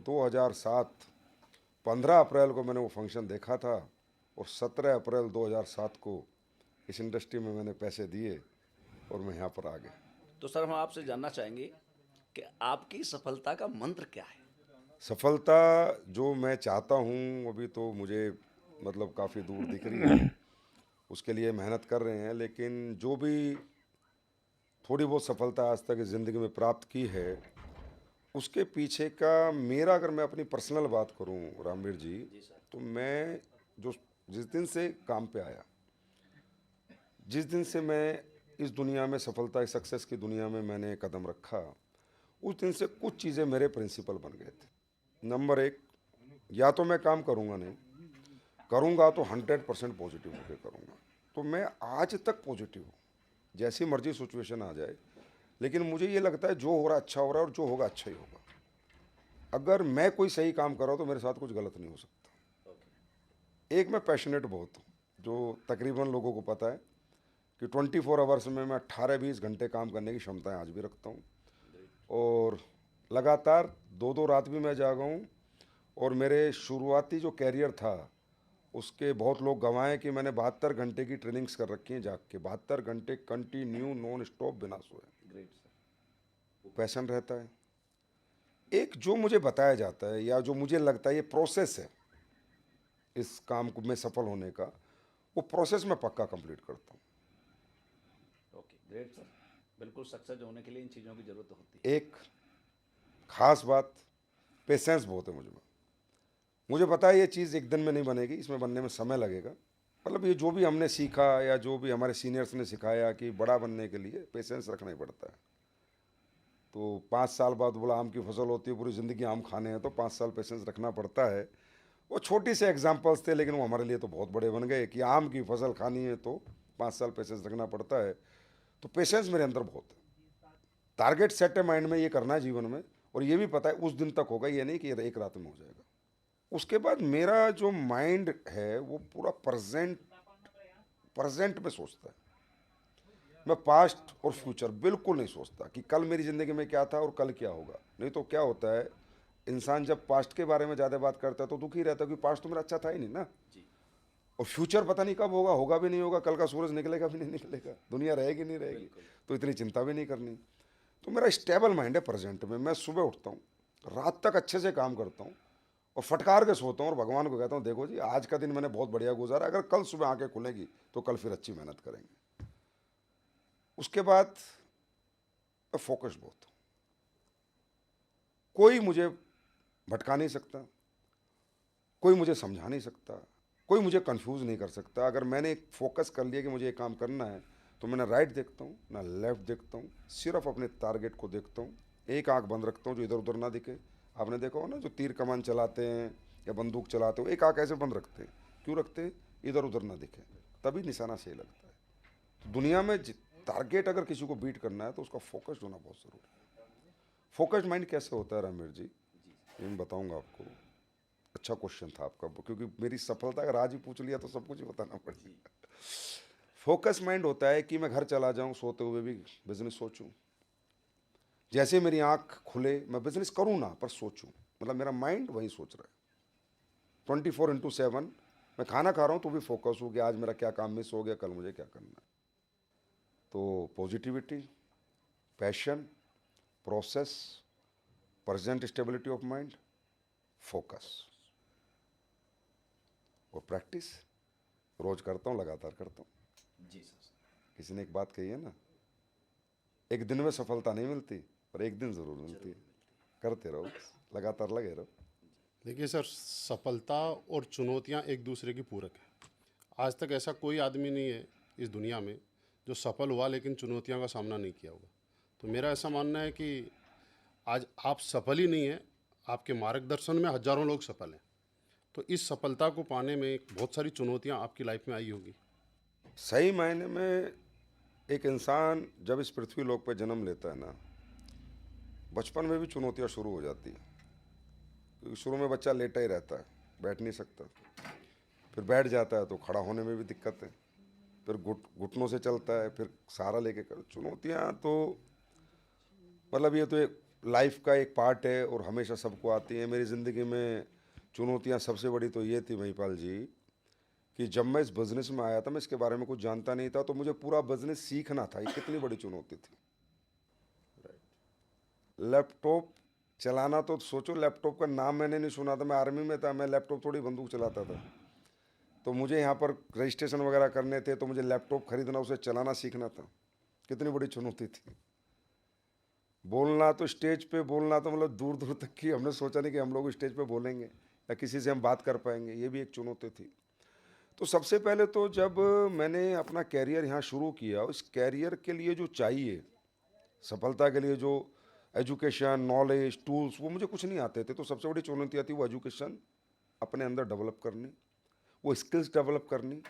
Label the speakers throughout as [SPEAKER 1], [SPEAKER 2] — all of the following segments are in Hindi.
[SPEAKER 1] 2007 15 अप्रैल को मैंने वो फंक्शन देखा था और 17 अप्रैल 2007 को इस इंडस्ट्री में मैंने पैसे दिए और मैं यहाँ पर आ गया।
[SPEAKER 2] तो सर हम आपसे जानना चाहेंगे कि आपकी सफलता का मंत्र क्या है?
[SPEAKER 1] सफलता जो मैं चाहता हूँ अभी तो मुझे मतलब काफ़ी दूर दिख रही है, उसके लिए मेहनत कर रहे हैं, लेकिन जो भी थोड़ी बहुत सफलता आज तक इस ज़िंदगी में प्राप्त की है, उसके पीछे का मेरा अगर मैं अपनी पर्सनल बात करूं रामवीर जी,
[SPEAKER 2] जी सर।
[SPEAKER 1] तो मैं जो जिस दिन से काम पे आया, जिस दिन से मैं इस दुनिया में सफलता सक्सेस की दुनिया में मैंने कदम रखा, उस दिन से कुछ चीज़ें मेरे प्रिंसिपल बन गए थे। नंबर एक, या तो मैं काम करूँगा नहीं, करूँगा तो 100% पॉजिटिव होकर करूँगा। तो मैं आज तक पॉजिटिव हूँ, जैसी मर्जी सिचुएशन आ जाए, लेकिन मुझे ये लगता है जो हो रहा है अच्छा हो रहा है और जो होगा अच्छा ही होगा। अगर मैं कोई सही काम कर रहा हूँ तो मेरे साथ कुछ गलत नहीं हो सकता। एक मैं पैशनेट बहुत हूँ, जो तकरीबन लोगों को पता है कि 24 आवर्स में मैं 18-20 घंटे काम करने की क्षमताएं आज भी रखता हूँ और लगातार 2-2 रात भी मैं जागा हूँ। और मेरे शुरुआती जो कैरियर था उसके बहुत लोग गंवाए कि मैंने 72 घंटे की ट्रेनिंग्स कर रखी हैं, जाग के 72 घंटे कंटिन्यू नॉन स्टॉप बिना सोए।
[SPEAKER 2] Great sir.
[SPEAKER 1] पैशन रहता है, एक जो मुझे बताया जाता है या जो मुझे लगता है ये प्रोसेस है इस काम को में सफल होने का, वो प्रोसेस मैं पक्का कंप्लीट करता हूँ।
[SPEAKER 2] Okay, great sir. बिल्कुल सक्सेस होने के लिए इन चीज़ों की ज़रूरत होती
[SPEAKER 1] एक खास बात, पेशेंस बहुत है मुझ में। मुझे पता है ये चीज़ एक दिन में नहीं बनेगी, इसमें बनने में समय लगेगा। मतलब ये जो भी हमने सीखा या जो भी हमारे सीनियर्स ने सिखाया कि बड़ा बनने के लिए पेशेंस रखना ही पड़ता है। तो 5 साल बाद बोला आम की फसल होती है, पूरी ज़िंदगी आम खाने हैं, तो 5 साल पेशेंस रखना पड़ता है। वो छोटी से एग्जाम्पल्स थे, लेकिन वो हमारे लिए तो बहुत बड़े बन गए कि आम की फसल खानी है तो 5 साल पेशेंस रखना पड़ता है। तो पेशेंस मेरे अंदर बहुत है। टारगेट सेट है माइंड में, ये करना है जीवन में, और ये भी पता है उस दिन तक होगा, ये नहीं कि एक रात में हो जाएगा। उसके बाद मेरा जो माइंड है वो पूरा प्रेजेंट प्रेजेंट में सोचता है। मैं पास्ट और फ्यूचर बिल्कुल नहीं सोचता कि कल मेरी ज़िंदगी में क्या था और कल क्या होगा। नहीं तो क्या होता है, इंसान जब पास्ट के बारे में ज़्यादा बात करता है तो दुखी रहता है कि पास्ट तो मेरा अच्छा था ही नहीं ना।
[SPEAKER 2] जी।
[SPEAKER 1] और फ्यूचर पता नहीं कब होगा, होगा भी नहीं होगा, कल का सूरज निकलेगा भी नहीं निकलेगा, दुनिया रहेगी नहीं रहेगी,
[SPEAKER 2] बिल्कुल।
[SPEAKER 1] तो इतनी चिंता भी नहीं करनी। तो मेरा स्टेबल माइंड है प्रेजेंट में। मैं सुबह उठता हूँ, रात तक अच्छे से काम करता हूँ और फटकार के सोता हूँ और भगवान को कहता हूँ देखो जी आज का दिन मैंने बहुत बढ़िया गुजारा, अगर कल सुबह आंखें खुलेगी तो कल फिर अच्छी मेहनत करेंगे। उसके बाद मैं फोकस बहुत हूँ, कोई मुझे भटका नहीं सकता, कोई मुझे समझा नहीं सकता, कोई मुझे कंफ्यूज नहीं कर सकता। अगर मैंने एक फोकस कर लिया कि मुझे ये काम करना है तो मैं ना राइट देखता हूँ ना लेफ्ट देखता हूँ, सिर्फ अपने टारगेट को देखता हूँ। एक आंख बंद रखता हूँ जो इधर उधर ना दिखे। आपने देखा हो ना जो तीर कमान चलाते हैं या बंदूक चलाते हो, एक आंख ऐसे बंद रखते हैं, क्यों रखते हैं? इधर उधर ना दिखे, तभी निशाना सही लगता है। तो दुनिया में टारगेट अगर किसी को बीट करना है तो उसका फोकस्ड होना बहुत ज़रूरी है। फोकस्ड माइंड कैसे होता है रामवीर जी, ये मैं बताऊंगा आपको। अच्छा क्वेश्चन था आपका, क्योंकि मेरी सफलता का राज ही पूछ लिया तो सब कुछ ही बताना पड़ेगा। फोकस माइंड होता है कि मैं घर चला जाऊं सोते हुए भी बिजनेस सोचूं, जैसे मेरी आंख खुले मैं बिजनेस करूं ना पर सोचूं, मतलब मेरा माइंड वही सोच रहा है 24/7। मैं खाना खा रहा हूं तो भी फोकस हो कि आज मेरा क्या काम मिस हो गया, कल मुझे क्या करना है। तो positivity, passion, process, present stability of mind, focus और प्रैक्टिस रोज करता हूँ, लगातार करता हूँ।
[SPEAKER 2] जी सर।
[SPEAKER 1] किसी ने एक बात कही है ना, एक दिन में सफलता नहीं मिलती पर एक दिन जरूर मिलती
[SPEAKER 2] जरूर
[SPEAKER 1] है।
[SPEAKER 2] मिलती
[SPEAKER 1] करते रहो, लगातार लगे रहो।
[SPEAKER 3] देखिए सर, सफलता और चुनौतियां एक दूसरे की पूरक है। आज तक ऐसा कोई आदमी नहीं है इस दुनिया में जो सफल हुआ लेकिन चुनौतियों का सामना नहीं किया होगा। तो मेरा ऐसा मानना है कि आज आप सफल ही नहीं हैं, आपके मार्गदर्शन में हजारों लोग सफल हैं। तो इस सफलता को पाने में बहुत सारी चुनौतियां आपकी लाइफ में आई होगी।
[SPEAKER 1] सही मायने में एक इंसान जब इस पृथ्वी लोक पे जन्म लेता है ना, बचपन में भी चुनौतियां शुरू हो जाती है। क्योंकि शुरू में बच्चा लेटा ही रहता है, बैठ नहीं सकता, फिर बैठ जाता है तो खड़ा होने में भी दिक्कत है, फिर घुटनों से चलता है, फिर सहारा लेके कर। चुनौतियां तो मतलब ये तो एक लाइफ का एक पार्ट है और हमेशा सबको आती है। मेरी ज़िंदगी में चुनौतियाँ सबसे बड़ी तो ये थी महिपाल जी कि जब मैं इस बिज़नेस में आया था, मैं इसके बारे में कुछ जानता नहीं था, तो मुझे पूरा बिज़नेस सीखना था। ये कितनी बड़ी चुनौती थी। लैपटॉप चलाना तो सोचो, लैपटॉप का नाम मैंने नहीं सुना था। मैं आर्मी में था, मैं लैपटॉप थोड़ी बंदूक चलाता था। तो मुझे यहाँ पर रजिस्ट्रेशन वगैरह करने थे, तो मुझे लैपटॉप खरीदना, उसे चलाना सीखना था। कितनी बड़ी चुनौती थी। बोलना तो स्टेज पे बोलना तो मतलब दूर दूर तक की हमने सोचा नहीं कि हम लोग स्टेज पे बोलेंगे या किसी से हम बात कर पाएंगे। ये भी एक चुनौती थी। तो सबसे पहले तो जब मैंने अपना कैरियर यहाँ शुरू किया, उस कैरियर के लिए जो चाहिए, सफलता के लिए जो एजुकेशन, नॉलेज, टूल्स, वो मुझे कुछ नहीं आते थे। तो सबसे बड़ी चुनौती आती वो एजुकेशन अपने अंदर डेवलप करनी, वो स्किल्स डेवलप करनी,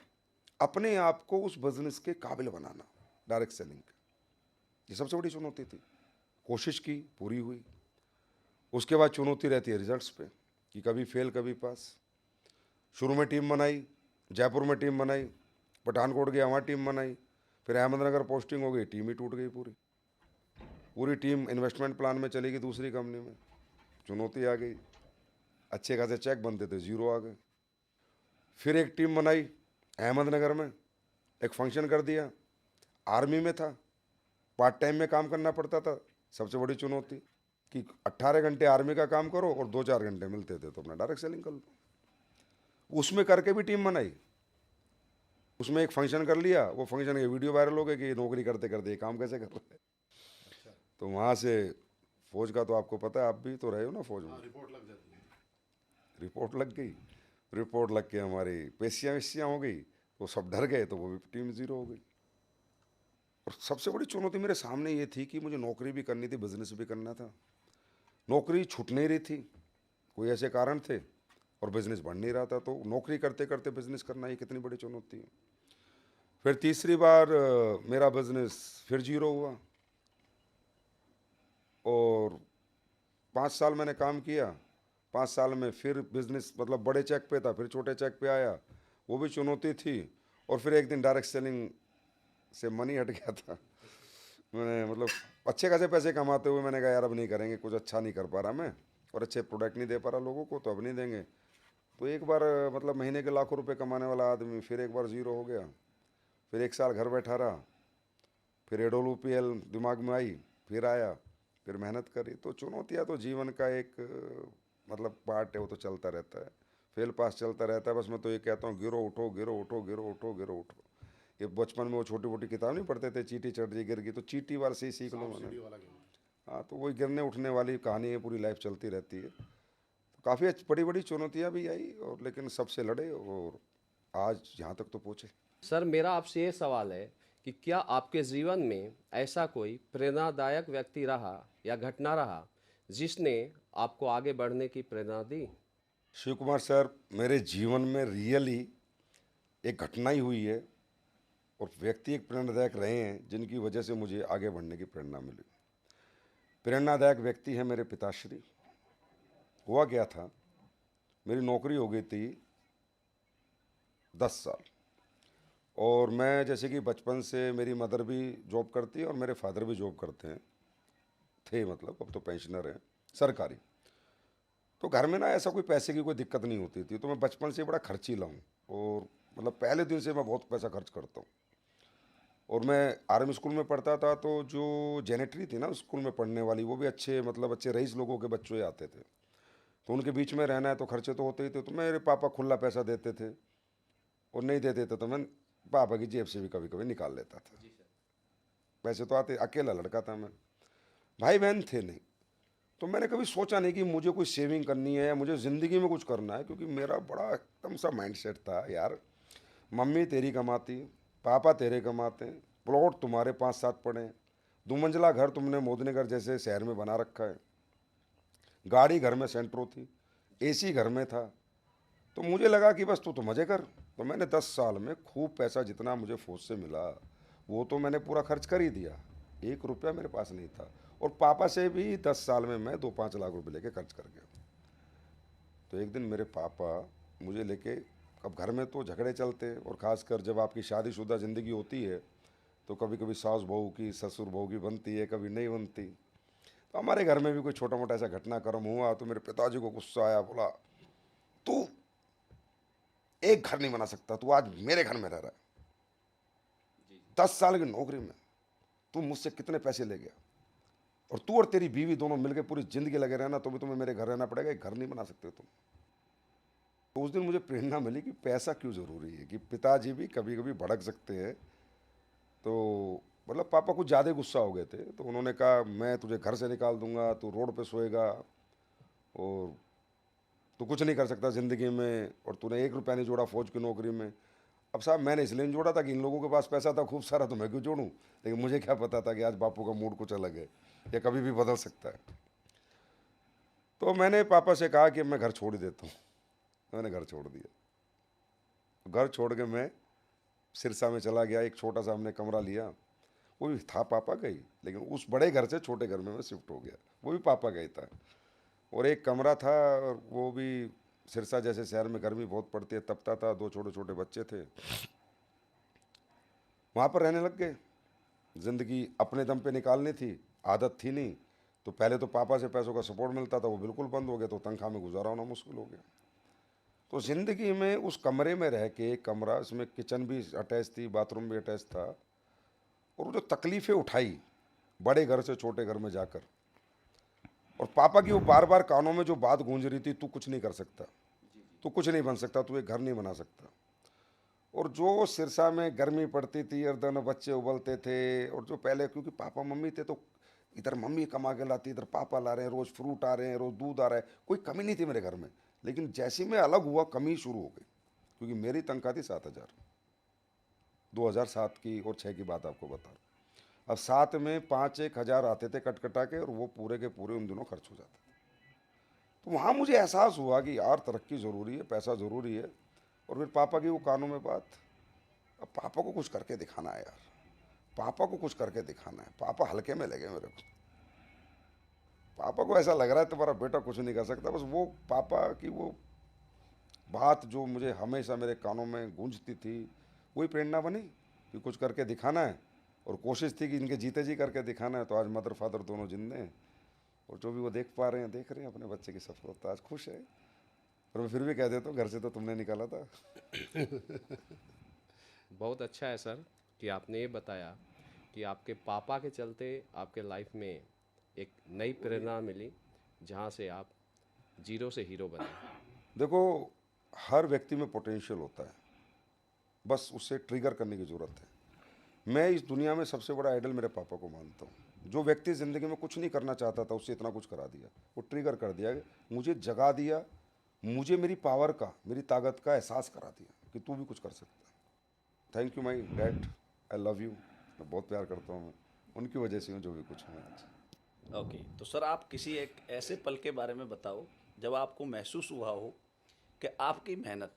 [SPEAKER 1] अपने आप को उस बिजनेस के काबिल बनाना, डायरेक्ट सेलिंग। ये सबसे बड़ी चुनौती थी। कोशिश की, पूरी हुई। उसके बाद चुनौती रहती है रिजल्ट्स पे कि कभी फेल कभी पास। शुरू में टीम बनाई, जयपुर में टीम बनाई, पठानकोट गया वहाँ टीम बनाई, फिर अहमदनगर पोस्टिंग हो गई, टीम ही टूट गई पूरी। पूरी टीम इन्वेस्टमेंट प्लान में चली गई दूसरी कंपनी में। चुनौती आ गई, अच्छे खासे चेक बनते थे, जीरो आ गए। फिर एक टीम बनाई अहमदनगर में, एक फंक्शन कर दिया। आर्मी में था, पार्ट टाइम में काम करना पड़ता था। सबसे बड़ी चुनौती कि 18 घंटे आर्मी का काम करो और 2-4 घंटे मिलते थे तो अपना डायरेक्ट सेलिंग कर लो। उसमें करके भी टीम बनाई। उसमें एक फंक्शन कर लिया, वो फंक्शन के वीडियो वायरल हो गए कि नौकरी करते करते ये काम कैसे कर रहे हैं। तो वहाँ से फौज का तो आपको पता है, आप भी तो रहे हो ना फौज में।
[SPEAKER 3] रिपोर्ट लग जाती है।
[SPEAKER 1] रिपोर्ट लग गई। रिपोर्ट लग के हमारी पेशियाँ वेशियाँ हो गई, तो सब डर गए, तो वो भी टीम ज़ीरो हो गई। और सबसे बड़ी चुनौती मेरे सामने ये थी कि मुझे नौकरी भी करनी थी, बिजनेस भी करना था। नौकरी छूट नहीं रही थी, कोई ऐसे कारण थे, और बिजनेस बढ़ नहीं रहा था। तो नौकरी करते करते बिजनेस करना ये कितनी बड़ी चुनौती है। फिर तीसरी बार मेरा बिजनेस फिर जीरो हुआ, और 5 साल मैंने काम किया। 5 साल में फिर बिजनेस मतलब बड़े चेक पे था, फिर छोटे चेक पे आया, वो भी चुनौती थी। और फिर एक दिन डायरेक्ट सेलिंग से मनी हट गया था। मैंने मतलब अच्छे खासे पैसे कमाते हुए मैंने कहा यार अब नहीं करेंगे, कुछ अच्छा नहीं कर पा रहा मैं, और अच्छे प्रोडक्ट नहीं दे पा रहा लोगों को, तो अब नहीं देंगे। तो एक बार मतलब महीने के लाखों रुपए कमाने वाला आदमी फिर एक बार ज़ीरो हो गया। फिर 1 साल घर बैठा रहा, फिर एडोलूपीएल दिमाग में आई, फिर आया, फिर मेहनत करी। तो चुनौतियाँ तो जीवन का एक मतलब पार्ट है, वो तो चलता रहता है। फेल पास चलता रहता है। बस मैं तो ये कहता हूँ, गिरो उठो, गिरो उठो, गिरो उठो, गिरो उठो। ये बचपन में वो छोटी मोटी किताब नहीं पढ़ते थे, चींटी चढ़ गई गिर गई, तो चींटी वाले से ही सीख लो मैंने।
[SPEAKER 3] सीढ़ी वाला गेम।
[SPEAKER 1] हाँ, तो वही गिरने उठने वाली कहानी है, पूरी लाइफ चलती रहती है। तो काफ़ी बड़ी बड़ी चुनौतियाँ भी आई, और लेकिन सबसे लड़े और आज यहाँ तक तो पहुँचे।
[SPEAKER 4] सर मेरा आपसे ये सवाल है कि क्या आपके जीवन में ऐसा कोई प्रेरणादायक व्यक्ति रहा या घटना रहा जिसने आपको आगे बढ़ने की प्रेरणा दी?
[SPEAKER 1] शिव कुमार सर, मेरे जीवन में रियली एक घटना ही हुई है, और व्यक्ति एक प्रेरणादायक रहे हैं जिनकी वजह से मुझे आगे बढ़ने की प्रेरणा मिली। प्रेरणादायक व्यक्ति है मेरे पिताश्री। हुआ क्या था, मेरी नौकरी हो गई थी 10 साल, और मैं जैसे कि बचपन से मेरी मदर भी जॉब करती है और मेरे फादर भी जॉब करते हैं, थे मतलब, अब तो पेंशनर हैं सरकारी। तो घर में ना ऐसा कोई पैसे की कोई दिक्कत नहीं होती थी। तो मैं बचपन से बड़ा खर्चीला हूँ, और मतलब पहले दिन से मैं बहुत पैसा खर्च करता हूँ। और मैं आर्मी स्कूल में पढ़ता था, तो जो जेनेटरी थी ना स्कूल में पढ़ने वाली, वो भी अच्छे मतलब अच्छे रईस लोगों के बच्चे आते थे। तो उनके बीच में रहना है तो खर्चे तो होते ही थे। तो मेरे पापा खुला पैसा देते थे, और नहीं देते थे तो मैं पापा की जेब से भी कभी कभी निकाल लेता था। पैसे तो आते, अकेला लड़का था मैं, भाई बहन थे नहीं। तो मैंने कभी सोचा नहीं कि मुझे कोई सेविंग करनी है या मुझे ज़िंदगी में कुछ करना है, क्योंकि मेरा बड़ा एकदम सा माइंडसेट था यार, मम्मी तेरी कमाती, पापा तेरे कमाते हैं, प्लॉट तुम्हारे 5-7 पड़े हैं, 2 मंजिला घर तुमने मोदीनगर जैसे शहर में बना रखा है, गाड़ी घर में सेंट्रो थी, एसी घर में था। तो मुझे लगा कि बस तू तो मज़े कर। तो मैंने 10 साल में खूब पैसा जितना मुझे फौज से मिला वो तो मैंने पूरा खर्च कर ही दिया। 1 रुपया मेरे पास नहीं था, और पापा से भी 10 साल में मैं 2-5 लाख रुपए लेके खर्च कर गया। तो एक दिन मेरे पापा मुझे लेके, अब घर में तो झगड़े चलते, और ख़ासकर जब आपकी शादीशुदा ज़िंदगी होती है तो कभी कभी सास बहू की, ससुर बहू की बनती है, कभी नहीं बनती। तो हमारे घर में भी कोई छोटा मोटा ऐसा घटनाक्रम हुआ तो मेरे पिताजी को गुस्सा आया, बोला तू एक घर नहीं बना सकता, तू आज मेरे घर में रह रहा है, 10 साल की नौकरी में तू मुझसे कितने पैसे ले गया, और तू और तेरी बीवी दोनों मिलकर पूरी जिंदगी लगे रहना, तो भी तुम्हें मेरे घर रहना पड़ेगा, एक घर नहीं बना सकते तुम। तो उस दिन मुझे प्रेरणा मिली कि पैसा क्यों ज़रूरी है, कि पिताजी भी कभी कभी भड़क सकते हैं। तो मतलब पापा कुछ ज़्यादा गुस्सा हो गए थे, तो उन्होंने कहा मैं तुझे घर से निकाल दूंगा, तू रोड पे सोएगा और तू कुछ नहीं कर सकता ज़िंदगी में, और तूने 1 रुपया नहीं जोड़ा फौज की नौकरी में। अब साहब मैंने इसलिए नहीं जोड़ा था कि इन लोगों के पास पैसा था खूब सारा, तो मैं क्यों जोड़ूं, लेकिन मुझे क्या पता था कि आज बापू का मूड कुछ अलग है, या कभी भी बदल सकता है। तो मैंने पापा से कहा कि मैं घर छोड़ ही देता हूँ। मैंने घर छोड़ दिया। घर छोड़ के मैं सिरसा में चला गया, एक छोटा सा हमने कमरा लिया, वो भी था पापा का ही, लेकिन उस बड़े घर से छोटे घर में मैं शिफ्ट हो गया, वो भी पापा का ही था। और एक कमरा था, और वो भी सिरसा जैसे शहर में गर्मी बहुत पड़ती है, तपता था, 2 छोटे छोटे बच्चे थे, वहाँ पर रहने लग गए। ज़िंदगी अपने दम पे निकालनी थी, आदत थी नहीं, तो पहले तो पापा से पैसों का सपोर्ट मिलता था, वो बिल्कुल बंद हो गया, तो तनख्वाह में गुजारा होना मुश्किल हो गया। तो ज़िंदगी में उस कमरे में रह के, एक कमरा, इसमें किचन भी अटैच थी, बाथरूम भी अटैच था, और वो जो तकलीफ़ें उठाई बड़े घर से छोटे घर में जाकर, और पापा की वो बार बार कानों में जो बात गूंज रही थी, तू कुछ नहीं कर सकता, तू कुछ नहीं बन सकता, तू एक घर नहीं बना सकता। और जो सिरसा में गर्मी पड़ती थी और दोनों बच्चे उबलते थे, और जो पहले क्योंकि पापा मम्मी थे, तो इधर मम्मी कमा के लाती, इधर पापा ला रहे हैं, रोज़ फ्रूट आ रहे हैं, रोज़ दूध आ रहा है, कोई कमी नहीं थी मेरे घर में। लेकिन जैसे ही मैं अलग हुआ, कमी शुरू हो गई, क्योंकि मेरी तनख्वाह थी 7,000, 2007 की और 6 की बात आपको बता रहा हूँ। अब 7 में 5-1 हज़ार आते थे कटकटा के, और वो पूरे के पूरे उन दिनों खर्च हो जाते। तो वहाँ मुझे एहसास हुआ कि यार तरक्की ज़रूरी है, पैसा ज़रूरी है। और फिर पापा की वो कानों में बात, अब पापा को कुछ करके दिखाना है यार, पापा को कुछ करके दिखाना है। पापा हल्के में लगे मेरे को, पापा को ऐसा लग रहा है तुम्हारा बेटा कुछ नहीं कर सकता। बस वो पापा की वो बात जो मुझे हमेशा मेरे कानों में गूंजती थी, वही प्रेरणा बनी कि कुछ करके दिखाना है, और कोशिश थी कि इनके जीते जी करके दिखाना है। तो आज मदर फादर दोनों जिंदे हैं, और जो भी वो देख पा रहे हैं, देख रहे हैं अपने बच्चे की सफलता, आज खुश है। पर मैं फिर भी कह देता हूँ, घर से तो तुमने निकाला था।
[SPEAKER 4] बहुत अच्छा है सर कि आपने ये बताया कि आपके पापा के चलते आपके लाइफ में एक नई प्रेरणा मिली, जहाँ से आप जीरो से हीरो बने।
[SPEAKER 1] देखो, हर व्यक्ति में पोटेंशियल होता है, बस उसे ट्रिगर करने की ज़रूरत है। मैं इस दुनिया में सबसे बड़ा आइडल मेरे पापा को मानता हूँ। जो व्यक्ति ज़िंदगी में कुछ नहीं करना चाहता था, उससे इतना कुछ करा दिया, वो ट्रिगर कर दिया, मुझे जगा दिया, मुझे मेरी पावर का, मेरी ताकत का एहसास करा दिया कि तू भी कुछ कर सकता है। Thank you my dad, I love you, मैं बहुत प्यार करता हूँ। मैं उनकी वजह से हूँ जो भी कुछ हूँ आज।
[SPEAKER 2] ओके, तो सर आप किसी एक ऐसे पल के बारे में बताओ जब आपको महसूस हुआ हो कि आपकी मेहनत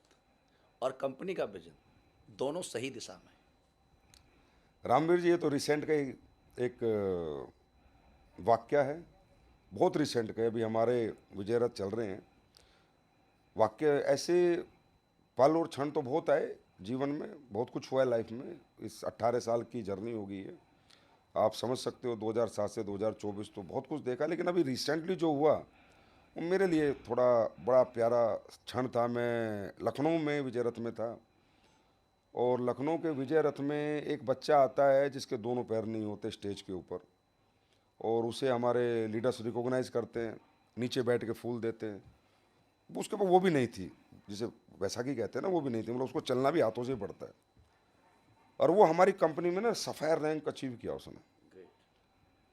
[SPEAKER 2] और कंपनी का विजन दोनों सही दिशा में है।
[SPEAKER 1] रामवीर जी, ये तो रिसेंट का ही एक वाक्य है, बहुत रिसेंट का है, अभी हमारे विजय रथ चल रहे हैं। वाक्य ऐसे पल और क्षण तो बहुत आए जीवन में, बहुत कुछ हुआ है लाइफ में। इस 18 साल की जर्नी हो गई है, आप समझ सकते हो। 2007 से 2024 तो बहुत कुछ देखा, लेकिन अभी रिसेंटली जो हुआ वो मेरे लिए थोड़ा बड़ा प्यारा क्षण था। मैं लखनऊ में विजय रथ में था, और लखनऊ के विजय रथ में एक बच्चा आता है जिसके दोनों पैर नहीं होते स्टेज के ऊपर, और उसे हमारे लीडर्स रिकॉग्नाइज करते हैं, नीचे बैठ के फूल देते हैं। उसके पास वो भी नहीं थी, जिसे वैसाखी कहते हैं ना, वो भी नहीं थी, मतलब उसको चलना भी हाथों से पड़ता है। और वो हमारी कंपनी में ना सफ़ायर रैंक अचीव किया उसने।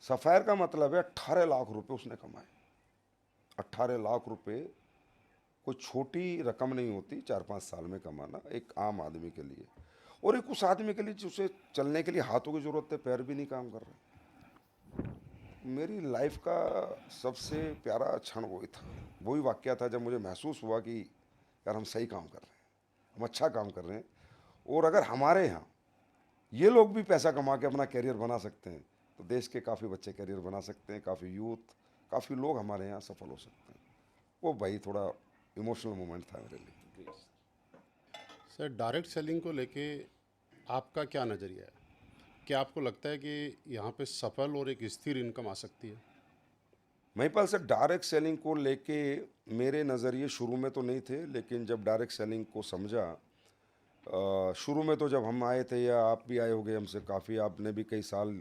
[SPEAKER 1] सफ़ायर का मतलब है 18 लाख रुपए उसने कमाए। 18 लाख रुपए कोई छोटी रकम नहीं होती 4-5 साल में कमाना एक आम आदमी के लिए, और एक उस आदमी के लिए जिसे चलने के लिए हाथों की ज़रूरत है, पैर भी नहीं काम कर रहे। मेरी लाइफ का सबसे प्यारा क्षण वही था, वही वाकया था जब मुझे महसूस हुआ कि यार हम सही काम कर रहे हैं, हम अच्छा काम कर रहे हैं। और अगर हमारे यहाँ ये लोग भी पैसा कमा के अपना कैरियर बना सकते हैं, तो देश के काफ़ी बच्चे कैरियर बना सकते हैं, काफ़ी यूथ, काफ़ी लोग हमारे यहाँ सफल हो सकते हैं। वो भाई थोड़ा इमोशनल मोमेंट था मेरे लिए।
[SPEAKER 3] सर, डायरेक्ट सेलिंग को लेके आपका क्या नज़रिया है? क्या आपको लगता है कि यहाँ पे सफल और एक स्थिर इनकम आ सकती है?
[SPEAKER 1] महिपाल सर, डायरेक्ट सेलिंग को लेके मेरे नज़रिए शुरू में तो नहीं थे, लेकिन जब डायरेक्ट सेलिंग को समझा, शुरू में तो जब हम आए थे, या आप भी आए होंगे हमसे काफ़ी, आपने भी कई साल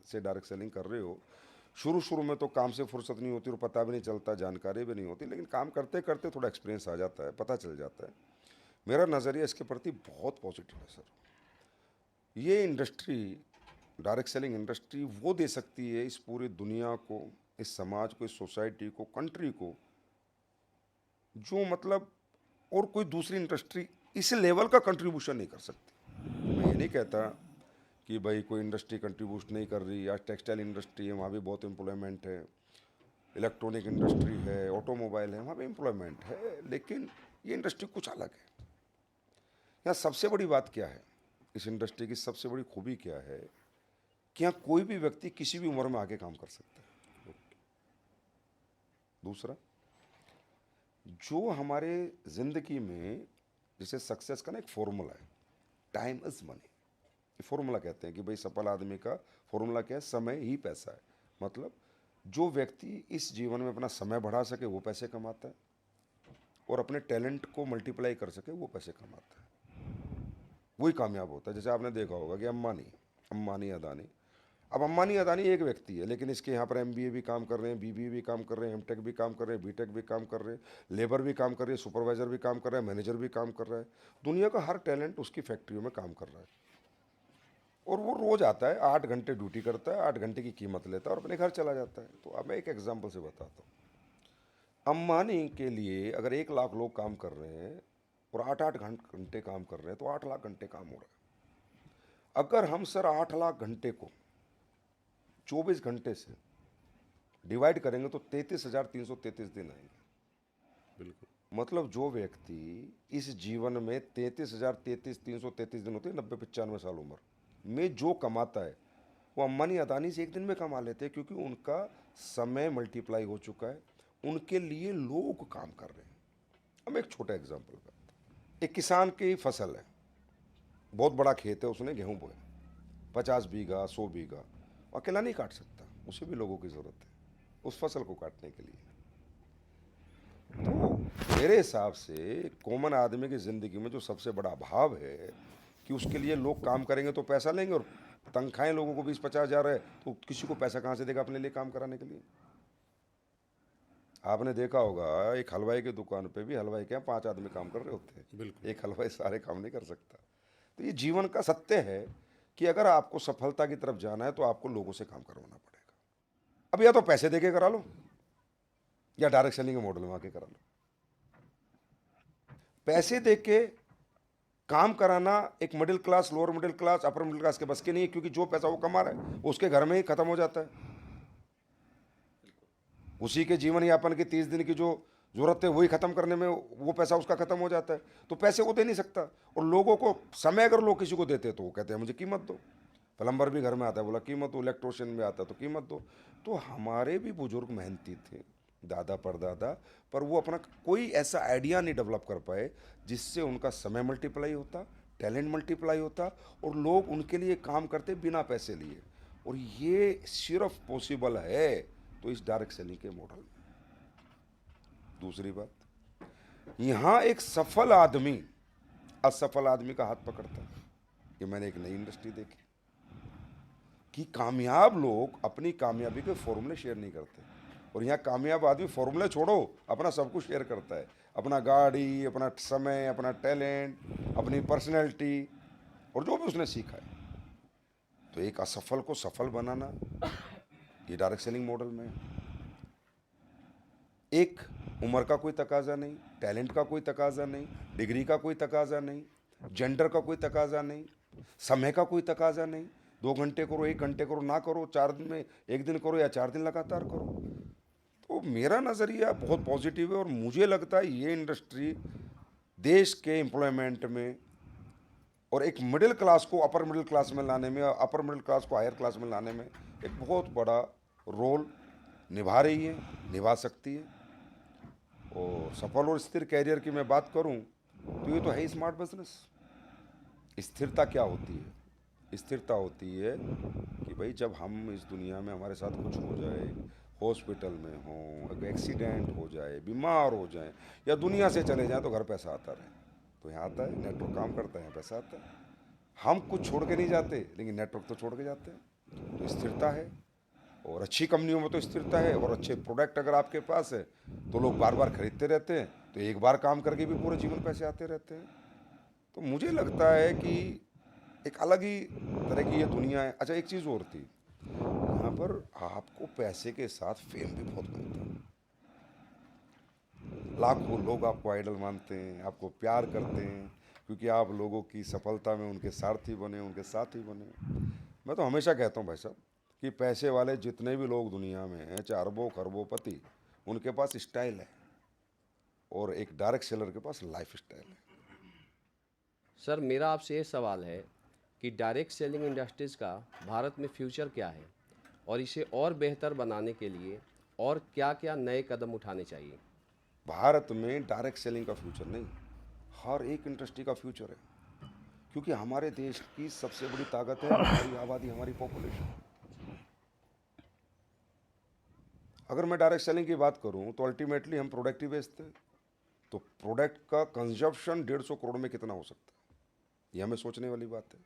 [SPEAKER 1] से डायरेक्ट सेलिंग कर रहे हो। शुरू शुरू में तो काम से फुर्सत नहीं होती और पता भी नहीं चलता, जानकारी भी नहीं होती, लेकिन काम करते करते थोड़ा एक्सपीरियंस आ जाता है, पता चल जाता है। मेरा नज़रिया इसके प्रति बहुत पॉजिटिव है सर। ये इंडस्ट्री, डायरेक्ट सेलिंग इंडस्ट्री, वो दे सकती है इस पूरी दुनिया को, इस समाज को, इस सोसाइटी को, कंट्री को, जो मतलब और कोई दूसरी इंडस्ट्री इस लेवल का कंट्रीब्यूशन नहीं कर सकती। मैं ये नहीं कहता कि भाई कोई इंडस्ट्री कंट्रीब्यूट नहीं कर रही। आज टेक्सटाइल इंडस्ट्री है, वहाँ भी बहुत एम्प्लॉयमेंट है, इलेक्ट्रॉनिक इंडस्ट्री है, ऑटोमोबाइल है, वहाँ भी एम्प्लॉयमेंट है, लेकिन ये इंडस्ट्री कुछ अलग है। यहाँ सबसे बड़ी बात क्या है, इस इंडस्ट्री की सबसे बड़ी खूबी क्या है कि यहाँ कोई भी व्यक्ति किसी भी उम्र में आके काम कर सकता है। दूसरा, जो हमारे ज़िंदगी में जैसे सक्सेस का ना एक फॉर्मूला है, टाइम इज़ मनी। ये फॉर्मूला कहते हैं कि भाई सफल आदमी का फॉर्मूला क्या है, समय ही पैसा है। मतलब जो व्यक्ति इस जीवन में अपना समय बढ़ा सके वो पैसे कमाता है, और अपने टैलेंट को मल्टीप्लाई कर सके वो पैसे कमाता है, वही कामयाब होता है। जैसे आपने देखा होगा कि अम्बानी अदानी, अब अम्बानी अदानी एक व्यक्ति है, लेकिन इसके यहाँ पर MBA भी काम कर रहे हैं, BBA भी काम कर रहे हैं, MTech भी काम कर रहे हैं, BTech भी काम कर रहे हैं, लेबर भी काम कर रही है, सुपरवाइजर भी काम कर रहा है, मैनेजर भी काम कर रहा है। दुनिया का हर टैलेंट उसकी फैक्ट्रियों में काम कर रहा है, और वो रोज़ आता है, 8 घंटे ड्यूटी करता है, 8 घंटे की कीमत लेता है और अपने घर चला जाता है। तो अब मैं एक एग्जाम्पल से बताता हूँ। अम्बानी के लिए अगर 1 लाख लोग काम कर रहे हैं और 8-8 घंटे काम कर रहे हैं, तो 8 लाख घंटे काम हो रहा है। अगर हम सर 8 लाख घंटे को 24 घंटे से डिवाइड करेंगे तो 33,333 दिन आएंगे।
[SPEAKER 3] बिल्कुल।
[SPEAKER 1] मतलब जो व्यक्ति इस जीवन में 33,333 दिन होते हैं, 90-95 साल उम्र में जो कमाता है, वो अम्बानी अदानी से एक दिन में कमा लेते हैं, क्योंकि उनका समय मल्टीप्लाई हो चुका है, उनके लिए लोग काम कर रहे हैं। हम एक छोटा एग्जांपल करते हैं। एक किसान की फसल है, बहुत बड़ा खेत है, उसने गेहूं बोया, 50 बीघा 100 बीघा, अकेला नहीं काट सकता, उसे भी लोगों की ज़रूरत है उस फसल को काटने के लिए। तो मेरे हिसाब से कॉमन आदमी की ज़िंदगी में जो सबसे बड़ा अभाव है कि उसके लिए लोग काम करेंगे तो पैसा लेंगे, और तनख्वाहें लोगों को 20-50 हज़ार है, तो किसी को पैसा कहाँ से देगा अपने लिए काम कराने के लिए। आपने देखा होगा एक हलवाई की दुकान पे भी हलवाई के यहाँ 5 आदमी काम कर रहे होते हैं।
[SPEAKER 3] बिल्कुल।
[SPEAKER 1] एक हलवाई सारे काम नहीं कर सकता। तो ये जीवन का सत्य है कि अगर आपको सफलता की तरफ जाना है तो आपको लोगों से काम करवाना पड़ेगा। अब या तो पैसे देके करा लो, या डायरेक्ट सेलिंग के मॉडल में आके करा लो। पैसे देके काम कराना एक middle class, lower middle class, upper middle class के बस के नहीं है, क्योंकि जो पैसा वो कमा रहा है वो उसके घर में ही खत्म हो जाता है। उसी के जीवन यापन की 30 दिन की जो जरूरत है वही खत्म करने में वो पैसा उसका खत्म हो जाता है। तो पैसे वो दे नहीं सकता, और लोगों को समय अगर लोग किसी को देते तो वो कहते हैं मुझे कीमत दो। प्लम्बर भी घर में आता है, बोला कीमत दो, इलेक्ट्रोशियन भी आता है तो कीमत दो। तो हमारे भी बुजुर्ग मेहनती थे, दादा परदादा, पर वो अपना कोई ऐसा आइडिया नहीं डेवलप कर पाए जिससे उनका समय मल्टीप्लाई होता, टैलेंट मल्टीप्लाई होता, और लोग उनके लिए काम करते बिना पैसे लिए। और ये सिर्फ पॉसिबल है तो इस डायरेक्ट सेलिंग के मॉडल में। दूसरी बात, यहाँ एक सफल आदमी असफल आदमी का हाथ पकड़ता है। कि मैंने एक नई इंडस्ट्री देखी कि कामयाब लोग अपनी कामयाबी के फॉर्मूले शेयर नहीं करते, और यहाँ कामयाब आदमी फॉर्मूले छोड़ो, अपना सब कुछ शेयर करता है, अपना गाड़ी, अपना समय, अपना टैलेंट, अपनी पर्सनैलिटी, और जो भी उसने सीखा है। तो एक असफल को सफल बनाना ये डायरेक्ट सेलिंग मॉडल में है। एक उम्र का कोई तकाजा नहीं, टैलेंट का कोई तकाजा नहीं, डिग्री का कोई तकाजा नहीं, जेंडर का कोई तकाजा नहीं, समय का कोई तकाजा नहीं। 2 घंटे करो, 1 घंटे करो, ना करो 4 दिन में 1 दिन करो, या 4 दिन लगातार करो। तो मेरा नज़रिया बहुत पॉजिटिव है, और मुझे लगता है ये इंडस्ट्री देश के एम्प्लॉयमेंट में और एक मिडिल क्लास को अपर मिडिल क्लास में लाने में, अपर मिडिल क्लास को हायर क्लास में लाने में एक बहुत बड़ा रोल निभा रही है, निभा सकती है। और सफल और स्थिर कैरियर की मैं बात करूं तो ये तो है स्मार्ट बिजनेस। स्थिरता क्या होती है? स्थिरता होती है कि भाई जब हम इस दुनिया में हमारे साथ कुछ हो जाए, हॉस्पिटल में हों, अगर एक्सीडेंट हो जाए, बीमार हो जाए या दुनिया से चले जाएं तो घर पैसा आता रहे। तो यहाँ आता है, नेटवर्क काम करता है, यहाँ पैसा आता है। हम कुछ छोड़ के नहीं जाते, लेकिन नेटवर्क तो छोड़ के जाते हैं। तो स्थिरता है, और अच्छी कंपनियों में तो स्थिरता है, और अच्छे प्रोडक्ट अगर आपके पास है तो लोग बार बार खरीदते रहते हैं, तो एक बार काम करके भी पूरे जीवन पैसे आते रहते हैं। तो मुझे लगता है कि एक अलग ही तरह की ये दुनिया है। अच्छा, एक चीज़ और थी, यहाँ पर आपको पैसे के साथ फेम भी बहुत मिलता है। लाखों लोग आपको आइडल मानते हैं, आपको प्यार करते हैं, क्योंकि आप लोगों की सफलता में उनके सारथी बने, उनके साथी बने। मैं तो हमेशा कहता हूँ भाई साहब कि पैसे वाले जितने भी लोग दुनिया में हैं, चाहे अरबों खरबोपति, उनके पास स्टाइल है, और एक डायरेक्ट सेलर के पास लाइफ स्टाइल है।
[SPEAKER 4] सर, मेरा आपसे ये सवाल है कि डायरेक्ट सेलिंग इंडस्ट्रीज़ का भारत में फ्यूचर क्या है, और इसे और बेहतर बनाने के लिए और क्या क्या नए कदम उठाने चाहिए?
[SPEAKER 1] भारत में डायरेक्ट सेलिंग का फ्यूचर नहीं, हर एक इंडस्ट्री का फ्यूचर है, क्योंकि हमारे देश की सबसे बड़ी ताकत है हमारी आबादी, हमारी पॉपुलेशन। अगर मैं डायरेक्ट सेलिंग की बात करूं तो अल्टीमेटली हम प्रोडक्ट ही बेचते हैं, तो प्रोडक्ट का कंजप्शन 150 करोड़ में कितना हो सकता है, ये हमें सोचने वाली बात है।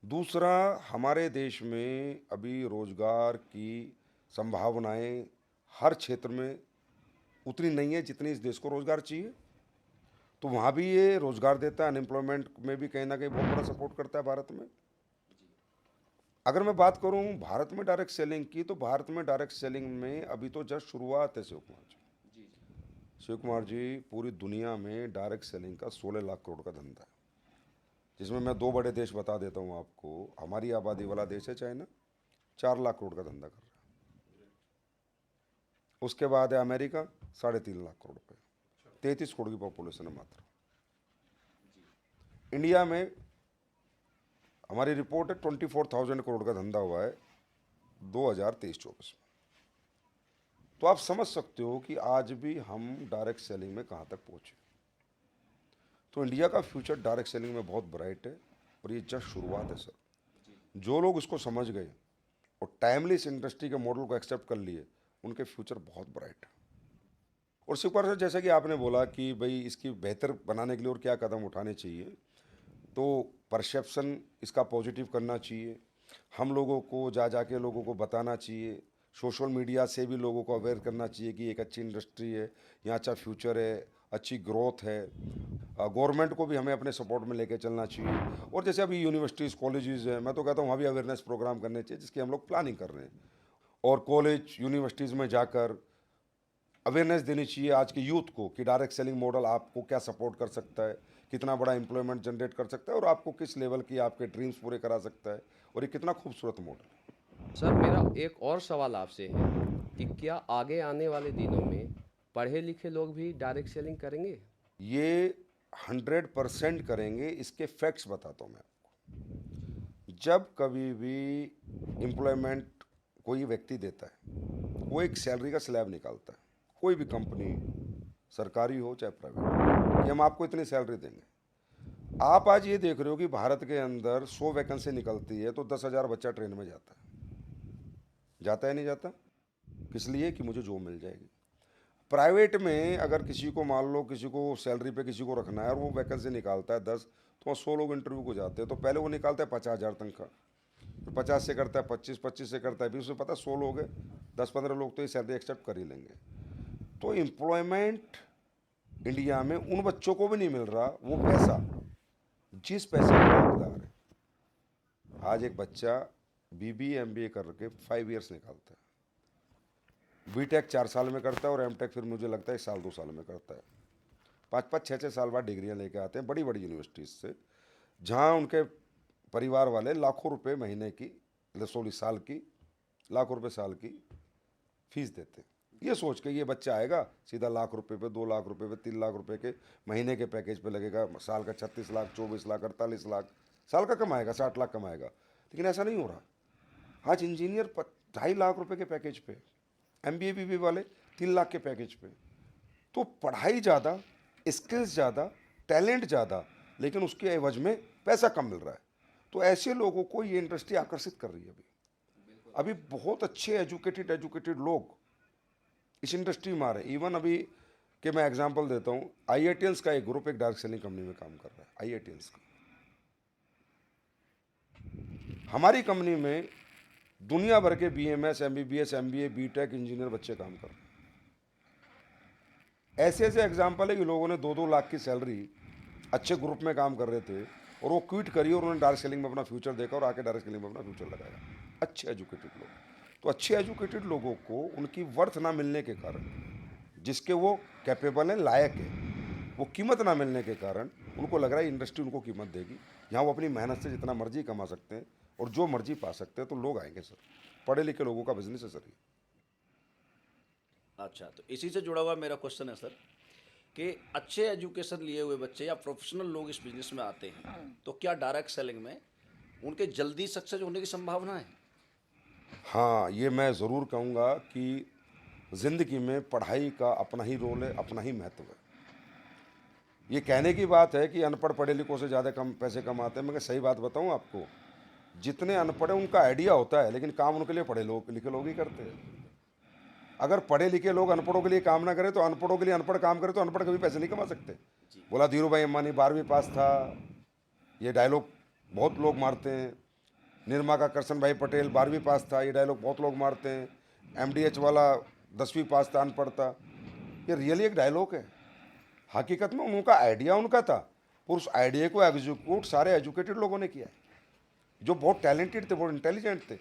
[SPEAKER 1] दूसरा, हमारे देश में अभी रोजगार की संभावनाएं हर क्षेत्र में उतनी नहीं है जितनी इस देश को रोजगार चाहिए, तो वहाँ भी ये रोजगार देता है, अनएम्प्लॉयमेंट में भी कहीं ना कहीं बहुत बड़ा सपोर्ट करता है भारत में। अगर मैं बात करूं भारत में डायरेक्ट सेलिंग की, तो भारत में डायरेक्ट सेलिंग में अभी तो जस्ट शुरुआत है शिव कुमार जी। शिव कुमार जी, पूरी दुनिया में डायरेक्ट सेलिंग का 16 लाख करोड़ का धंधा है, जिसमें मैं 2 बड़े देश बता देता हूं आपको। हमारी आबादी वाला देश है चाइना, 4 लाख करोड़ का धंधा कर रहा है। उसके बाद है अमेरिका, 3.5 लाख करोड़ पे, 33 करोड़ की पॉपुलेशन है मात्र। इंडिया में हमारी रिपोर्ट है 24,000 करोड़ का धंधा हुआ है 2023-24 में। तो आप समझ सकते हो कि आज भी हम डायरेक्ट सेलिंग में कहाँ तक पहुँचे। तो इंडिया का फ्यूचर डायरेक्ट सेलिंग में बहुत ब्राइट है, और ये जस्ट शुरुआत है सर। जो लोग इसको समझ गए और टाइमली इस इंडस्ट्री के मॉडल को एक्सेप्ट कर लिए, उनके फ्यूचर बहुत ब्राइट है। और शिवकुमार सर, जैसा कि आपने बोला कि भाई इसकी बेहतर बनाने के लिए और क्या कदम उठाने चाहिए, तो परसेप्शन इसका पॉजिटिव करना चाहिए। हम लोगों को जाके लोगों को बताना चाहिए, सोशल मीडिया से भी लोगों को अवेयर करना चाहिए कि एक अच्छी इंडस्ट्री है, यहाँ अच्छा फ्यूचर है, अच्छी ग्रोथ है। गवर्नमेंट को भी हमें अपने सपोर्ट में लेके चलना चाहिए। और जैसे अभी यूनिवर्सिटीज़, कॉलेजेस हैं, मैं तो कहता हूँ वहाँ भी अवेयरनेस प्रोग्राम करने चाहिए, जिसकी हम लोग प्लानिंग कर रहे हैं। और कॉलेज यूनिवर्सिटीज़ में जाकर अवेयरनेस देनी चाहिए आज के यूथ को कि डायरेक्ट सेलिंग मॉडल आपको क्या सपोर्ट कर सकता है, कितना बड़ा एम्प्लॉयमेंट जनरेट कर सकता है, और आपको किस लेवल की आपके ड्रीम्स पूरे करा सकता है, और ये कितना खूबसूरत मॉडल है।
[SPEAKER 4] सर, मेरा एक और सवाल आपसे है कि क्या आगे आने वाले दिनों में पढ़े लिखे लोग भी डायरेक्ट सेलिंग करेंगे?
[SPEAKER 1] ये 100% करेंगे। इसके फैक्ट्स बताता हूँ मैं आपको। जब कभी भी एम्प्लॉयमेंट कोई व्यक्ति देता है, वो एक सैलरी का स्लैब निकालता है, कोई भी कंपनी, सरकारी हो चाहे प्राइवेट, कि हम आपको इतनी सैलरी देंगे। आप आज ये देख रहे हो कि भारत के अंदर 100 वैकेंसी निकलती है तो 10,000 बच्चा ट्रेन में जाता है नहीं जाता? किस लिए? कि मुझे जॉब मिल जाएगी। प्राइवेट में अगर किसी को मान लो किसी को सैलरी पे किसी को रखना है और वो वैकेंसी निकालता है 10, तो 100 लोग इंटरव्यू को जाते हैं, तो पहले वो निकालता है 50,000 तनख्वाह, फिर 50 से करता है 25, 25 से करता है 20, उसे पता है 100 लोग हैं, 10-15 लोग तो ये सैलरी एक्सेप्ट कर ही लेंगे। तो एम्प्लॉयमेंट इंडिया में उन बच्चों को भी नहीं मिल रहा वो पैसा जिस पैसे का हकदार है। आज एक बच्चा BBA MBA करके 5 ईयर्स निकालता है, BTech 4 साल में करता है, और MTech फिर मुझे लगता है 1 साल 2 साल में करता है। 5-5, 6-6 साल बाद डिग्रियां लेके आते हैं बड़ी बड़ी यूनिवर्सिटीज़ से, जहां उनके परिवार वाले लाखों रुपए महीने की, सॉरी साल की, लाखों रुपए साल की फीस देते हैं, ये सोच के ये बच्चा आएगा सीधा लाख रुपए पे, 2 लाख रुपए पे, 3 लाख रुपए के महीने के पैकेज पे लगेगा, साल का 36 लाख, 24 लाख, 48 लाख साल का कमाएगा, 60 लाख कमाएगा। लेकिन ऐसा नहीं हो रहा। आज इंजीनियर 2.5 लाख रुपए के पैकेज पे, MBA BBA वाले 3 लाख के पैकेज पे। तो पढ़ाई ज़्यादा, स्किल्स ज़्यादा, टैलेंट ज़्यादा, लेकिन उसके एवज में पैसा कम मिल रहा है। तो ऐसे लोगों को ये इंडस्ट्री आकर्षित कर रही है अभी। अभी बहुत अच्छे एजुकेटेड लोग इस इंडस्ट्री में आ रहे हैं। इवन अभी कि मैं एग्जांपल देता हूँ, IITians का एक ग्रुप एक डायरेक्ट सेलिंग कंपनी में काम कर रहा है। IITians का हमारी कंपनी में दुनिया भर के BMS, MBBS, MBA, BTech engineer बच्चे काम कर रहे हैं। ऐसे ऐसे एग्जाम्पल है कि लोगों ने 2-2 लाख की सैलरी अच्छे ग्रुप में काम कर रहे थे और वो क्विट करी और उन्होंने डायरेक्ट सेलिंग में अपना फ्यूचर देखा और आके डायरेक्ट सेलिंग में अपना फ्यूचर लगाया। अच्छे एजुकेटेड लोग, तो अच्छे एजुकेटेड लोगों को उनकी वर्थ ना मिलने के कारण, जिसके वो कैपेबल हैं, लायक है, वो कीमत ना मिलने के कारण उनको लग रहा है इंडस्ट्री उनको कीमत देगी। यहाँ वो अपनी मेहनत से जितना मर्जी कमा सकते हैं और जो मर्जी पा सकते हैं, तो लोग आएंगे सर। पढ़े लिखे लोगों का बिजनेस है सर ये।
[SPEAKER 2] अच्छा, तो इसी से जुड़ा हुआ मेरा क्वेश्चन है सर कि अच्छे एजुकेशन लिए हुए बच्चे या प्रोफेशनल लोग इस बिजनेस में आते हैं, तो क्या डायरेक्ट सेलिंग में उनके जल्दी सक्सेस होने की संभावना है?
[SPEAKER 1] हाँ, ये मैं ज़रूर कहूँगा कि ज़िंदगी में पढ़ाई का अपना ही रोल है, अपना ही महत्व है। ये कहने की बात है कि अनपढ़ पढ़े लिखों से ज़्यादा कम पैसे कमाते हैं, मगर सही बात बताऊँ आपको, जितने अनपढ़ हैं उनका आइडिया होता है, लेकिन काम उनके लिए पढ़े लिखे लोग ही करते हैं। अगर पढ़े लिखे लोग अनपढ़ों के लिए काम ना करें, तो अनपढ़ों के लिए अनपढ़ काम करें, तो अनपढ़ कभी पैसे नहीं कमा सकते। बोला धीरू भाई अंबानी 12वीं पास था, ये डायलॉग बहुत लोग मारते हैं। निर्मा का करसन भाई पटेल 12वीं पास था, ये डायलॉग बहुत लोग मारते हैं। MDH वाला 10वीं पास था, अनपढ़ था। ये रियली एक डायलॉग है। हकीकत में उनका आइडिया उनका था और उस आइडिया को एग्जीक्यूट सारे एजुकेटेड लोगों ने किया है, जो बहुत टैलेंटेड थे, बहुत इंटेलिजेंट थे,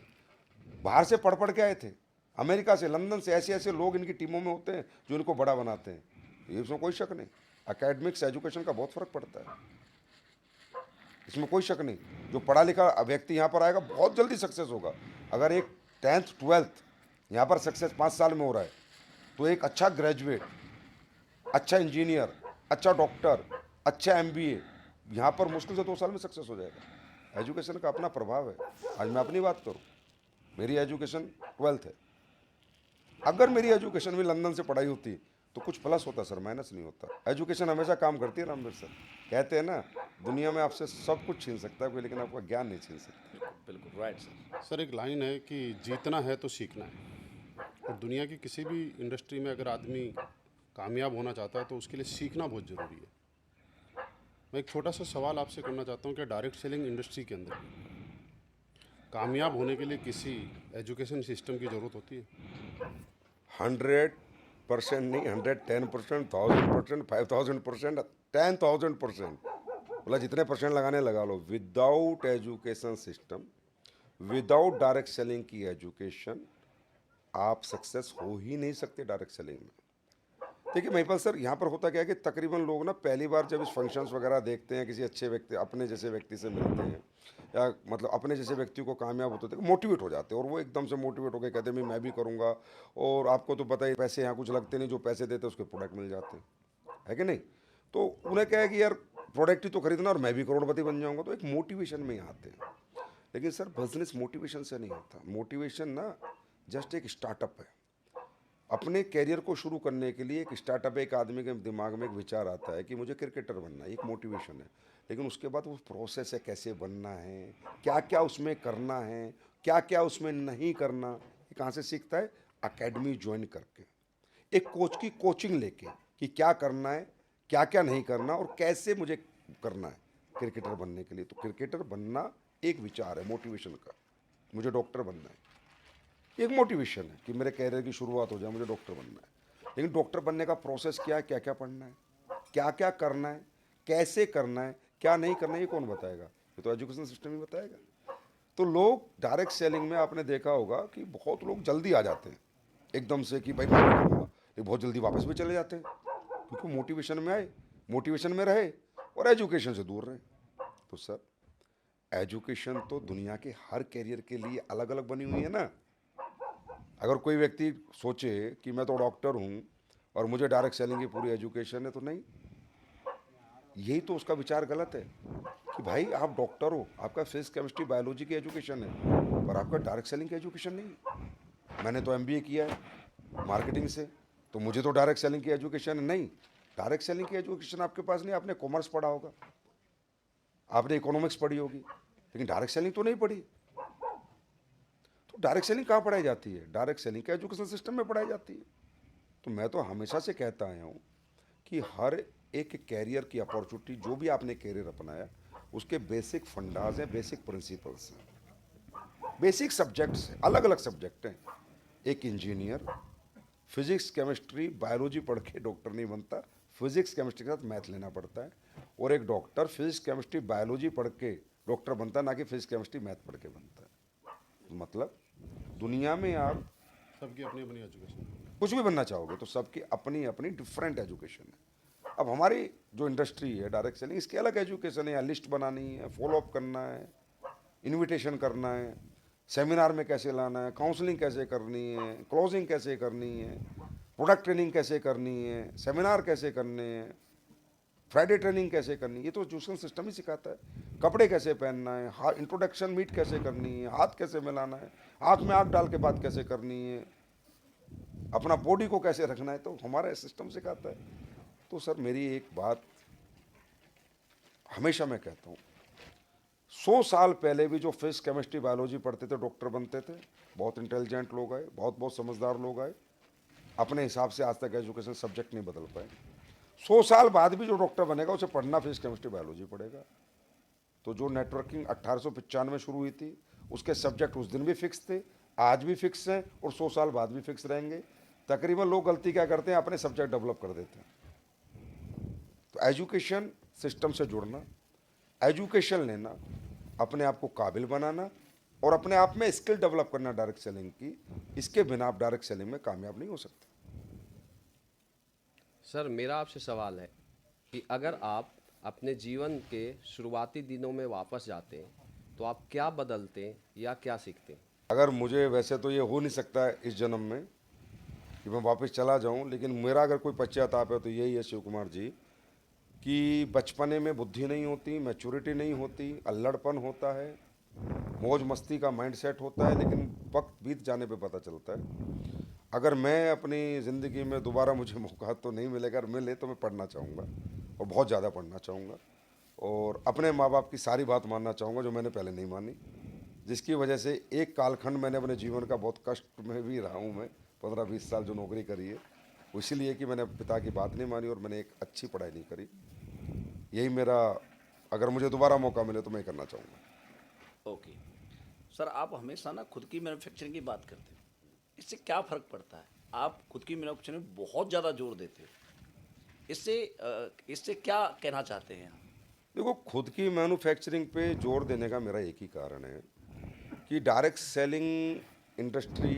[SPEAKER 1] बाहर से पढ़ के आए थे, अमेरिका से, लंदन से। ऐसे ऐसे लोग इनकी टीमों में होते हैं जो इनको बड़ा बनाते हैं। ये इसमें कोई शक नहीं। एकेडमिक्स एजुकेशन का बहुत फर्क पड़ता है, इसमें कोई शक नहीं। जो पढ़ा लिखा व्यक्ति यहाँ पर आएगा बहुत जल्दी सक्सेस होगा। अगर एक 10th 12th यहाँ पर सक्सेस 5 साल में हो रहा है, तो एक अच्छा ग्रेजुएट, अच्छा इंजीनियर, अच्छा डॉक्टर, अच्छा MBA यहाँ पर मुश्किल से 2 साल में सक्सेस हो जाएगा। एजुकेशन का अपना प्रभाव है। आज मैं अपनी बात करूँ, मेरी एजुकेशन 12th है। अगर मेरी एजुकेशन में लंदन से पढ़ाई होती तो कुछ प्लस होता सर, माइनस नहीं होता। एजुकेशन हमेशा काम करती है। रामवीर सर कहते हैं ना, दुनिया में आपसे सब कुछ छीन सकता है कोई, लेकिन आपका ज्ञान नहीं छीन सकता।
[SPEAKER 2] बिल्कुल राइट सर।
[SPEAKER 3] सर एक लाइन है कि जीतना है तो सीखना है। और दुनिया की किसी भी इंडस्ट्री में अगर आदमी कामयाब होना चाहता है तो उसके लिए सीखना बहुत ज़रूरी है। मैं एक छोटा सा सवाल आपसे करना चाहता हूँ कि डायरेक्ट सेलिंग इंडस्ट्री के अंदर कामयाब होने के लिए किसी एजुकेशन सिस्टम की ज़रूरत होती है?
[SPEAKER 1] 100% नहीं, 110%, 1000%, 5000%, 10,000%, मतलब जितने परसेंट लगाने लगा लो। Without education system, without direct selling की एजुकेशन, आप सक्सेस हो ही नहीं सकते डायरेक्ट सेलिंग में। देखिए महिपाल सर, यहाँ पर होता क्या है कि तकरीबन लोग ना पहली बार जब इस फंक्शंस वगैरह देखते हैं, किसी अच्छे व्यक्ति, अपने जैसे व्यक्ति से मिलते हैं, या मतलब अपने जैसे व्यक्ति को कामयाब होते थे, मोटिवेट हो जाते हैं, और वो एकदम से मोटिवेट होकर कहते हैं मैं भी करूँगा। और आपको तो पता ही, पैसे यहाँ कुछ लगते नहीं, जो पैसे देते हैं उसके प्रोडक्ट मिल जाते हैं, है कि नहीं? तो उन्हें क्या है कि यार प्रोडक्ट ही तो खरीदना और मैं भी करोड़पति बन जाऊँगा, तो एक मोटिवेशन में ही आते हैं। लेकिन सर बिजनेस मोटिवेशन से नहीं होता। मोटिवेशन ना जस्ट एक स्टार्टअप है। अपने कैरियर को शुरू करने के लिए एक स्टार्टअप, एक आदमी के दिमाग में एक विचार आता है कि मुझे क्रिकेटर बनना है, एक मोटिवेशन है। लेकिन उसके बाद वो प्रोसेस है, कैसे बनना है, क्या क्या उसमें करना है, क्या क्या उसमें नहीं करना। ये कहाँ से सीखता है? अकेडमी ज्वाइन करके, एक कोच की कोचिंग लेके कि क्या करना है, क्या क्या नहीं करना, और कैसे मुझे करना है क्रिकेटर बनने के लिए। तो क्रिकेटर बनना एक विचार है मोटिवेशन का, मुझे डॉक्टर बनना है, एक मोटिवेशन है कि मेरे कैरियर की शुरुआत हो जाए, मुझे डॉक्टर बनना है। लेकिन डॉक्टर बनने का प्रोसेस क्या है, क्या क्या पढ़ना है, क्या क्या करना है, कैसे करना है, क्या नहीं करना है, ये कौन बताएगा? ये तो एजुकेशन सिस्टम ही बताएगा। तो लोग डायरेक्ट सेलिंग में आपने देखा होगा कि बहुत लोग जल्दी आ जाते हैं एकदम से कि भाई मैं भी करूँगा, लेकिन बहुत जल्दी वापस भी चले जाते हैं, क्योंकि मोटिवेशन में आए, मोटिवेशन में रहे और एजुकेशन से दूर रहे। तो सर एजुकेशन तो दुनिया के हर कैरियर के लिए अलग अलग बनी हुई है ना। अगर कोई व्यक्ति सोचे कि मैं तो डॉक्टर हूँ और मुझे डायरेक्ट सेलिंग की पूरी एजुकेशन है, तो नहीं, यही तो उसका विचार गलत है कि भाई आप डॉक्टर हो, आपका फिजिक्स केमिस्ट्री बायोलॉजी की एजुकेशन है, पर आपका डायरेक्ट सेलिंग की एजुकेशन नहीं। मैंने तो MBA किया है मार्केटिंग से, तो मुझे तो डायरेक्ट सेलिंग की एजुकेशन नहीं। डायरेक्ट सेलिंग की एजुकेशन आपके पास नहीं। आपने कॉमर्स पढ़ा होगा, आपने इकोनॉमिक्स पढ़ी होगी, लेकिन डायरेक्ट सेलिंग तो नहीं पढ़ी। तो डायरेक्ट सेलिंग कहाँ पढ़ाई जाती है? डायरेक्ट सेलिंग का एजुकेशन सिस्टम में पढ़ाई जाती है। तो मैं तो हमेशा से कहता आया हूँ कि हर एक कैरियर की अपॉर्चुनिटी, जो भी आपने कैरियर अपनाया, उसके बेसिक फंडाज हैं, बेसिक प्रिंसिपल्स हैं, बेसिक सब्जेक्ट्स हैं, अलग अलग सब्जेक्ट हैं। एक इंजीनियर फिजिक्स केमिस्ट्री बायोलॉजी पढ़ के डॉक्टर नहीं बनता, फिजिक्स केमिस्ट्री के साथ मैथ लेना पड़ता है। और एक डॉक्टर फिजिक्स केमिस्ट्री बायोलॉजी पढ़ के डॉक्टर बनता है, ना कि फिजिक्स केमिस्ट्री मैथ पढ़ के बनता है। मतलब दुनिया में आप
[SPEAKER 3] सबकी अपनी अपनी एजुकेशन।
[SPEAKER 1] कुछ भी बनना चाहोगे तो सबकी अपनी अपनी डिफरेंट एजुकेशन है। अब हमारी जो इंडस्ट्री है डायरेक्ट सेलिंग, इसकी अलग एजुकेशन है। लिस्ट बनानी है, फॉलो अप करना है, इनविटेशन करना है, सेमिनार में कैसे लाना है, काउंसलिंग कैसे करनी है, क्लोजिंग कैसे करनी है, प्रोडक्ट ट्रेनिंग कैसे करनी है, सेमिनार कैसे करने हैं, फ्राइडे ट्रेनिंग कैसे करनी है, ये तो एजुकेशन सिस्टम ही सिखाता है। कपड़े कैसे पहनना है, इंट्रोडक्शन मीट कैसे करनी है, हाथ कैसे मिलाना है, आँख में आँख डाल के बात कैसे करनी है, अपना बॉडी को कैसे रखना है, तो हमारा सिस्टम सिखाता है। तो सर मेरी एक बात हमेशा मैं कहता हूँ, 100 साल पहले भी जो फिजिक्स केमिस्ट्री बायोलॉजी पढ़ते थे डॉक्टर बनते थे, बहुत इंटेलिजेंट लोग आए, बहुत बहुत समझदार लोग आए, अपने हिसाब से आज तक एजुकेशन सब्जेक्ट नहीं बदल पाए। 100 साल बाद भी जो डॉक्टर बनेगा उसे पढ़ना फिजिक्स केमिस्ट्री बायोलॉजी पड़ेगा। तो जो नेटवर्किंग 1895 में शुरू हुई थी, उसके सब्जेक्ट उस दिन भी फिक्स थे, आज भी फिक्स हैं और 100 साल बाद भी फिक्स रहेंगे। तकरीबन लोग गलती क्या करते हैं, अपने सब्जेक्ट डेवलप कर देते हैं। तो एजुकेशन सिस्टम से जुड़ना, एजुकेशन लेना, अपने आप को काबिल बनाना और अपने आप में स्किल डेवलप करना डायरेक्ट सेलिंग की, इसके बिना आप डायरेक्ट सेलिंग में कामयाब नहीं हो सकते।
[SPEAKER 4] सर मेरा आपसे सवाल है कि अगर आप अपने जीवन के शुरुआती दिनों में वापस जाते हैं तो आप क्या बदलते या क्या सीखते?
[SPEAKER 1] अगर मुझे, वैसे तो ये हो नहीं सकता है इस जन्म में कि मैं वापस चला जाऊं, लेकिन मेरा अगर कोई पश्चाताप है तो यही है शिव कुमार जी, कि बचपने में बुद्धि नहीं होती, मैच्योरिटी नहीं होती, अल्लड़पन होता है, मौज मस्ती का माइंडसेट होता है, लेकिन वक्त बीत जाने पे पता चलता है। अगर मैं अपनी ज़िंदगी में दोबारा मुझे मौका तो नहीं मिलेगा, अगर मिले तो मैं पढ़ना चाहूँगा और बहुत ज़्यादा पढ़ना चाहूँगा और अपने माँ बाप की सारी बात मानना चाहूँगा जो मैंने पहले नहीं मानी, जिसकी वजह से एक कालखंड मैंने अपने जीवन का बहुत कष्ट में भी रहा हूँ। मैं 15-20 साल जो नौकरी करी है वो इसीलिए कि मैंने पिता की बात नहीं मानी और मैंने एक अच्छी पढ़ाई नहीं करी। यही मेरा, अगर मुझे दोबारा मौका मिले तो मैं करना चाहूँगा।
[SPEAKER 2] ओके सर, आप हमेशा ना खुद की मैन्युफैक्चरिंग की बात करते हो, इससे क्या फ़र्क पड़ता है? आप खुद की मैन्युफैक्चरिंग में बहुत ज़्यादा जोर देते हो, इससे क्या कहना चाहते हैं आप?
[SPEAKER 1] देखो, खुद की मैन्युफैक्चरिंग पे जोर देने का मेरा एक ही कारण है कि डायरेक्ट सेलिंग इंडस्ट्री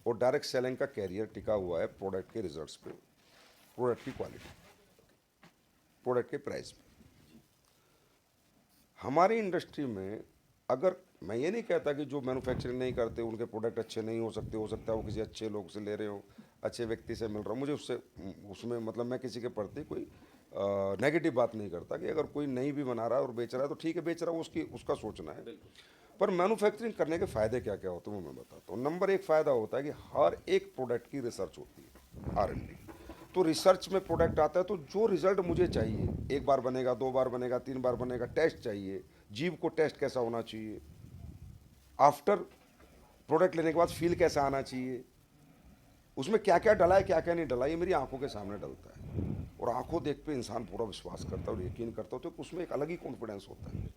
[SPEAKER 1] और डायरेक्ट सेलिंग का कैरियर टिका हुआ है प्रोडक्ट के रिजल्ट्स पे, प्रोडक्ट की क्वालिटी, प्रोडक्ट के प्राइस पे। हमारी इंडस्ट्री में, अगर मैं ये नहीं कहता कि जो मैन्युफैक्चरिंग नहीं करते उनके प्रोडक्ट अच्छे नहीं हो सकते, हो सकता है वो किसी अच्छे लोग से ले रहे हो, अच्छे व्यक्ति से मिल रहा हो, मुझे उसमें मतलब मैं किसी के प्रति कोई नेगेटिव बात नहीं करता कि अगर कोई नहीं भी बना रहा है और बेच रहा है तो ठीक है, बेच रहा है, उसका सोचना है। पर मैन्युफैक्चरिंग करने के फ़ायदे क्या क्या होते हैं वो मैं बताता हूँ। नंबर 1 फ़ायदा होता है कि हर एक प्रोडक्ट की रिसर्च होती है, R&D। तो रिसर्च में प्रोडक्ट आता है तो जो रिजल्ट मुझे चाहिए, 1 बार बनेगा, 2 बार बनेगा, 3 बार बनेगा, टेस्ट चाहिए, जीव को टेस्ट कैसा होना चाहिए, आफ्टर प्रोडक्ट लेने के बाद फील कैसा आना चाहिए, उसमें क्या क्या डला है क्या क्या नहीं डला, ये मेरी आंखों के सामने डलता है और आंखों देख पे इंसान पूरा विश्वास करता है और यकीन करता है, तो उसमें एक अलग ही कॉन्फिडेंस होता है।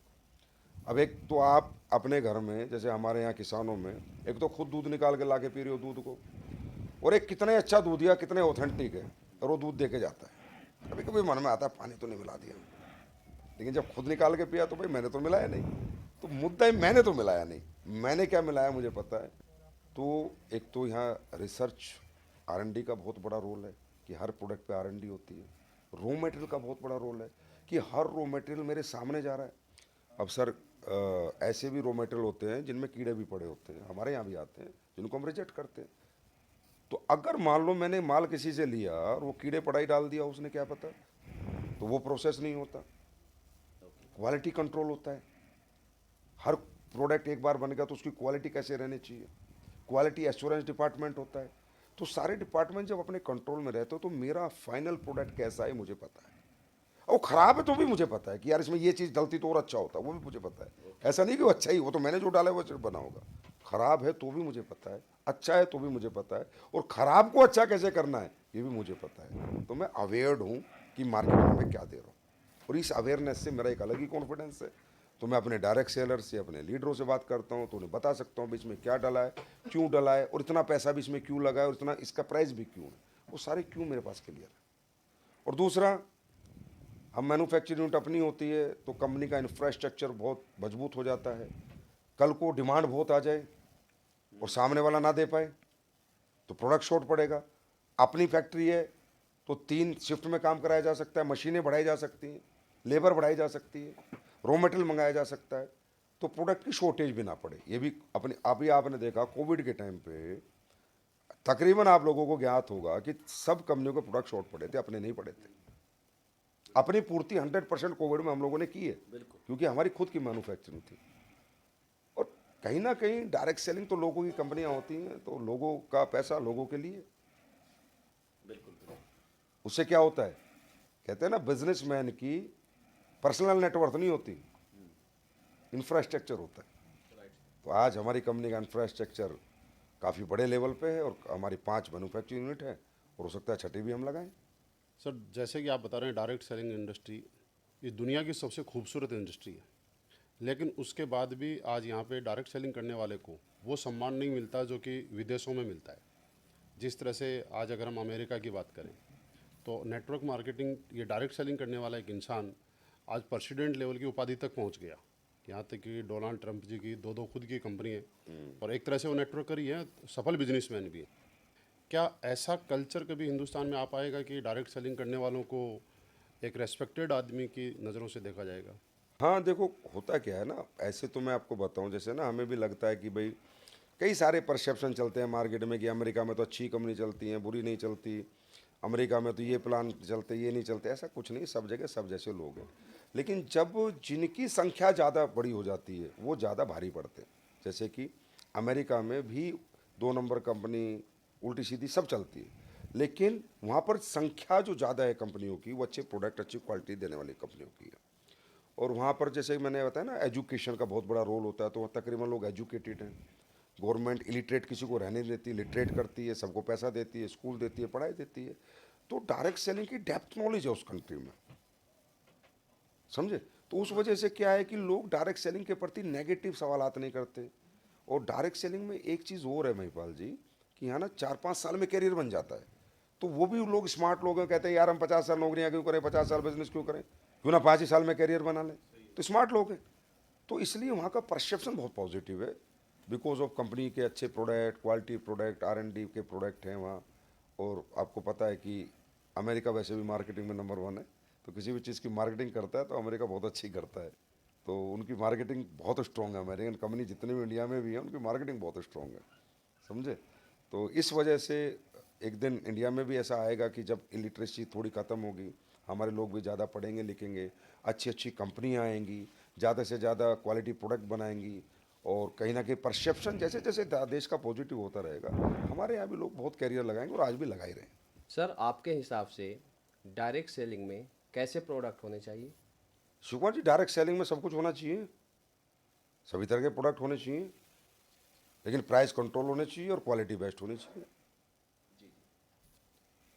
[SPEAKER 1] अब एक तो आप अपने घर में, जैसे हमारे यहाँ किसानों में, एक तो खुद दूध निकाल के ला के पी रहे हो दूध को, और एक कितने अच्छा दूध या कितने ऑथेंटिक है और वो दूध दे के जाता है। कभी कभी मन में आता है पानी तो नहीं मिला दिया, लेकिन जब खुद निकाल के पिया तो भाई मैंने तो मिलाया नहीं, तो मुद्दा है मैंने तो मिलाया नहीं, मैंने क्या मिलाया मुझे पता है। तो एक तो यहाँ रिसर्च R&D का बहुत बड़ा रोल है कि हर प्रोडक्ट पे R&D होती है। रॉ मटेरियल का बहुत बड़ा रोल है कि हर रॉ मटेरियल मेरे सामने जा रहा है। अब सर ऐसे भी रॉ मटेरियल होते हैं जिनमें कीड़े भी पड़े होते हैं, हमारे यहाँ भी आते हैं, जिनको हम रिजेक्ट करते हैं। तो अगर मान लो मैंने माल किसी से लिया और वो कीड़े पड़ाई डाल दिया, उसने क्या पता, तो वो प्रोसेस नहीं होता, क्वालिटी कंट्रोल होता है। हर प्रोडक्ट एक बार बनेगा तो उसकी क्वालिटी कैसे रहनी चाहिए, क्वालिटी एश्योरेंस डिपार्टमेंट होता है। तो सारे डिपार्टमेंट जब अपने कंट्रोल में रहते हो तो मेरा फाइनल प्रोडक्ट कैसा है मुझे पता है, और ख़राब है तो भी मुझे पता है कि यार इसमें ये चीज़ डलती तो और अच्छा होता, वो भी मुझे पता है। ऐसा नहीं कि वो अच्छा ही, वो तो मैंने जो डाला है वो बना होगा। खराब है तो भी मुझे पता है, अच्छा है तो भी मुझे पता है, और खराब को अच्छा कैसे करना है ये भी मुझे पता है। तो मैं अवेयर्ड हूँ कि मार्केट में मैं क्या दे रहा हूँ, और इस अवेयरनेस से मेरा एक अलग ही कॉन्फिडेंस है। तो मैं अपने डायरेक्ट सेलर से, अपने लीडरों से बात करता हूँ तो उन्हें बता सकता हूँ भी इसमें क्या डला है, क्यों डला है, और इतना पैसा भी इसमें क्यों लगा है, और इतना इसका प्राइस भी क्यों है, वो सारे क्यों मेरे पास क्लियर है। और दूसरा, हम मैन्युफैक्चरिंग यूनिट अपनी होती है तो कंपनी का इंफ्रास्ट्रक्चर बहुत मजबूत हो जाता है। कल को डिमांड बहुत आ जाए और सामने वाला ना दे पाए तो प्रोडक्ट शॉर्ट पड़ेगा। अपनी फैक्ट्री है तो 3 शिफ्ट में काम कराया जा सकता है, मशीनें बढ़ाई जा सकती हैं, लेबर बढ़ाई जा सकती है, रॉ मटेरियल मंगाया जा सकता है, तो प्रोडक्ट की शॉर्टेज भी ना पड़े। ये भी अपने अभी आपने देखा कोविड के टाइम पे तकरीबन आप लोगों को ज्ञात होगा कि सब कंपनियों के प्रोडक्ट शॉर्ट पड़े थे, अपने नहीं पड़े थे। अपनी पूर्ति 100% कोविड में हम लोगों ने की है, क्योंकि हमारी खुद की मैन्युफैक्चरिंग थी। और कहीं ना कहीं डायरेक्ट सेलिंग तो लोगों की कंपनियां होती हैं, तो लोगों का पैसा लोगों के लिए। उससे क्या होता है, कहते हैं ना बिजनेसमैन की पर्सनल नेटवर्थ नहीं होती, इंफ्रास्ट्रक्चर होता है। तो आज हमारी कंपनी का इंफ्रास्ट्रक्चर काफ़ी बड़े लेवल पे है और हमारी 5 मैन्युफैक्चरिंग यूनिट है, और हो सकता है छठी भी हम लगाएं।
[SPEAKER 3] सर, जैसे कि आप बता रहे हैं डायरेक्ट सेलिंग इंडस्ट्री ये दुनिया की सबसे खूबसूरत इंडस्ट्री है, लेकिन उसके बाद भी आज यहाँ पे डायरेक्ट सेलिंग करने वाले को वो सम्मान नहीं मिलता जो कि विदेशों में मिलता है। जिस तरह से आज अगर हम अमेरिका की बात करें तो नेटवर्क मार्केटिंग ये डायरेक्ट सेलिंग करने वाला एक इंसान आज प्रेसिडेंट लेवल की उपाधि तक पहुँच गया। यहाँ तक कि डोनाल्ड ट्रंप जी की दो खुद की कंपनी है, और एक तरह से वो नेटवर्कर ही है, सफल बिजनेसमैन भी है। क्या ऐसा कल्चर कभी हिंदुस्तान में आ पाएगा कि डायरेक्ट सेलिंग करने वालों को एक रेस्पेक्टेड आदमी की नज़रों से देखा जाएगा?
[SPEAKER 1] हाँ देखो, होता क्या है ना, ऐसे तो मैं आपको बताऊं, जैसे ना हमें भी लगता है कि भाई कई सारे परसेप्शन चलते हैं मार्केट में कि अमेरिका में तो अच्छी कंपनी चलती हैं, बुरी नहीं चलती, अमेरिका में तो ये प्लान चलते, ये नहीं चलते। ऐसा कुछ नहीं, सब जगह सब जैसे लोग हैं। लेकिन जब जिनकी संख्या ज़्यादा बड़ी हो जाती है वो ज़्यादा भारी पड़ते हैं। जैसे कि अमेरिका में भी 2 नंबर कंपनी उल्टी सीधी सब चलती है, लेकिन वहाँ पर संख्या जो ज़्यादा है कंपनियों की, वो अच्छे प्रोडक्ट अच्छी क्वालिटी देने वाली कंपनियों की है। और वहाँ पर जैसे मैंने बताया ना, एजुकेशन का बहुत बड़ा रोल होता है, तो तकरीबन लोग एजुकेटेड हैं। गवर्नमेंट इलिटरेट किसी को रहने नहीं देती, लिटरेट करती है, सबको पैसा देती है, स्कूल देती है, पढ़ाई देती है। तो डायरेक्ट सेलिंग की डेप्थ नॉलेज है उस कंट्री में, समझे। तो उस वजह से क्या है कि लोग डायरेक्ट सेलिंग के प्रति नेगेटिव सवालात नहीं करते। और डायरेक्ट सेलिंग में एक चीज़ और है महिपाल जी, कि यहाँ ना 4-5 साल में कैरियर बन जाता है। तो वो भी लोग स्मार्ट लोग हैं, कहते हैं यार हम 50 साल नौकरियाँ क्यों करें, 50 साल बिजनेस क्यों करें, क्यों ना 5 ही साल में कैरियर बना लें। तो स्मार्ट लोग हैं, तो इसलिए वहाँ का परसेप्शन बहुत पॉजिटिव है, बिकॉज ऑफ कंपनी के अच्छे प्रोडक्ट, क्वालिटी प्रोडक्ट, R&D के प्रोडक्ट हैं वहाँ। और आपको पता है कि अमेरिका वैसे भी मार्केटिंग में नंबर 1 है, तो किसी भी चीज़ की मार्केटिंग करता है तो अमेरिका बहुत अच्छी करता है। तो उनकी मार्केटिंग बहुत स्ट्रॉन्ग है, अमेरिकन कंपनी जितनी भी इंडिया में भी है उनकी मार्केटिंग बहुत स्ट्रॉन्ग है, समझे। तो इस वजह से एक दिन इंडिया में भी ऐसा आएगा कि जब इलिटरेसी थोड़ी ख़त्म होगी, हमारे लोग भी ज़्यादा पढ़ेंगे लिखेंगे, अच्छी अच्छी कंपनियाँ आएंगी, ज़्यादा से ज़्यादा क्वालिटी प्रोडक्ट बनाएंगी, और कहीं ना कहीं परसेप्शन जैसे जैसे देश का पॉजिटिव होता रहेगा, हमारे यहाँ भी लोग बहुत कैरियर लगाएंगे और आज भी लगा ही रहे हैं।
[SPEAKER 4] सर, आपके हिसाब से डायरेक्ट सेलिंग में कैसे प्रोडक्ट होने चाहिए?
[SPEAKER 1] शिवकुमार जी, डायरेक्ट सेलिंग में सब कुछ होना चाहिए, सभी तरह के प्रोडक्ट होने चाहिए, लेकिन प्राइस कंट्रोल होने चाहिए और क्वालिटी बेस्ट होनी चाहिए।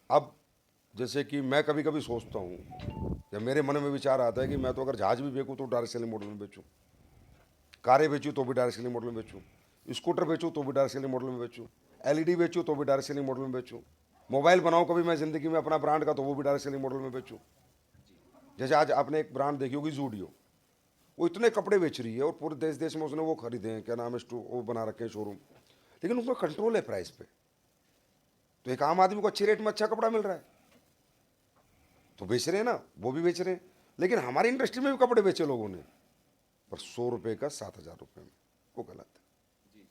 [SPEAKER 1] अब जैसे कि मैं कभी कभी सोचता हूँ, जब मेरे मन में विचार आता है कि मैं तो अगर जहाज भी बेचूँ तो डायरेक्ट सेलिंग मॉडल में बेचूँ, कारें बेचूँ तो भी डायरेक्ट सेलिंग मॉडल में बेचूँ, स्कूटर बेचूँ तो भी डायरेक्ट सेलिंग मॉडल में बेचूँ, LED बेचूँ तो भी डायरेक्ट सेलिंग मॉडल में बेचूँ, मोबाइल बनाऊँ कभी मैं ज़िंदगी में अपना ब्रांड का तो वो भी डायरेक्ट सेलिंग मॉडल में बेचूँ। जैसे आज आपने एक ब्रांड देखी होगी ज़ूडियो, वो इतने कपड़े बेच रही है और पूरे देश देश में उसने वो खरीदे हैं, क्या नाम है, वो बना रखे हैं शोरूम, लेकिन उसका कंट्रोल है प्राइस पे। तो एक आम आदमी को अच्छे रेट में अच्छा कपड़ा मिल रहा है तो बेच रहे हैं ना, वो भी बेच रहे हैं। लेकिन हमारी इंडस्ट्री में भी कपड़े बेचे लोगों ने, पर 100 रुपये का 7,000 रुपये में, वो गलत है।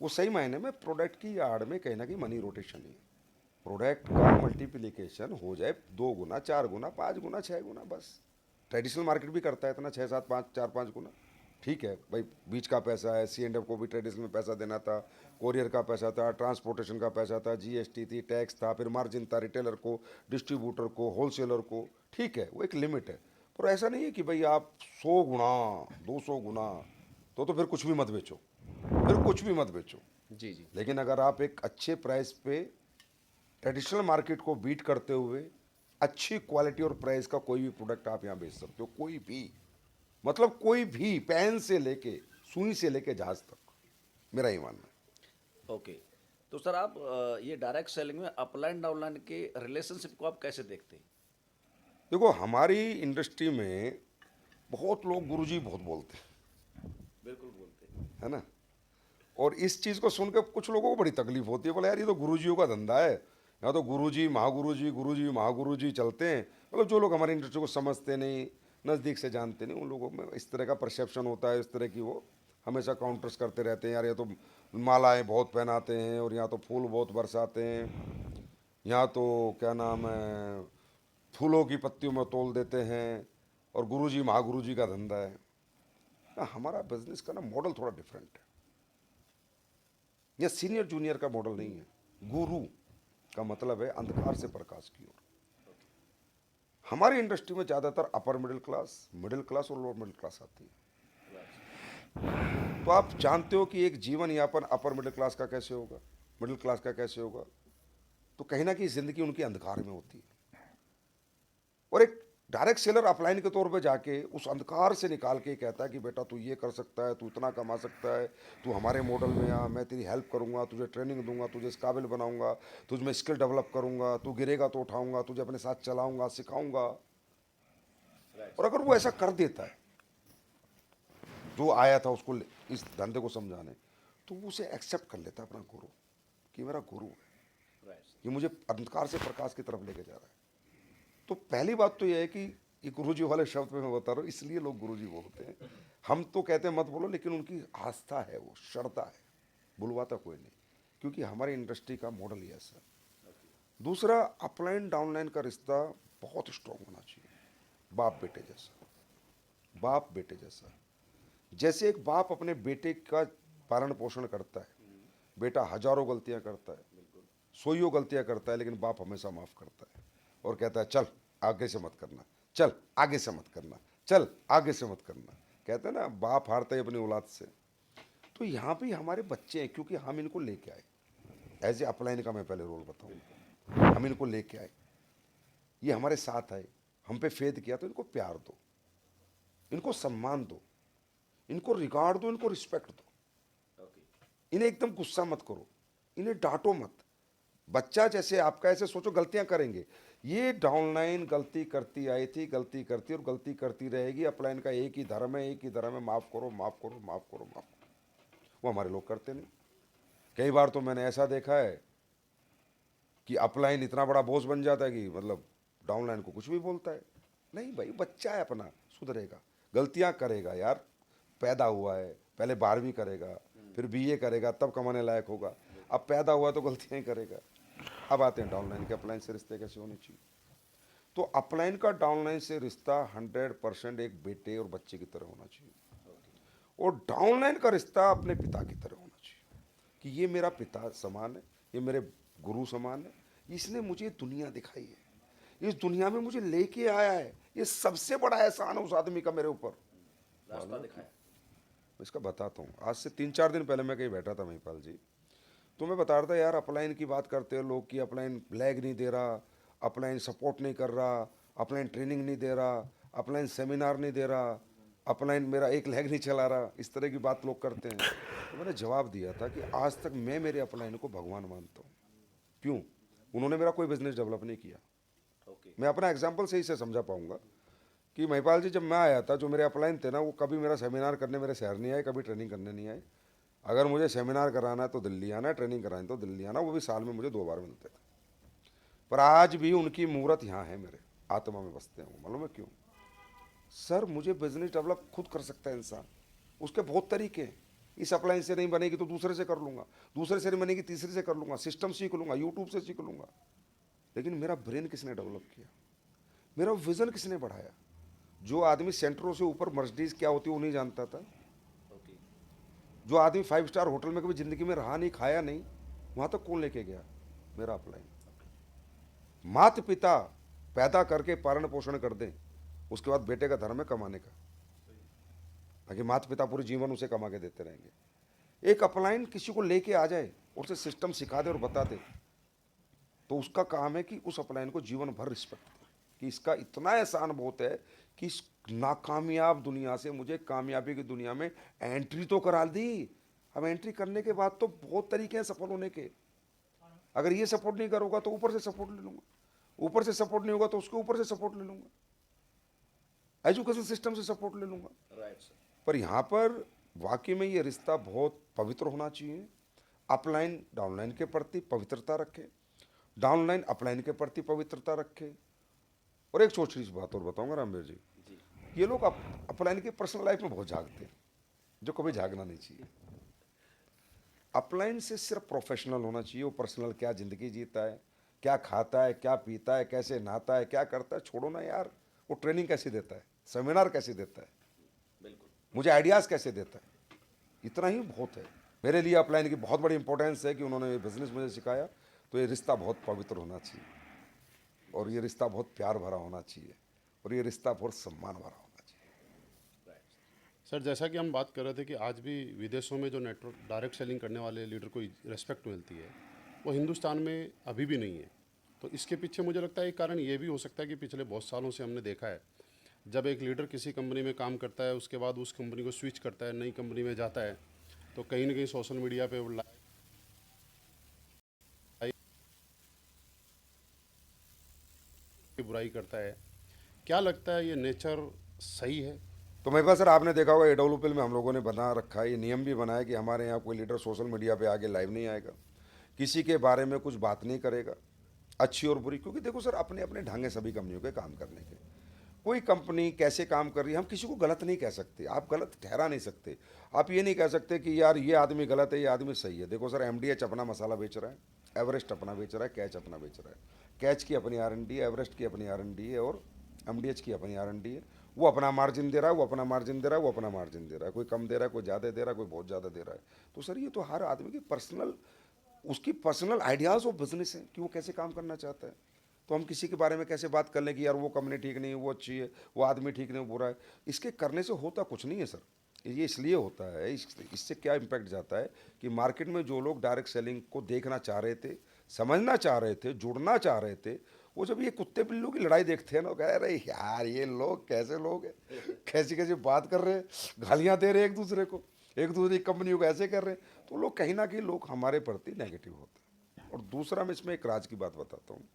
[SPEAKER 1] वो सही मायने में प्रोडक्ट की आड़ में कहीं ना कहीं मनी रोटेशन ही है। प्रोडक्ट का मल्टीप्लिकेशन हो जाए 2 गुना, 4 गुना, 5 गुना, 6 गुना, बस। ट्रेडिशनल मार्केट भी करता है इतना, 6, 7, 5, 4-5 गुना, ठीक है भाई। बीच का पैसा है, C&F को भी ट्रेडिशनल में पैसा देना था, कोरियर का पैसा था, ट्रांसपोर्टेशन का पैसा था, GST थी, टैक्स था, फिर मार्जिन था, रिटेलर को, डिस्ट्रीब्यूटर को, होलसेलर को, ठीक है, वो एक लिमिट है। पर ऐसा नहीं है कि भाई आप 100 गुना 200 गुना, तो फिर कुछ भी मत बेचो। फिर कुछ भी मत बेचो।
[SPEAKER 4] जी जी
[SPEAKER 1] लेकिन अगर आप एक अच्छे प्राइस पे ट्रेडिशनल मार्केट को बीट करते हुए अच्छी क्वालिटी और प्राइस का कोई भी प्रोडक्ट आप यहाँ बेच सकते हो, कोई भी, मतलब कोई भी, पेन से लेके सुई से लेके जहाज तक, मेरा ही मानना है।
[SPEAKER 2] ओके। तो सर आप ये डायरेक्ट सेलिंग में अपलाइन डाउनलाइन के रिलेशनशिप को आप कैसे देखते हैं?
[SPEAKER 1] देखो हमारी इंडस्ट्री में बहुत लोग गुरुजी बहुत बोलते हैं,
[SPEAKER 2] बिल्कुल बोलते हैं।
[SPEAKER 1] है ना, और इस चीज़ को सुनकर कुछ लोगों को बड़ी तकलीफ होती है, बोले यार ये तो गुरुजियों का धंधा है, यहाँ तो गुरुजी महागुरुजी चलते हैं। मतलब जो लोग हमारी इंडस्ट्री को समझते नहीं, नज़दीक से जानते नहीं, उन लोगों में इस तरह का परसेप्शन होता है, इस तरह की वो हमेशा काउंटर्स करते रहते हैं, यार ये तो मालाएं बहुत पहनाते हैं और यहाँ तो फूल बहुत बरसाते हैं, यहाँ तो क्या नाम है फूलों की पत्तियों में तोल देते हैं, और गुरुजी महागुरुजी का धंधा है ना। हमारा बिजनेस का ना मॉडल थोड़ा डिफरेंट है। यह सीनियर जूनियर का मॉडल नहीं है। गुरु का मतलब है अंधकार से प्रकाश की ओर। हमारी इंडस्ट्री में ज़्यादातर अपर मिडिल क्लास और लोअर मिडिल क्लास आती है। तो आप जानते हो कि एक जीवन यापन अपर मिडिल क्लास का कैसे होगा, मिडिल क्लास का कैसे होगा, तो कहीं ना कहीं जिंदगी उनकी अंधकार में होती है। और एक डायरेक्ट सेलर अपलाइन के तौर पे जाके उस अंधकार से निकाल के कहता है कि बेटा तू ये कर सकता है, तू इतना कमा सकता है, तू हमारे मॉडल में आ, मैं तेरी हेल्प करूंगा, तुझे ट्रेनिंग दूंगा, तुझे इस काबिल बनाऊंगा, तुझ में स्किल डेवलप करूंगा, तू गिरेगा तो उठाऊंगा, तुझे अपने साथ चलाऊंगा, सिखाऊंगा। और अगर वो ऐसा कर देता है, जो आया था उसको इस धंधे को समझाने, तो वो उसे एक्सेप्ट कर लेता है अपना गुरु, कि मेरा गुरु है, ये मुझे अंधकार से प्रकाश की तरफ लेके जा रहा है। तो पहली बात तो यह है कि ये गुरुजी वाले शब्द में मैं बता रहा हूँ, इसलिए लोग गुरुजी बोलते हैं। हम तो कहते हैं मत बोलो, लेकिन उनकी आस्था है, वो श्रद्धा है, बुलवाता कोई नहीं, क्योंकि हमारी इंडस्ट्री का मॉडल ही ऐसा है। दूसरा, अपलाइन डाउनलाइन का रिश्ता बहुत स्ट्रांग होना चाहिए, बाप बेटे जैसा, बाप बेटे जैसा। जैसे एक बाप अपने बेटे का पालन पोषण करता है, बेटा हजारों गलतियां करता है, सौयों गलतियां करता है, लेकिन बाप हमेशा माफ करता है और कहता है चल आगे से मत करना, चल आगे से मत करना, चल आगे से मत करना। कहते हैं ना बाप हारता है अपनी औलाद से। तो यहाँ पे हमारे बच्चे हैं, क्योंकि हम इनको लेके आए, एज ए अपलाइन का मैं पहले रोल बताऊँ, हम इनको लेके आए, ये हमारे साथ आए, हम पे फेथ किया, तो इनको प्यार दो, इनको सम्मान दो, इनको रिगार्ड दो, इनको रिस्पेक्ट दो। इन्हें एकदम गुस्सा मत करो, इन्हें डांटो मत। बच्चा जैसे आपका, ऐसे सोचो गलतियां करेंगे, ये डाउनलाइन गलती करती आई थी, गलती करती और गलती करती रहेगी। अपलाइन का एक ही धर्म है, एक ही धर्म है, माफ़ करो माफ़ करो माफ़ करो माफ़ करो। वो हमारे लोग करते नहीं। कई बार तो मैंने ऐसा देखा है कि अपलाइन इतना बड़ा बोझ बन जाता है कि मतलब डाउनलाइन को कुछ भी बोलता है। नहीं भाई, बच्चा है अपना, सुधरेगा, गलतियां करेगा यार, पैदा हुआ है, पहले 12वीं करेगा, फिर बीए करेगा, तब कमाने लायक होगा। अब पैदा हुआ तो गलतियां ही करेगा। अब आते हैं डाउनलाइन के अपलाइन से रिश्ते कैसे होने चाहिए। तो अपलाइन का डाउनलाइन से रिश्ता 100% एक बेटे और बच्चे की तरह होना चाहिए, और डाउनलाइन का रिश्ता अपने पिता की तरह होना चाहिए, कि ये मेरा पिता समान है, ये मेरे गुरु समान है, इसने मुझे दुनिया दिखाई है, इस दुनिया में मुझे लेके आया है, ये सबसे बड़ा एहसान है उस आदमी का मेरे ऊपर।
[SPEAKER 2] रास्ता दिखाया।
[SPEAKER 1] मैं इसका बताता हूँ। आज से 3-4 दिन पहले मैं कहीं बैठा था महिपाल जी, तो मैं बता रहा था यार अपलाइन की बात करते हैं लोग कि अपलाइन लैग नहीं दे रहा, अपलाइन सपोर्ट नहीं कर रहा, अपलाइन ट्रेनिंग नहीं दे रहा, अपलाइन सेमिनार नहीं दे रहा, अपलाइन मेरा एक लैग नहीं चला रहा, इस तरह की बात लोग करते हैं। तो मैंने जवाब दिया था कि आज तक मैं मेरे अपलाइन को भगवान मानता हूँ। क्यों? उन्होंने मेरा कोई बिजनेस डेवलप नहीं किया। मैं अपना एग्जाम्पल से ही से समझा पाऊंगा कि महिपाल जी जब मैं आया था, जो मेरे अपलाइन थे ना, वो कभी मेरा सेमिनार करने मेरे शहर नहीं आए, कभी ट्रेनिंग करने नहीं आए। अगर मुझे सेमिनार कराना है तो दिल्ली आना है, ट्रेनिंग करानी तो दिल्ली आना, वो भी साल में मुझे 2 बार मिलते थे। पर आज भी उनकी मूर्त यहाँ है, मेरे आत्मा में बसते हैं वो। मालूम है क्यों? सर मुझे बिजनेस डेवलप खुद कर सकता है इंसान, उसके बहुत तरीके हैं। इस अपलाइन से नहीं बनेगी तो दूसरे से कर लूँगा, दूसरे से नहीं बनेगी तीसरे से कर लूँगा, सिस्टम सीख लूँगा, यूट्यूब से सीख लूँगा। लेकिन मेरा ब्रेन किसने डेवलप किया, मेरा विजन किसने बढ़ाया? जो आदमी सेंटरों से ऊपर मर्सिडीज क्या होती है वो नहीं जानता था, जो आदमी 5 स्टार होटल में कभी जिंदगी में रहा नहीं, खाया नहीं, वहां तक कौन लेके गया? मेरा अपलाइन। माता पिता पैदा करके पालन पोषण कर दें, उसके बाद बेटे का धर्म है कमाने का, ताकि माता पिता पूरे जीवन उसे कमा के देते रहेंगे। एक अपलाइन किसी को लेके आ जाए और उसे सिस्टम सिखा दे और बता दे, तो उसका काम है कि उस अपलाइन को जीवन भर रिस्पेक्ट दे, कि इसका इतना एहसान बहुत है कि इस नाकामयाब दुनिया से मुझे कामयाबी की दुनिया में एंट्री तो करा दी। अब एंट्री करने के बाद तो बहुत तरीके हैं सफल होने के। अगर ये सपोर्ट नहीं करोगा तो ऊपर से सपोर्ट ले लूंगा, ऊपर से सपोर्ट नहीं होगा तो उसके ऊपर से सपोर्ट ले लूंगा, एजुकेशन सिस्टम से सपोर्ट ले लूंगा।
[SPEAKER 2] Right sir.
[SPEAKER 1] पर यहाँ पर वाकई में ये रिश्ता बहुत पवित्र होना चाहिए। अपलाइन डाउनलाइन के प्रति पवित्रता रखे, डाउनलाइन अपलाइन के प्रति पवित्रता रखे। और एक छोटी सी बात और बताऊंगा रामवीर जी, ये लोग अपलाइन की पर्सनल लाइफ में बहुत झांकते हैं, जो कभी झांकना नहीं चाहिए। अपलाइन से सिर्फ प्रोफेशनल होना चाहिए, वो पर्सनल क्या ज़िंदगी जीता है, क्या खाता है, क्या पीता है, कैसे नहाता है, क्या करता है, छोड़ो ना यार। वो ट्रेनिंग कैसे देता है, सेमिनार कैसे देता है,
[SPEAKER 2] बिल्कुल।
[SPEAKER 1] मुझे आइडियाज़ कैसे देता है, इतना ही बहुत है। मेरे लिए अपलाइन की बहुत बड़ी इंपॉर्टेंस है कि उन्होंने ये बिज़नेस मुझे सिखाया। तो ये रिश्ता बहुत पवित्र होना चाहिए, और ये रिश्ता बहुत प्यार भरा होना चाहिए, और ये रिश्ता बहुत सम्मान भरा होना चाहिए।
[SPEAKER 3] सर, जैसा कि हम बात कर रहे थे कि आज भी विदेशों में जो नेटवर्क डायरेक्ट सेलिंग करने वाले लीडर को रेस्पेक्ट मिलती है, वो हिंदुस्तान में अभी भी नहीं है। तो इसके पीछे मुझे लगता है एक कारण ये भी हो सकता है कि पिछले बहुत सालों से हमने देखा है, जब एक लीडर किसी कंपनी में काम करता है, उसके बाद उस कंपनी को स्विच करता है, नई कंपनी में जाता है, तो कहीं ना कहीं सोशल मीडिया पे वो बुराई करता है। क्या लगता है, ये नेचर सही है?
[SPEAKER 1] तो मेरे पास सर, आपने देखा होगा AWPL में हम लोगों ने बना रखा है, ये नियम भी बनाया कि हमारे यहाँ कोई लीडर सोशल मीडिया पे आगे लाइव नहीं आएगा, किसी के बारे में कुछ बात नहीं करेगा, अच्छी और बुरी। क्योंकि देखो सर, अपने अपने ढंग है सभी कंपनियों के काम करने के। कोई कंपनी कैसे काम कर रही है, हम किसी को गलत नहीं कह सकते, आप गलत ठहरा नहीं सकते। आप ये नहीं कह सकते कि यार ये आदमी गलत है, ये आदमी सही है। देखो सर, MDH अपना मसाला बेच रहा है, एवरेस्ट अपना बेच रहा है, कैच अपना बेच रहा है। कैच की अपनी R&D है, एवरेस्ट की अपनी R&D है, और MDH की अपनी R&D है। वो अपना मार्जिन दे रहा है, वो अपना मार्जिन दे रहा है, वो अपना मार्जिन दे रहा है। कोई कम दे रहा है, कोई ज़्यादा दे रहा है, कोई बहुत ज़्यादा दे रहा है। तो सर, ये तो हर आदमी की पर्सनल, उसकी पर्सनल आइडियाज़ ऑफ बिजनेस है कि वो कैसे काम करना चाहता है। तो हम किसी के बारे में कैसे बात कर लें कि यार वो कंपनी ठीक नहीं है, वो अच्छी है, वो आदमी ठीक नहीं, वो बुरा है। इसके करने से होता कुछ नहीं है सर। ये इसलिए होता है, इससे क्या इम्पैक्ट जाता है कि मार्केट में जो लोग डायरेक्ट सेलिंग को देखना चाह रहे थे, समझना चाह रहे थे, जुड़ना चाह रहे थे, वो जब ये कुत्ते बिल्लू की लड़ाई देखते हैं ना, कह रहे यार ये लोग कैसे लोग हैं, कैसी कैसी बात कर रहे हैं, गालियाँ दे रहे हैं एक दूसरे को, एक दूसरे की कंपनियों को ऐसे कर रहे हैं। तो लोग कहीं ना कहीं लोग हमारे प्रति नेगेटिव होते हैं। और दूसरा, मैं इसमें एक राज की बात बताता हूँ।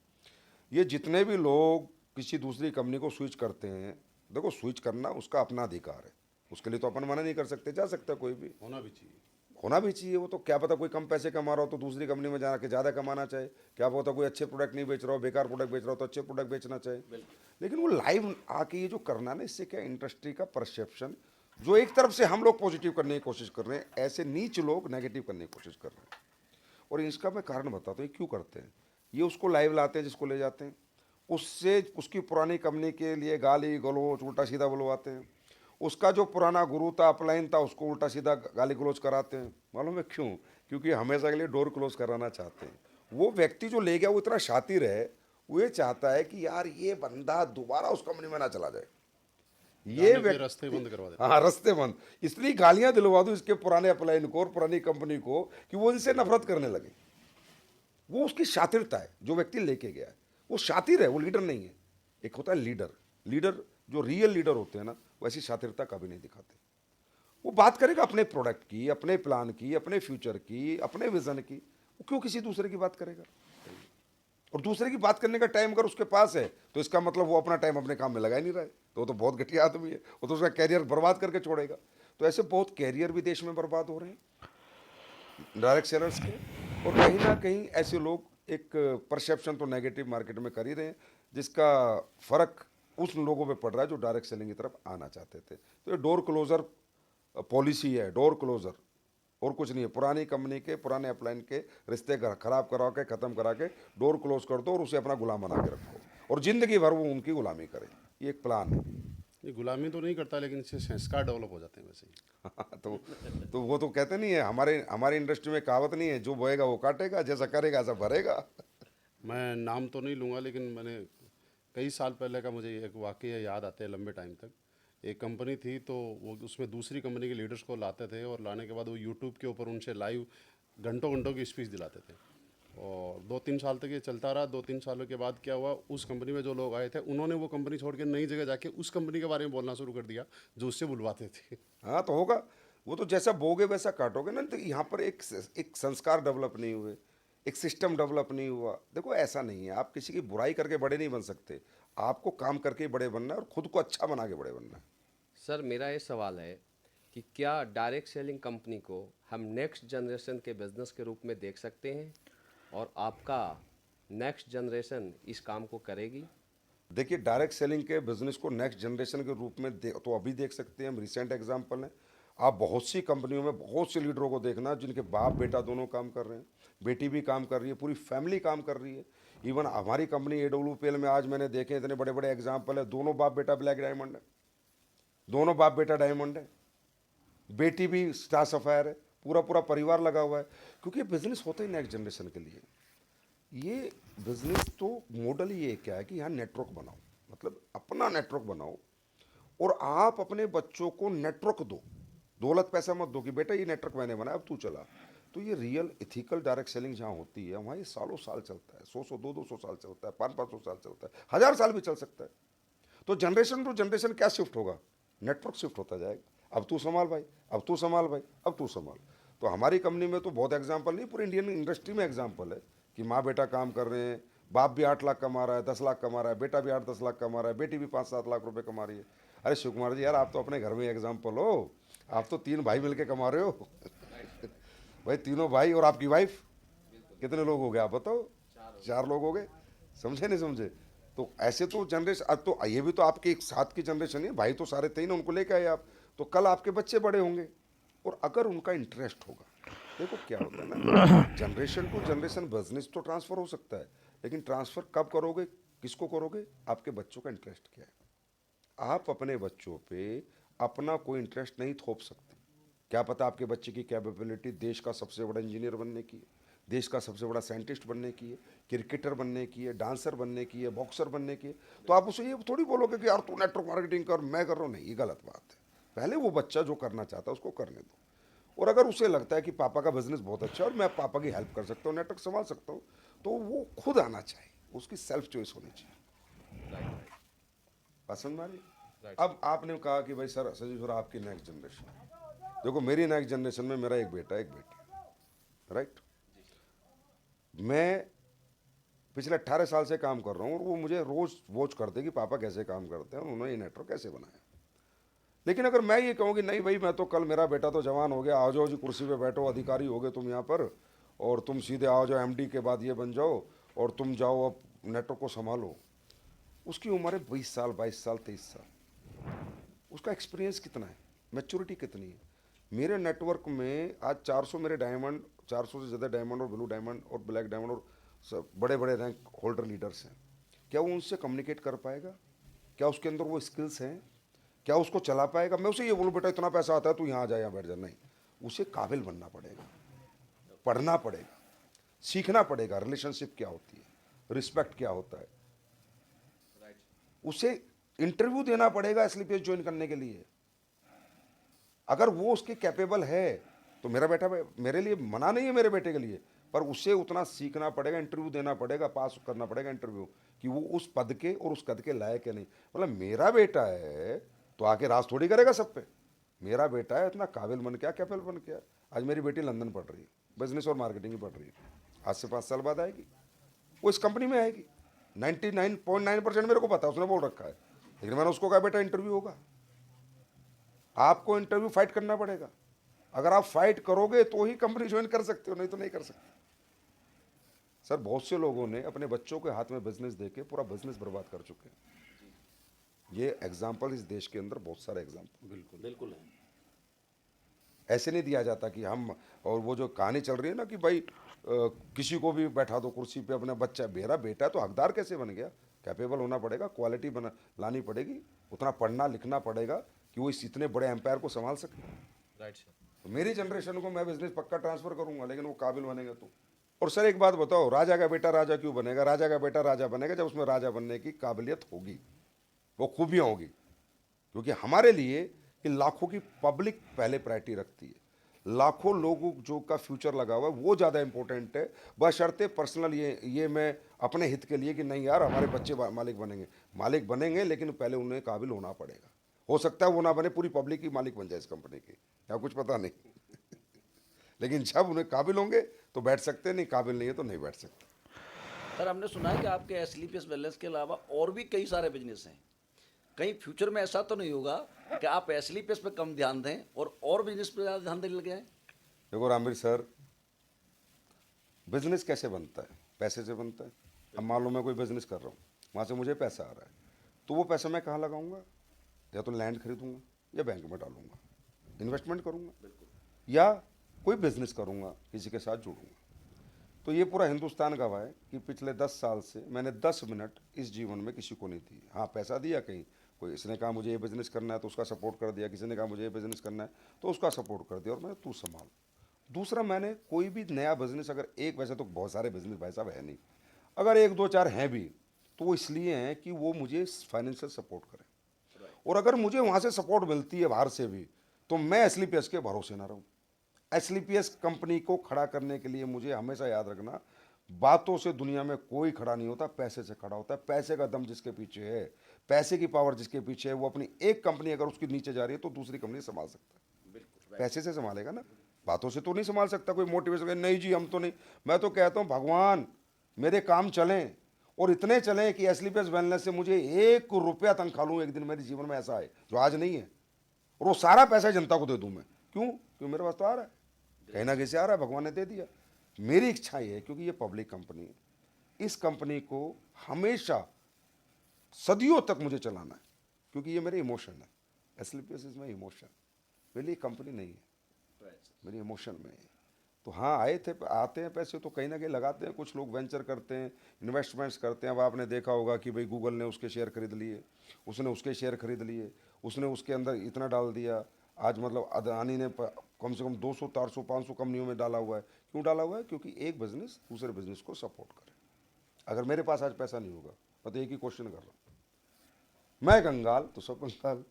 [SPEAKER 1] ये जितने भी लोग किसी दूसरी कंपनी को स्विच करते हैं, देखो स्विच करना उसका अपना अधिकार है, उसके लिए तो अपन मना नहीं कर सकते, जा सकता है कोई भी,
[SPEAKER 3] होना भी चाहिए।
[SPEAKER 1] होना भी चाहिए। वो तो क्या पता कोई कम पैसे कमा रहा हो तो दूसरी कंपनी में जाके ज़्यादा कमाना चाहे, क्या पता कोई अच्छे प्रोडक्ट नहीं बेच रहा हो, बेकार प्रोडक्ट बेच रहा हो तो अच्छे प्रोडक्ट बेचना चाहे। लेकिन वो लाइव आके ये जो करना ना, इससे क्या इंडस्ट्री का परसेप्शन, जो एक तरफ से हम लोग पॉजिटिव करने की कोशिश कर रहे हैं, ऐसे नीच लोग नेगेटिव करने की कोशिश कर रहे हैं। और इसका मैं कारण बताता हूँ ये क्यों करते हैं। ये उसको लाइव लाते हैं जिसको ले जाते हैं, उससे उसकी पुरानी कंपनी के लिए गाली गलौज उल्टा सीधा बुलवाते हैं। उसका जो पुराना गुरु था, अपलाइन था, उसको उल्टा सीधा गाली गलौज कराते हैं। मालूम है क्यों? क्योंकि हमेशा के लिए डोर क्लोज कराना चाहते हैं। वो व्यक्ति जो ले गया वो इतना शातिर है, वो ये चाहता है कि यार ये बंदा दोबारा उस कंपनी में ना चला जाए। ये
[SPEAKER 3] जाने के रास्ते बंद करवा देते।
[SPEAKER 1] हाँ, रास्ते बंद, इसलिए गालियां दिलवा दो इसके पुराने अपलाइन को और पुरानी कंपनी को कि वो इनसे नफरत करने लगे। वो उसकी शातिरता है, जो व्यक्ति लेके गया है वो शातिर है, वो लीडर नहीं है। एक होता है लीडर, लीडर जो रियल लीडर होते हैं ना, वैसी शातिरता कभी नहीं दिखाते। वो बात करेगा अपने प्रोडक्ट की, अपने प्लान की, अपने फ्यूचर की, अपने विजन की। वो क्यों किसी दूसरे की बात करेगा? और दूसरे की बात करने का टाइम अगर उसके पास है तो इसका मतलब वो अपना टाइम अपने काम में लगा ही नहीं रहा है, तो वो तो बहुत घटिया आदमी है, वो तो उसका कैरियर बर्बाद करके छोड़ेगा। तो ऐसे बहुत कैरियर भी देश में बर्बाद हो रहे हैं डायरेक्ट सेलर्स के। और कहीं ना कहीं ऐसे लोग एक परसेप्शन तो नेगेटिव मार्केट में कर ही रहे हैं, जिसका फ़र्क उस लोगों पे पड़ रहा है जो डायरेक्ट सेलिंग की तरफ आना चाहते थे। तो ये डोर क्लोज़र पॉलिसी है, डोर क्लोज़र, और कुछ नहीं है। पुरानी कंपनी के, पुराने अपलाइन के रिश्ते खराब करा के, ख़त्म करा के डोर क्लोज कर दो और उसे अपना गुलाम बना के रखो और ज़िंदगी भर वो उनकी गुलामी करे। ये एक प्लान है।
[SPEAKER 3] ये गुलामी तो नहीं करता, लेकिन इससे संस्कार डेवलप हो जाते हैं वैसे ही।
[SPEAKER 1] तो वो तो कहते नहीं है, हमारी इंडस्ट्री में कहावत नहीं है, जो बोएगा वो काटेगा, जैसा करेगा ऐसा भरेगा।
[SPEAKER 3] मैं नाम तो नहीं लूँगा, लेकिन मैंने कई साल पहले का मुझे एक वाक़या याद आता है लंबे टाइम तक, एक कंपनी थी, तो वो उसमें दूसरी कंपनी के लीडर्स को लाते थे और लाने के बाद वो यूट्यूब के ऊपर उनसे लाइव घंटों घंटों की स्पीच दिलाते थे। और 2-3 साल तक ये चलता रहा। 2-3 सालों के बाद क्या हुआ, उस कंपनी में जो लोग आए थे उन्होंने वो कंपनी छोड़ के नई जगह जाके उस कंपनी के बारे में बोलना शुरू कर दिया जो उससे बुलवाते थे।
[SPEAKER 1] हाँ तो होगा, वो तो जैसा बोगे वैसा काटोगे ना। तो यहाँ पर एक संस्कार डेवलप नहीं हुए, एक सिस्टम डेवलप नहीं हुआ। देखो ऐसा नहीं है, आप किसी की बुराई करके बड़े नहीं बन सकते, आपको काम करके ही बड़े बनना है और खुद को अच्छा बना के बड़े बनना है।
[SPEAKER 4] सर मेरा ये सवाल है कि क्या डायरेक्ट सेलिंग कंपनी को हम नेक्स्ट जनरेशन के बिजनेस के रूप में देख सकते हैं, और आपका नेक्स्ट जनरेशन इस काम को करेगी?
[SPEAKER 1] देखिए, डायरेक्ट सेलिंग के बिजनेस को नेक्स्ट जनरेशन के रूप में तो अभी देख सकते हैं हम। रिसेंट एग्जांपल है, आप बहुत सी कंपनियों में बहुत से लीडरों को देखना जिनके बाप बेटा दोनों काम कर रहे हैं, बेटी भी काम कर रही है, पूरी फैमिली काम कर रही है। इवन हमारी कंपनी AWPL में आज मैंने देखे इतने बड़े बड़े एग्जाम्पल है, दोनों बाप बेटा ब्लैक डायमंड है, दोनों बाप बेटा डायमंड है, बेटी भी स्टार सफायर है, पूरा पूरा परिवार लगा हुआ है। क्योंकि बिजनेस होता ही नेक्स्ट जनरेशन के लिए। ये बिजनेस तो मॉडल ही ये क्या है कि यहाँ नेटवर्क बनाओ, मतलब अपना नेटवर्क बनाओ और आप अपने बच्चों को नेटवर्क दो। दौलत पैसा मत दो कि बेटा ये नेटवर्क मैंने बनाया अब तू चला। तो ये रियल इथिकल डायरेक्ट सेलिंग जहाँ होती है वहाँ ये सालों साल चलता है, 100 200 साल चलता है, 500 साल चलता है, 1000 साल भी चल सकता है। तो जनरेशन टू जनरेशन क्या शिफ्ट होगा, नेटवर्क शिफ्ट होता जाएगा। अब तू संभाल भाई, अब तू संभाल भाई, अब तू संभाल। तो हमारी कंपनी में तो बहुत एग्जाम्पल नहीं, पूरी इंडियन इंडस्ट्री में एग्जाम्पल है कि माँ बेटा काम कर रहे हैं, बाप भी 8 लाख कमा रहा है, 10 लाख कमा रहा है, बेटा भी 8-10 लाख कमा रहा है, बेटी भी 5-7 लाख रुपए कमा रही है। अरे शिव कुमार जी यार, आप तो अपने घर में एग्जाम्पल हो, आप तो 3 भाई मिलके कमा रहे हो भाई, तीनों भाई और आपकी वाइफ, कितने लोग हो गए आप बताओ? 4 लोग हो गए। समझे नहीं समझे? तो ऐसे तो जनरेशन, अब तो ये भी तो आपके एक साथ की जनरेशन है, भाई तो सारे थे ना, उनको लेके आए आप, तो कल आपके बच्चे बड़े होंगे और अगर उनका इंटरेस्ट होगा। देखो क्या होता है ना, जनरेशन टू जनरेशन बिजनेस तो ट्रांसफर हो सकता है, लेकिन ट्रांसफर कब करोगे, किसको करोगे? आपके बच्चों का इंटरेस्ट क्या है। आप अपने बच्चों पे अपना कोई इंटरेस्ट नहीं थोप सकते। क्या पता आपके बच्चे की कैपेबिलिटी देश का सबसे बड़ा इंजीनियर बनने की है, देश का सबसे बड़ा साइंटिस्ट बनने की है, क्रिकेटर बनने की है, डांसर बनने की है, बॉक्सर बनने की है। तो आप उसे ये थोड़ी बोलोगे कि यार तू नेटवर्क मार्केटिंग कर, मैं कर रहा हूँ। नहीं, ये गलत बात है। पहले वो बच्चा जो करना चाहता है उसको करने दो, और अगर उसे लगता है कि पापा का बिजनेस बहुत अच्छा है और मैं पापा की हेल्प कर सकता हूँ, नेटवर्क संभाल सकता हूँ, तो वो खुद आना चाहिए, उसकी सेल्फ चॉइस होनी चाहिए। पसंद मारी। अब आपने कहा कि भाई सर संजीव सर आपकी नेक्स्ट जनरेशन, देखो मेरी नेक्स्ट जनरेशन में मेरा एक बेटा एक बेटी, राइट। मैं पिछले 18 साल से काम कर रहा हूँ और वो मुझे रोज वॉच करते कि पापा कैसे काम करते हैं और उन्होंने ये नेटवर्क कैसे बनाया। लेकिन अगर मैं ये कहूँ कि नहीं भाई, मैं तो कल मेरा बेटा तो जवान हो गया, आ जाओ जी कुर्सी पे बैठो, अधिकारी हो गए तुम यहाँ पर, और तुम सीधे आ जाओ MD के बाद ये बन जाओ और तुम जाओ अब नेटवर्क को संभालो। उसकी उम्र है 20 साल, 22 साल, 23 साल। उसका एक्सपीरियंस कितना है, मैच्योरिटी कितनी है? मेरे नेटवर्क में आज 400 मेरे डायमंड, 400 से ज़्यादा डायमंड और ब्लू डायमंड और ब्लैक डायमंड और सब बड़े बड़े रैंक होल्डर लीडर्स हैं। क्या वो उनसे कम्युनिकेट कर पाएगा? क्या उसके अंदर वो स्किल्स हैं? क्या उसको चला पाएगा? मैं उसे ये बोलूँ बेटा इतना पैसा आता है तू यहाँ आ जा, यहाँ बैठ जा, नहीं। उसे काबिल बनना पड़ेगा, पढ़ना पड़ेगा, सीखना पड़ेगा, रिलेशनशिप क्या होती है, रिस्पेक्ट क्या होता है, उसे इंटरव्यू देना पड़ेगा SLPS ज्वाइन करने के लिए। अगर वो उसके कैपेबल है तो मेरा बेटा, मेरे लिए मना नहीं है मेरे बेटे के लिए, पर उसे उतना सीखना पड़ेगा, इंटरव्यू देना पड़ेगा, पास करना पड़ेगा इंटरव्यू, कि वो उस पद के और उस कद के लायक है नहीं। मतलब मेरा बेटा है तो आके राज थोड़ी करेगा सब पे। मेरा बेटा है इतना काबिल बन गया, कैपेबल बन गया। आज मेरी बेटी लंदन पढ़ रही है, बिजनेस और मार्केटिंग ही पढ़ रही है। आज से 5 साल बाद आएगी, वो इस कंपनी में आएगी। 99.9% मेरे को पता है, उसने बोल रखा है। लेकिन मैंने उसको कहा बेटा इंटरव्यू होगा, आपको इंटरव्यू फाइट करना पड़ेगा। अगर आप फाइट करोगे तो ही कंपनी ज्वाइन कर सकते हो, नहीं तो नहीं कर सकते। सर बहुत से लोगों ने अपने बच्चों के हाथ में बिजनेस देके पूरा बिजनेस बर्बाद कर चुके हैं। ये एग्जाम्पल इस देश के अंदर बहुत सारे एग्जाम्पल
[SPEAKER 2] बिल्कुल बिल्कुल है।
[SPEAKER 1] ऐसे नहीं दिया जाता कि हम, और वो जो कहानी चल रही है ना कि भाई किसी को भी बैठा दो कुर्सी पे, अपना बच्चा, मेरा बेटा तो हकदार कैसे बन गया? कैपेबल होना पड़ेगा, क्वालिटी बना लानी पड़ेगी, उतना पढ़ना लिखना पड़ेगा कि वो इस इतने बड़े एम्पायर को संभाल सके।
[SPEAKER 4] Right sir.
[SPEAKER 1] तो मेरी जनरेशन को मैं बिजनेस पक्का ट्रांसफर करूंगा, लेकिन वो काबिल बनेगा तो। और सर एक बात बताओ, राजा का बेटा राजा क्यों बनेगा? राजा का बेटा राजा बनेगा जब उसमें राजा बनने की काबिलियत होगी, वो खूबियाँ होगी। क्योंकि हमारे लिए कि लाखों की पब्लिक पहले प्रायोरिटी रखती है, लाखों लोगों जो का फ्यूचर लगा हुआ है वो ज़्यादा इंपॉर्टेंट है, बशर्ते पर्सनल ये मैं अपने हित के लिए कि नहीं यार हमारे बच्चे मालिक बनेंगे लेकिन पहले उन्हें काबिल होना पड़ेगा। हो सकता है वो ना बने, पूरी पब्लिक ही मालिक बन जाए इस कंपनी की, या कुछ पता नहीं लेकिन जब उन्हें काबिल होंगे तो बैठ सकते हैं, नहीं काबिल नहीं है तो नहीं बैठ सकते।
[SPEAKER 2] सर हमने सुना है कि आपके एसलीपीएस वेलनेस के अलावा और भी कई सारे बिजनेस हैं, कहीं फ्यूचर में ऐसा तो नहीं होगा कि आप एसलीपीएस पे कम ध्यान दें और बिजनेस पे ज़्यादा ध्यान देने लगे हैं?
[SPEAKER 1] देखो रामवीर सर, बिजनेस कैसे बनता है? पैसे से बनता है। अब मान लो मैं कोई बिजनेस कर रहा हूँ, वहाँ से मुझे पैसा आ रहा है, तो वो पैसा मैं कहाँ लगाऊंगा? या तो लैंड खरीदूंगा या बैंक में डालूंगा, इन्वेस्टमेंट करूंगा, या कोई बिजनेस करूंगा, किसी के साथ जुड़ूंगा। तो ये पूरा हिंदुस्तान गवाह है कि पिछले 10 साल से मैंने 10 मिनट इस जीवन में किसी को नहीं दिए। हाँ, पैसा दिया कहीं, कोई इसने कहा मुझे ये बिज़नेस करना है तो उसका सपोर्ट कर दिया, किसी ने कहा मुझे ये बिज़नेस करना है तो उसका सपोर्ट कर दिया, और मैंने तू संभाल। दूसरा, मैंने कोई भी नया बिज़नेस अगर एक, वैसे तो बहुत सारे बिज़नेस भाई साहब है नहीं, अगर 1 2 4 हैं भी तो वो इसलिए हैं कि वो मुझे फाइनेंशियल सपोर्ट करें, और अगर मुझे वहाँ से सपोर्ट मिलती है बाहर से भी तो मैं एसलीपीएस के भरोसे ना रहूँ। एसलीपीएस कंपनी को खड़ा करने के लिए मुझे हमेशा याद रखना, बातों से दुनिया में कोई खड़ा नहीं होता, पैसे से खड़ा होता है। पैसे का दम जिसके पीछे है, पैसे की पावर जिसके पीछे है, वो अपनी एक कंपनी अगर उसकी नीचे जा रही है तो दूसरी कंपनी संभाल सकता है। पैसे से संभालेगा ना, बातों से तो नहीं संभाल सकता। कोई मोटिवेशन नहीं जी हम तो नहीं, मैं तो कहता हूँ भगवान मेरे काम चलें और इतने चलें कि एसलीपीएस वेलनेस से मुझे 1 रुपया तनख्वाह लूँ एक दिन, मेरे जीवन में ऐसा है जो आज नहीं है, और वो सारा पैसा जनता को दे दूँ मैं। क्यों मेरे पास तो आ रहा है, कहीं ना कहीं से आ रहा है, भगवान ने दे दिया। मेरी इच्छा ये है, क्योंकि ये पब्लिक कंपनी है, इस कंपनी को हमेशा सदियों तक मुझे चलाना है, क्योंकि ये मेरे इमोशन है। एसलीपीएस इज माई इमोशन, मेरे लिए कंपनी नहीं है, मेरी इमोशन में है। तो हाँ, आते हैं पैसे तो कहीं ना कहीं लगाते हैं, कुछ लोग वेंचर करते हैं, इन्वेस्टमेंट्स करते हैं। अब आपने देखा होगा कि भाई गूगल ने उसके शेयर खरीद लिए, उसने उसके शेयर खरीद लिए, उसने उसके अंदर इतना डाल दिया। आज मतलब अदानी ने कम से कम 200 400 500 कंपनियों में डाला हुआ है। क्यों डाला हुआ है? क्योंकि एक बिजनेस दूसरे बिजनेस को सपोर्ट करे। अगर मेरे पास आज पैसा नहीं होगा, मैं तो एक ही क्वेश्चन कर रहा हूँ, मैं कंगाल तो सब कंगाल,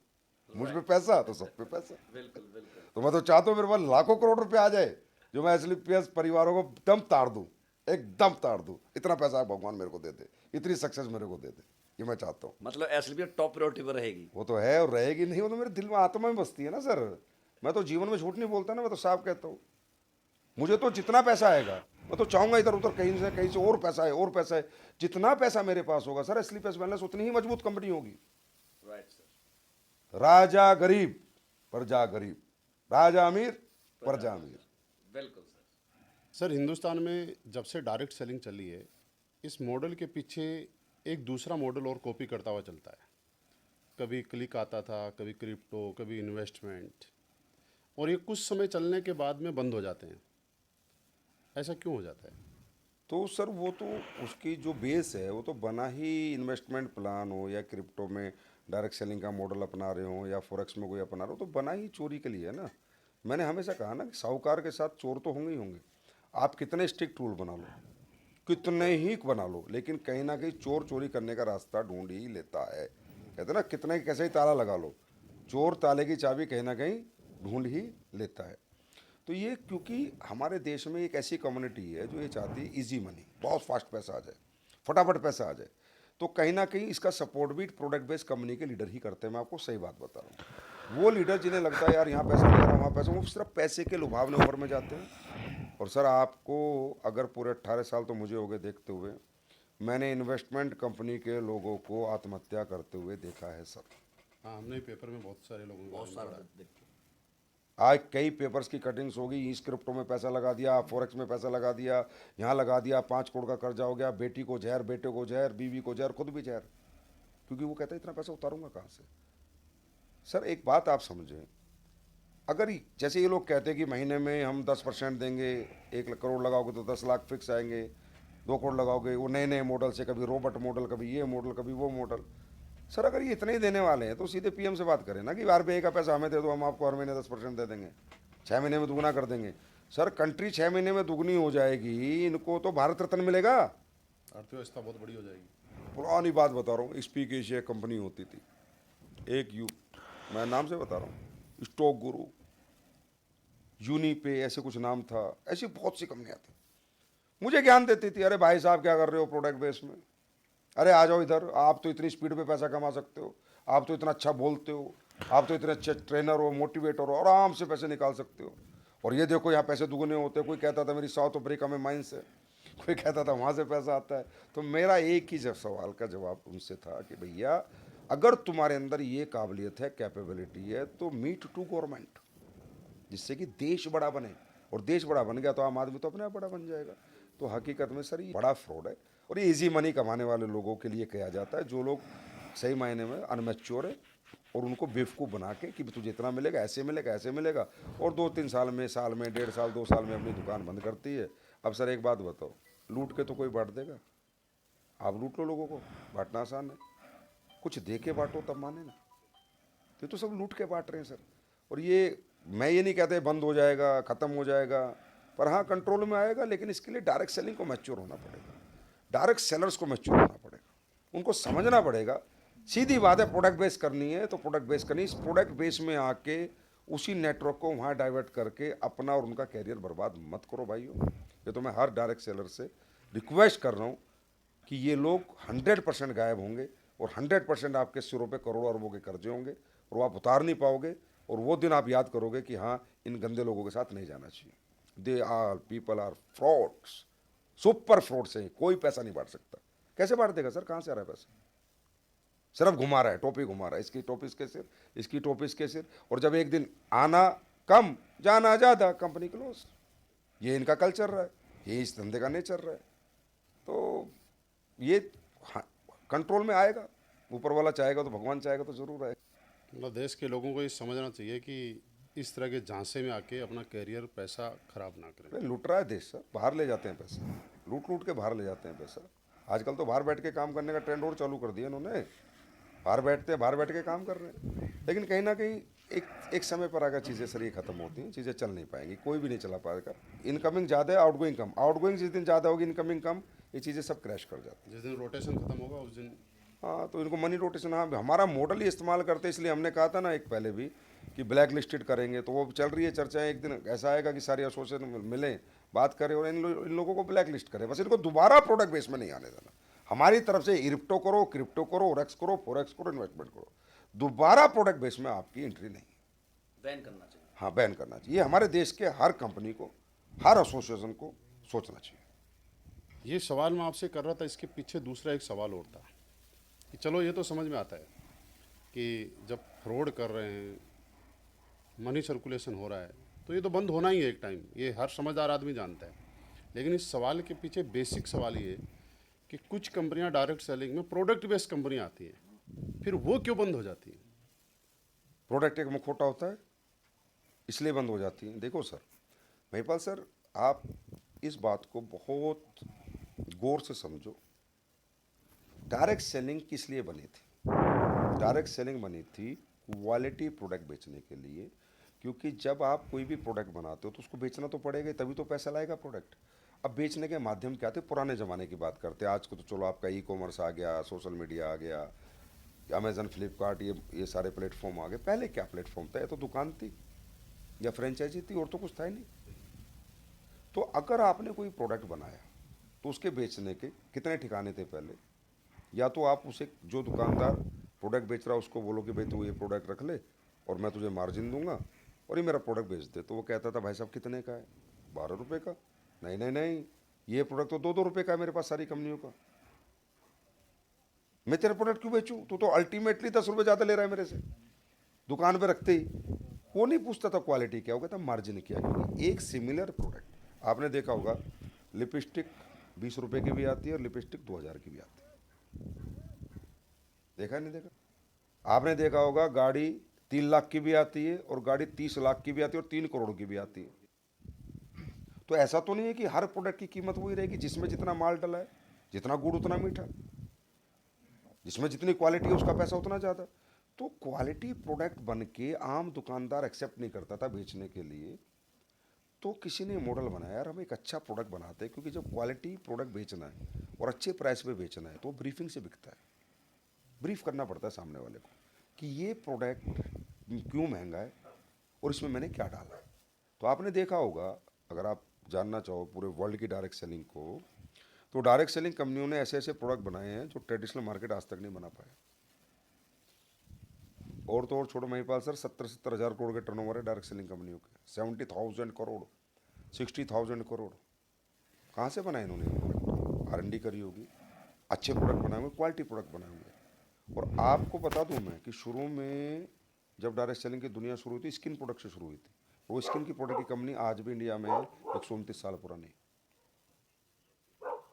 [SPEAKER 1] मुझ पे पैसा तो सब पे पैसा।
[SPEAKER 2] बिल्कुल बिल्कुल।
[SPEAKER 1] तो मैं तो चाहता हूँ मेरे पास लाखों करोड़ रुपए आ जाए, जो मैं एसलीपीएस परिवारों को दम ताड़ दूँ, एकदम ताड़ दूँ। इतना पैसा भगवान मेरे को दे दे, इतनी सक्सेस मेरे को दे दे, ये मैं चाहता हूँ।
[SPEAKER 2] मतलब एसलीपीएस टॉप प्रायोरिटी पर रहेगी?
[SPEAKER 1] वो तो है और रहेगी, नहीं वो तो मेरे दिल में आत्मा में बसती है ना सर। मैं तो जीवन में झूठ नहीं बोलता ना, मैं तो साफ कहता हूँ। मुझे तो जितना पैसा आएगा मैं तो चाहूंगा इधर उधर कहीं से और पैसा है, और पैसा है। जितना पैसा मेरे पास होगा सर, एसलीपीएस वेलनेस उतनी ही मजबूत कंपनी होगी।
[SPEAKER 2] Right sir.
[SPEAKER 1] राजा गरीब प्रजा गरीब, राजा अमीर प्रजा अमीर।
[SPEAKER 2] बिल्कुल सर।
[SPEAKER 3] सर, हिंदुस्तान में जब से डायरेक्ट सेलिंग चली है, इस मॉडल के पीछे एक दूसरा मॉडल और कॉपी करता हुआ चलता है। कभी क्लिक आता था, कभी क्रिप्टो, कभी इन्वेस्टमेंट, और ये कुछ समय चलने के बाद में बंद हो जाते हैं। ऐसा क्यों हो जाता है?
[SPEAKER 1] तो सर वो तो उसकी जो बेस है वो तो बना ही इन्वेस्टमेंट प्लान हो, या क्रिप्टो में डायरेक्ट सेलिंग का मॉडल अपना रहे हो, या फॉरेक्स में कोई अपना रहे हो, तो बना ही चोरी के लिए है ना। मैंने हमेशा कहा ना कि साहूकार के साथ चोर तो होंगे ही होंगे। आप कितने स्ट्रिक्ट रूल बना लो, कितने ही बना लो, लेकिन कहीं ना कहीं चोर चोरी करने का रास्ता ढूंढ ही लेता है। कहते ना, कितने कैसे ही ताला लगा लो, चोर ताले की चाबी कहीं ना कहीं ढूंढ ही लेता है। तो ये क्योंकि हमारे देश में एक ऐसी कम्युनिटी है जो ये चाहती है इजी मनी, बहुत फास्ट पैसा आ जाए, फटाफट पैसा आ जाए। तो कहीं ना कहीं इसका सपोर्ट भी प्रोडक्ट बेस्ड कंपनी के लीडर ही करते हैं। मैं आपको सही बात बता रहा हूँ। वो लीडर जिन्हें लगता है यार यहाँ पैसा नहीं आ रहा, वहाँ पैसा, वो सिर्फ पैसे के लुभावने ऊपर में जाते हैं। और सर आपको अगर पूरे 18 साल तो मुझे हो गए देखते हुए, मैंने इन्वेस्टमेंट कंपनी के लोगों को आत्महत्या करते हुए देखा है सर।
[SPEAKER 3] हाँ, हमने पेपर में बहुत सारे लोगों को
[SPEAKER 2] बहुत सारा देखते।
[SPEAKER 1] आज कई पेपर्स की कटिंग्स हो गई, इस क्रिप्टो में पैसा लगा दिया, फॉरेक्स में पैसा लगा दिया, यहाँ लगा दिया, 5 करोड़ का कर्जा हो गया, बेटी को जहर, बेटे को जहर, बीवी को जहर, खुद भी जहर, क्योंकि वो कहता है इतना पैसा उतारूंगा कहाँ से। सर एक बात आप समझें, अगर जैसे ये लोग कहते हैं कि महीने में हम 10% देंगे, 1 करोड़ लगाओगे तो 10 लाख फिक्स आएंगे, 2 करोड़ लगाओगे, वो नए नए मॉडल से, कभी रोबोट मॉडल, कभी ये मॉडल, कभी वो मॉडल। सर अगर ये इतने ही देने वाले हैं तो सीधे पीएम से बात करें ना कि RBI का पैसा हमें दे दो, हम आपको हर महीने 10% दे देंगे, 6 महीने में दुगना कर देंगे। सर कंट्री 6 महीने में दुगनी हो जाएगी, इनको तो भारत रत्न मिलेगा,
[SPEAKER 3] अर्थव्यवस्था बहुत बड़ी हो जाएगी।
[SPEAKER 1] पुरानी बात बता रहा हूँ। स्पीक एशिया कंपनी होती थी, एक मैं नाम से बता रहा हूँ, स्टॉक गुरु, यूनिपे, ऐसे कुछ नाम था, ऐसी बहुत सी कंपनियां थी। मुझे ज्ञान देती थी, अरे भाई साहब क्या कर रहे हो प्रोडक्ट बेस में, अरे आ जाओ इधर, आप तो इतनी स्पीड पे पैसा कमा सकते हो, आप तो इतना अच्छा बोलते हो, आप तो इतने अच्छे ट्रेनर हो, मोटिवेटर हो, आराम से पैसे निकाल सकते हो, और ये देखो यहाँ पैसे दुगने होते हैं। कोई कहता था मेरी साउथ अफ्रीका में माइंस है, कोई कहता था वहाँ से पैसा आता है। तो मेरा एक ही सवाल का जवाब उनसे था कि भैया अगर तुम्हारे अंदर ये काबिलियत है, कैपेबिलिटी है, तो मीट टू गवर्नमेंट, जिससे कि देश बड़ा बने, और देश बड़ा बन गया तो आम आदमी तो अपने आप बड़ा बन जाएगा। तो हकीकत में सर ये बड़ा फ्रॉड है, और ये इजी मनी कमाने वाले लोगों के लिए किया जाता है, जो लोग सही मायने में अनमेच्योर है, और उनको बेवकूफ़ बना के कि तुझे इतना मिलेगा, ऐसे मिलेगा, ऐसे मिलेगा, और 2-3 साल में, 1.5 साल, 2 साल में अपनी दुकान बंद करती है। अब सर एक बात बताओ, लूट के तो कोई बांट देगा? आप लूट लो लोगों को, बांटना आसान है, कुछ दे के बांटो तब माने ना। तो सब लूट के बांट रहे हैं सर। और ये मैं ये नहीं कहते बंद हो जाएगा, ख़त्म हो जाएगा, पर हाँ कंट्रोल में आएगा, लेकिन इसके लिए डायरेक्ट सेलिंग को मैच्योर होना पड़ेगा, डायरेक्ट सेलर्स को मैच्योर होना पड़ेगा, उनको समझना पड़ेगा। सीधी बात है, प्रोडक्ट बेस करनी है तो प्रोडक्ट बेस करनी, इस प्रोडक्ट बेस में आके उसी नेटवर्क को वहाँ डाइवर्ट करके अपना और उनका कैरियर बर्बाद मत करो भाइयों। ये तो मैं हर डायरेक्ट सेलर से रिक्वेस्ट कर रहा हूँ कि ये लोग 100% गायब होंगे, और 100% आपके सिरों पे करोड़ों अरबों के कर्जे होंगे, और वो आप उतार नहीं पाओगे, और वो दिन आप याद करोगे कि हाँ इन गंदे लोगों के साथ नहीं जाना चाहिए। They are people are frauds, super frauds हैं, कोई पैसा नहीं बांट सकता। कैसे बांट देगा सर, कहाँ से आ रहा है पैसा? सिर्फ घुमा रहा है, टोपी घुमा रहा है, इसकी टोपी इसके सिर, इसकी टोपी इसके सिर, और जब एक दिन आना कम जाना ज़्यादा, कंपनी क्लोज। ये इनका कल्चर रहा है, ये इस धंधे का नेचर रहा है। तो ये कंट्रोल में आएगा, ऊपर वाला चाहेगा तो भगवान चाहेगा तो जरूर आएगा।
[SPEAKER 3] मतलब देश के लोगों को ये समझना चाहिए कि इस तरह के झांसे में आके अपना करियर, पैसा खराब ना करें।
[SPEAKER 1] अरे लूट रहा है देश सर, बाहर ले जाते हैं पैसा, लूट लूट के बाहर ले जाते हैं पैसा। आजकल तो बाहर बैठ के काम करने का ट्रेंड और चालू कर दिया इन्होंने, बाहर बैठते हैं, बाहर बैठ के काम कर रहे हैं। लेकिन कहीं ना कहीं एक समय पर अगर चीज़ें सर ये खत्म होती हैं, चीज़ें चल नहीं पाएंगी, कोई भी नहीं चला पाएगा। इनकमिंग ज़्यादा है, आउटगोइंग कम, आउटगोइंग जिस दिन ज़्यादा होगी, इनकमिंग कम, ये चीज़ें सब क्रैश कर जाती हैं।
[SPEAKER 3] जिस दिन रोटेशन खत्म होगा उस दिन।
[SPEAKER 1] हाँ, तो इनको मनी रोटेशन, हाँ हमारा मॉडल ही इस्तेमाल करते, इसलिए हमने कहा था ना एक पहले भी कि ब्लैक लिस्टेड करेंगे। तो वो चल रही है चर्चाएं, एक दिन ऐसा आएगा कि सारी एसोसिएशन मिलें, बात करें और इन लोगों को ब्लैक लिस्ट करें। बस इनको दोबारा प्रोडक्ट बेस में नहीं आने देना। हमारी तरफ से इरिप्टो करो, क्रिप्टो करो, ओरेक्स करो, फोरेक्स करो, इन्वेस्टमेंट करो, दोबारा प्रोडक्ट बेस में आपकी एंट्री नहीं।
[SPEAKER 2] बैन करना चाहिए।
[SPEAKER 1] हाँ, बैन करना चाहिए। ये हमारे देश के हर कंपनी को, हर एसोसिएशन को सोचना चाहिए।
[SPEAKER 3] ये सवाल मैं आपसे कर रहा था, इसके पीछे दूसरा एक सवाल और था कि चलो ये तो समझ में आता है कि जब फ्रॉड कर रहे हैं, मनी सर्कुलेशन हो रहा है, तो ये तो बंद होना ही है एक टाइम, ये हर समझदार आदमी जानता है। लेकिन इस सवाल के पीछे बेसिक सवाल ये है कि कुछ कंपनियां डायरेक्ट सेलिंग में, प्रोडक्ट बेस्ड कंपनियां आती हैं, फिर वो क्यों बंद हो जाती हैं?
[SPEAKER 1] प्रोडक्ट एक मुखौटा होता है, इसलिए बंद हो जाती हैं। देखो सर महिपाल सर, आप इस बात को बहुत गौर से समझो। डायरेक्ट सेलिंग किस लिए बनी थी? डायरेक्ट सेलिंग बनी थी क्वालिटी प्रोडक्ट बेचने के लिए, क्योंकि जब आप कोई भी प्रोडक्ट बनाते हो तो उसको बेचना तो पड़ेगा, तभी तो पैसा लाएगा प्रोडक्ट। अब बेचने के माध्यम क्या थे? पुराने ज़माने की बात करते हैं। आज को तो चलो आपका ई कॉमर्स आ गया, सोशल मीडिया आ गया, अमेज़न, फ्लिपकार्ट, ये सारे प्लेटफॉर्म आ गए। पहले क्या प्लेटफॉर्म था? ये तो दुकान थी या फ्रेंचाइजी थी, और तो कुछ था ही नहीं। तो अगर आपने कोई प्रोडक्ट बनाया तो उसके बेचने के कितने ठिकाने थे पहले? या तो आप उसे, जो दुकानदार प्रोडक्ट बेच रहा है उसको बोलो कि भाई तू ये प्रोडक्ट रख ले और मैं तुझे मार्जिन दूंगा और ये मेरा प्रोडक्ट बेच दे। तो वो कहता था भाई साहब कितने का है? 12 रुपये का। नहीं नहीं नहीं, ये प्रोडक्ट तो 2-2 रुपये का है मेरे पास सारी कंपनियों का, मैं तेरा प्रोडक्ट क्यों बेचूं? तू तो अल्टीमेटली 10 रुपये ज़्यादा ले रहा है मेरे से। दुकान पे रखते ही वो नहीं पूछता था क्वालिटी क्या, हो गया था मार्जिन क्या। क्योंकि एक सिमिलर प्रोडक्ट आपने देखा होगा, लिपस्टिक 20 रुपये की भी आती है और लिपस्टिक 2000 की भी आती है। देखा नहीं देखा? आपने देखा होगा गाड़ी 3 लाख की भी आती है और गाड़ी 30 लाख की भी आती है और 3 करोड़ की भी आती है। तो ऐसा तो नहीं है कि हर प्रोडक्ट की कीमत वही रहेगी। जिसमें जितना माल डला है, जितना गुड़ उतना मीठा, जिसमें जितनी क्वालिटी है उसका पैसा उतना ज़्यादा। तो क्वालिटी प्रोडक्ट बन के आम दुकानदार एक्सेप्ट नहीं करता था बेचने के लिए। तो किसी ने मॉडल बनाया, यार हम एक अच्छा प्रोडक्ट बनाते हैं, क्योंकि जब क्वालिटी प्रोडक्ट बेचना है और अच्छे प्राइस पे बेचना है तो ब्रीफिंग से बिकता है। ब्रीफ करना पड़ता है सामने वाले को कि ये प्रोडक्ट क्यों महंगा है और इसमें मैंने क्या डाला है। तो आपने देखा होगा, अगर आप जानना चाहो पूरे वर्ल्ड की डायरेक्ट सेलिंग को, तो डायरेक्ट सेलिंग कंपनियों ने ऐसे ऐसे प्रोडक्ट बनाए हैं जो ट्रेडिशनल मार्केट आज तक नहीं बना पाए। और तो और छोड़ो महिपाल सर, 70 हज़ार करोड़ के टर्नओवर है डायरेक्ट सेलिंग कंपनियों के, 70,000 करोड़, 60,000 करोड़। कहाँ से बनाए इन्होंने प्रोडक्ट? R&D करी होगी, अच्छे प्रोडक्ट बनाए होंगे, क्वालिटी प्रोडक्ट बनाए होंगे। और आपको बता दूं मैं कि शुरू में जब डायरेक्ट सेलिंग की दुनिया शुरू हुई थी, स्किन प्रोडक्ट से शुरू हुई थी। वो स्किन की प्रोडक्ट की कंपनी आज भी इंडिया में 129 साल पुरानी,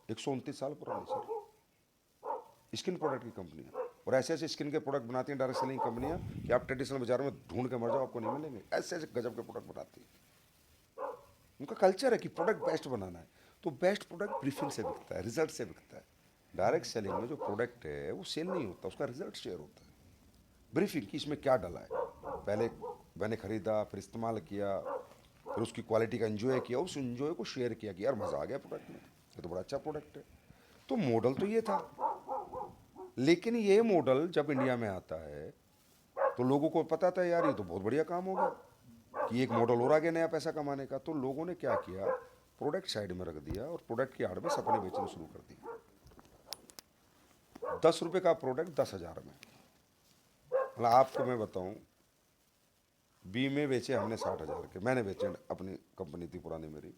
[SPEAKER 1] 129 साल पुरानी सर स्किन प्रोडक्ट की कंपनियां। और ऐसे ऐसे स्किन के प्रोडक्ट बनाती हैं डायरेक्ट सेलिंग कंपनियां कि आप ट्रेडिशनल बाजार में ढूंढ के मर जाओ, आपको नहीं मिलेंगे। ऐसे ऐसे गजब के प्रोडक्ट बनाती हैं। उनका कल्चर है कि प्रोडक्ट बेस्ट बनाना है, तो बेस्ट प्रोडक्ट ब्रीफिंग से बिकता है, रिजल्ट से बिकता है। डायरेक्ट सेलिंग में जो प्रोडक्ट है वो सेल नहीं होता, उसका रिजल्ट शेयर होता है। ब्रीफिंग की इसमें क्या डाला है, पहले मैंने खरीदा, फिर इस्तेमाल किया, फिर उसकी क्वालिटी का एंजॉय किया, उस एंजॉय को शेयर किया कि यार मज़ा आ गया प्रोडक्ट में, ये तो बड़ा अच्छा प्रोडक्ट है। तो मॉडल तो ये था, लेकिन ये मॉडल जब इंडिया में आता है तो लोगों को पता था यार ये तो बहुत बढ़िया काम हो गया कि एक मॉडल और आ गया नया पैसा कमाने का। तो लोगों ने क्या किया, प्रोडक्ट साइड में रख दिया और प्रोडक्ट की आड़ में सपने बेचने शुरू कर दिए। 10 रुपये का प्रोडक्ट 10,000 में। मतलब आपको मैं बताऊं, बीमे बेचे हमने 60,000 के, मैंने बेचे, अपनी कंपनी थी पुरानी मेरी।